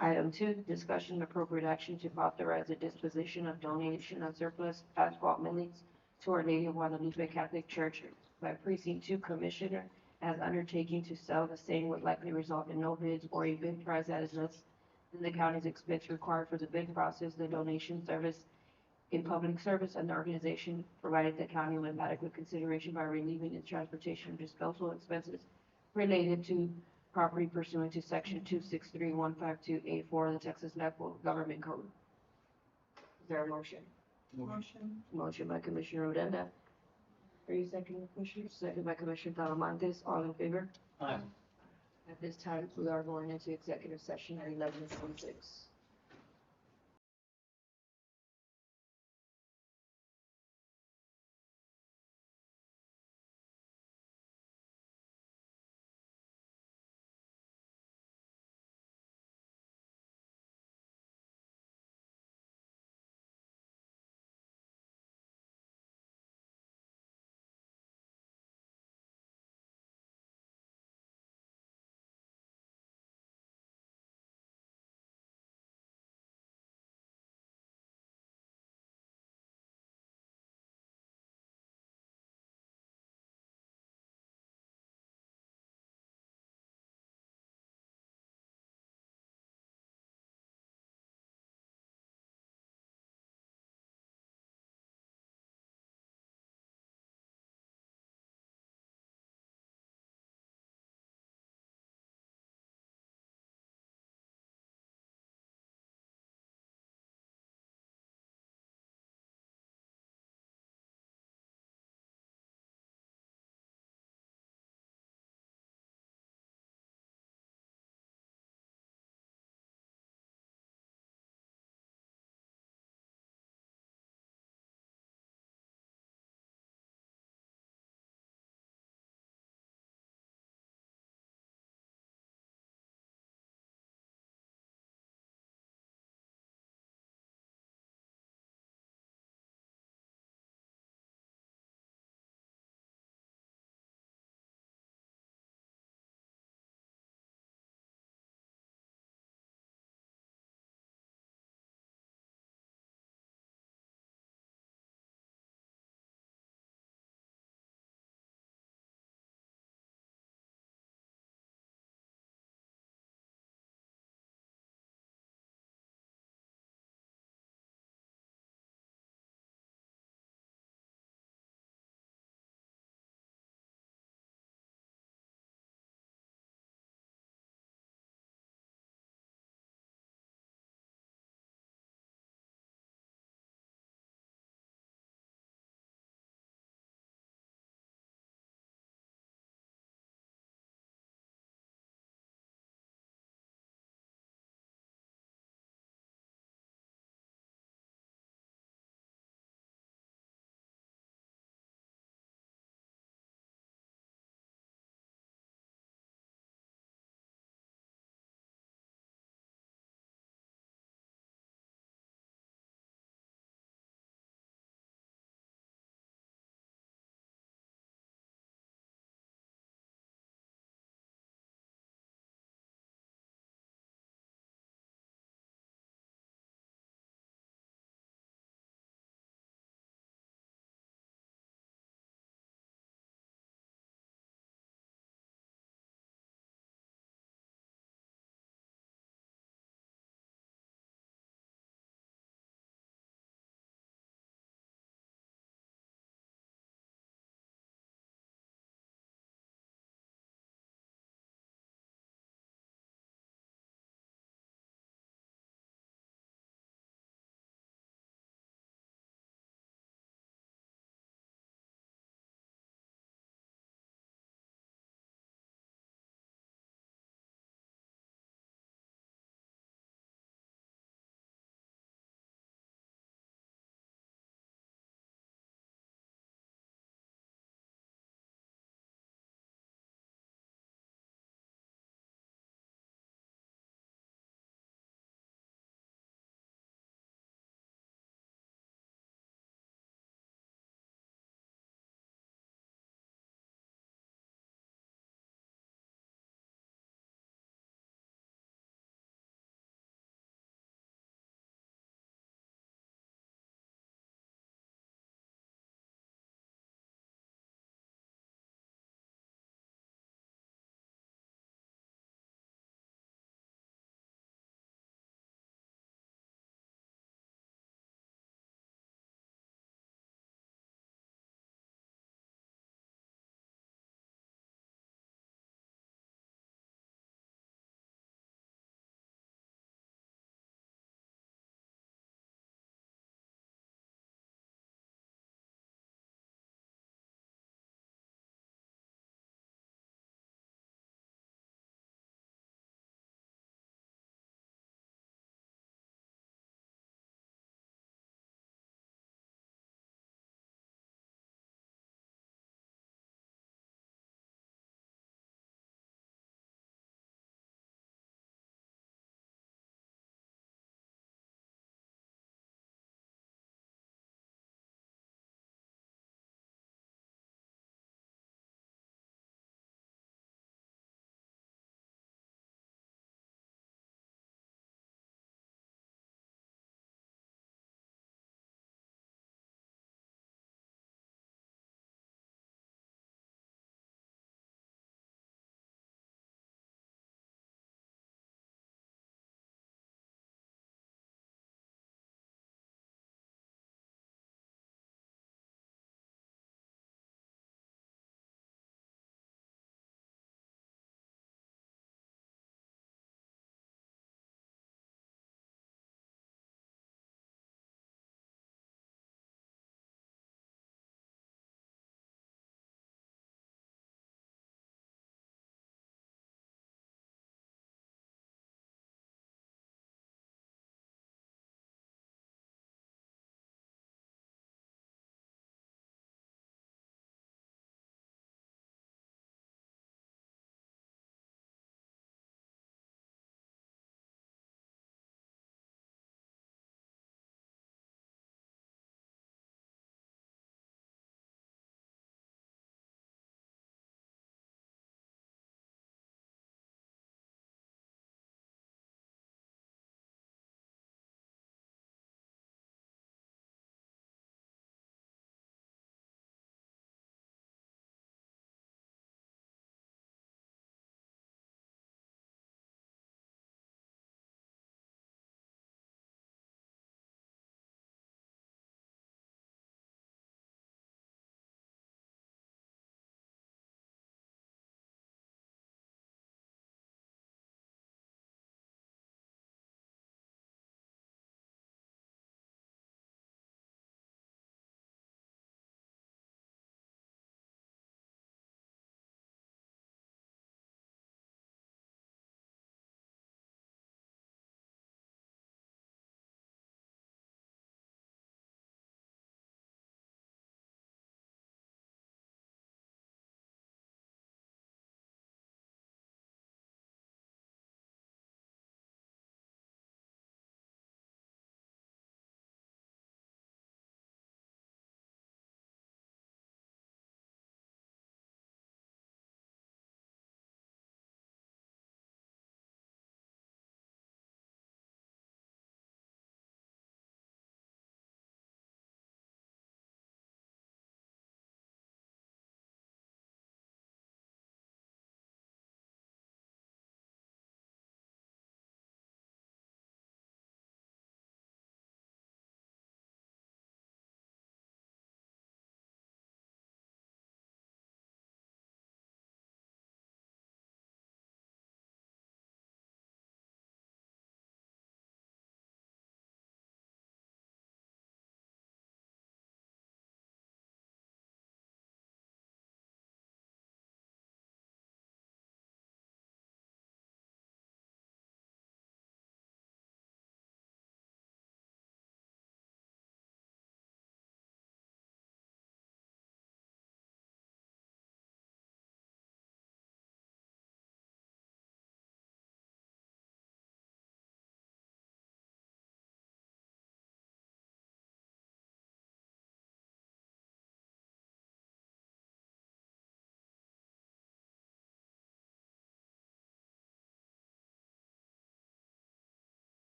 Speaker 1: Item 2, discussion and appropriate action to authorize the disposition of donation of surplus asphalt millings to Our Lady of Guadalupe Catholic Church by Precinct 2 Commissioner as undertaking to sell the same would likely result in no bids or a bid price that is less than the county's expense required for the bid process, the donation service in public service, and the organization provided the county with adequate consideration by relieving its transportation and disposal expenses related to property pursuant to section 263-152-84 of the Texas Local Government Code. Is there a motion?
Speaker 10: Motion.
Speaker 1: Motion by Commissioner Odena. Are you second, Commissioner? Second by Commissioner Talamantes. All in favor?
Speaker 5: Aye.
Speaker 1: At this time, we are going into executive session at 11:46.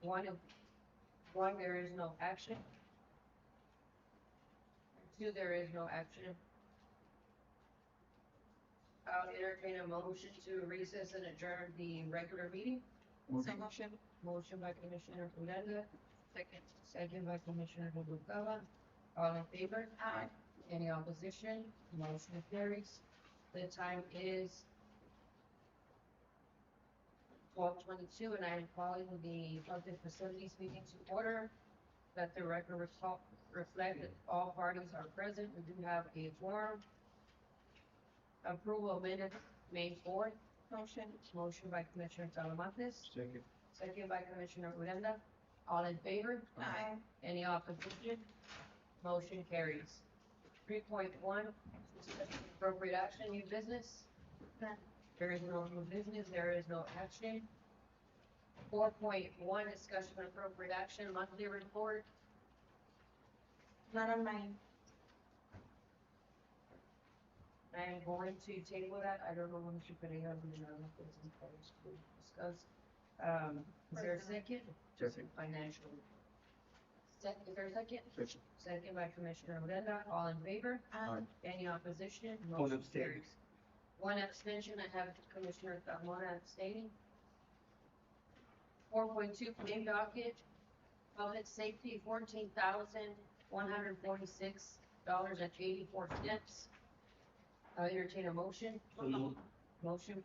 Speaker 1: motion, one, there is no action. Two, there is no action. I'll entertain a motion to recess and adjourn the regular meeting.
Speaker 8: So motion.
Speaker 1: Motion by Commissioner Uranda,
Speaker 8: Second.
Speaker 1: second by Commissioner Noguera. All in favor?
Speaker 8: Aye.
Speaker 1: Any opposition? Motion carries. The time is 12:22, and I am calling the public facilities meeting to order. Let the record reflect that all parties are present. We do have a quorum. Approval of minutes, May 4th.
Speaker 8: Motion.
Speaker 1: Motion by Commissioner Talamantes,
Speaker 4: Second.
Speaker 1: second by Commissioner Uranda. All in favor?
Speaker 8: Aye.
Speaker 1: Any opposition? Motion carries. 3.1, appropriate action, new business. There is no new business, there is no action. 4.1, discussion of appropriate action, monthly report.
Speaker 10: Not on mine.
Speaker 1: I am going to table that. I don't know when Mr. Pereira will be on this to discuss. Is there a second?
Speaker 4: Second.
Speaker 1: Financial. Is there a second?
Speaker 4: Second.
Speaker 1: Second by Commissioner Odena. All in favor? Any opposition?
Speaker 5: One
Speaker 1: Motion
Speaker 5: abstain.
Speaker 1: carries. One abstention. I have Commissioner Carmona abstaining. 4.2, claim docket, public safety, $14,146.84. I'll entertain a motion. Motion.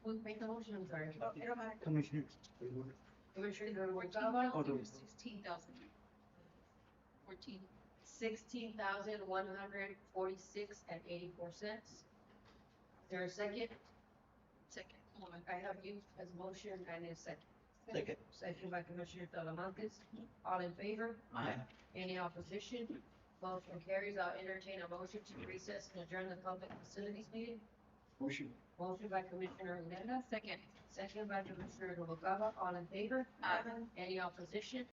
Speaker 1: Who made the motion? I'm sorry.
Speaker 8: It don't matter.
Speaker 5: Commissioner.
Speaker 1: Commissioner Noguera.
Speaker 5: Oh, the-
Speaker 8: 16,000. 14.
Speaker 1: $16,146.84. Is there a second?
Speaker 8: Second. Woman.
Speaker 1: I have you as motion and a second.
Speaker 5: Second.
Speaker 1: Second by Commissioner Talamantes. All in favor?
Speaker 5: Aye.
Speaker 1: Any opposition? Motion carries. I'll entertain a motion to recess and adjourn the public facilities meeting.
Speaker 4: Motion.
Speaker 1: Motion by Commissioner Uranda,
Speaker 8: Second.
Speaker 1: second by Commissioner Noguera. All in favor?
Speaker 8: Aye.
Speaker 1: Any opposition?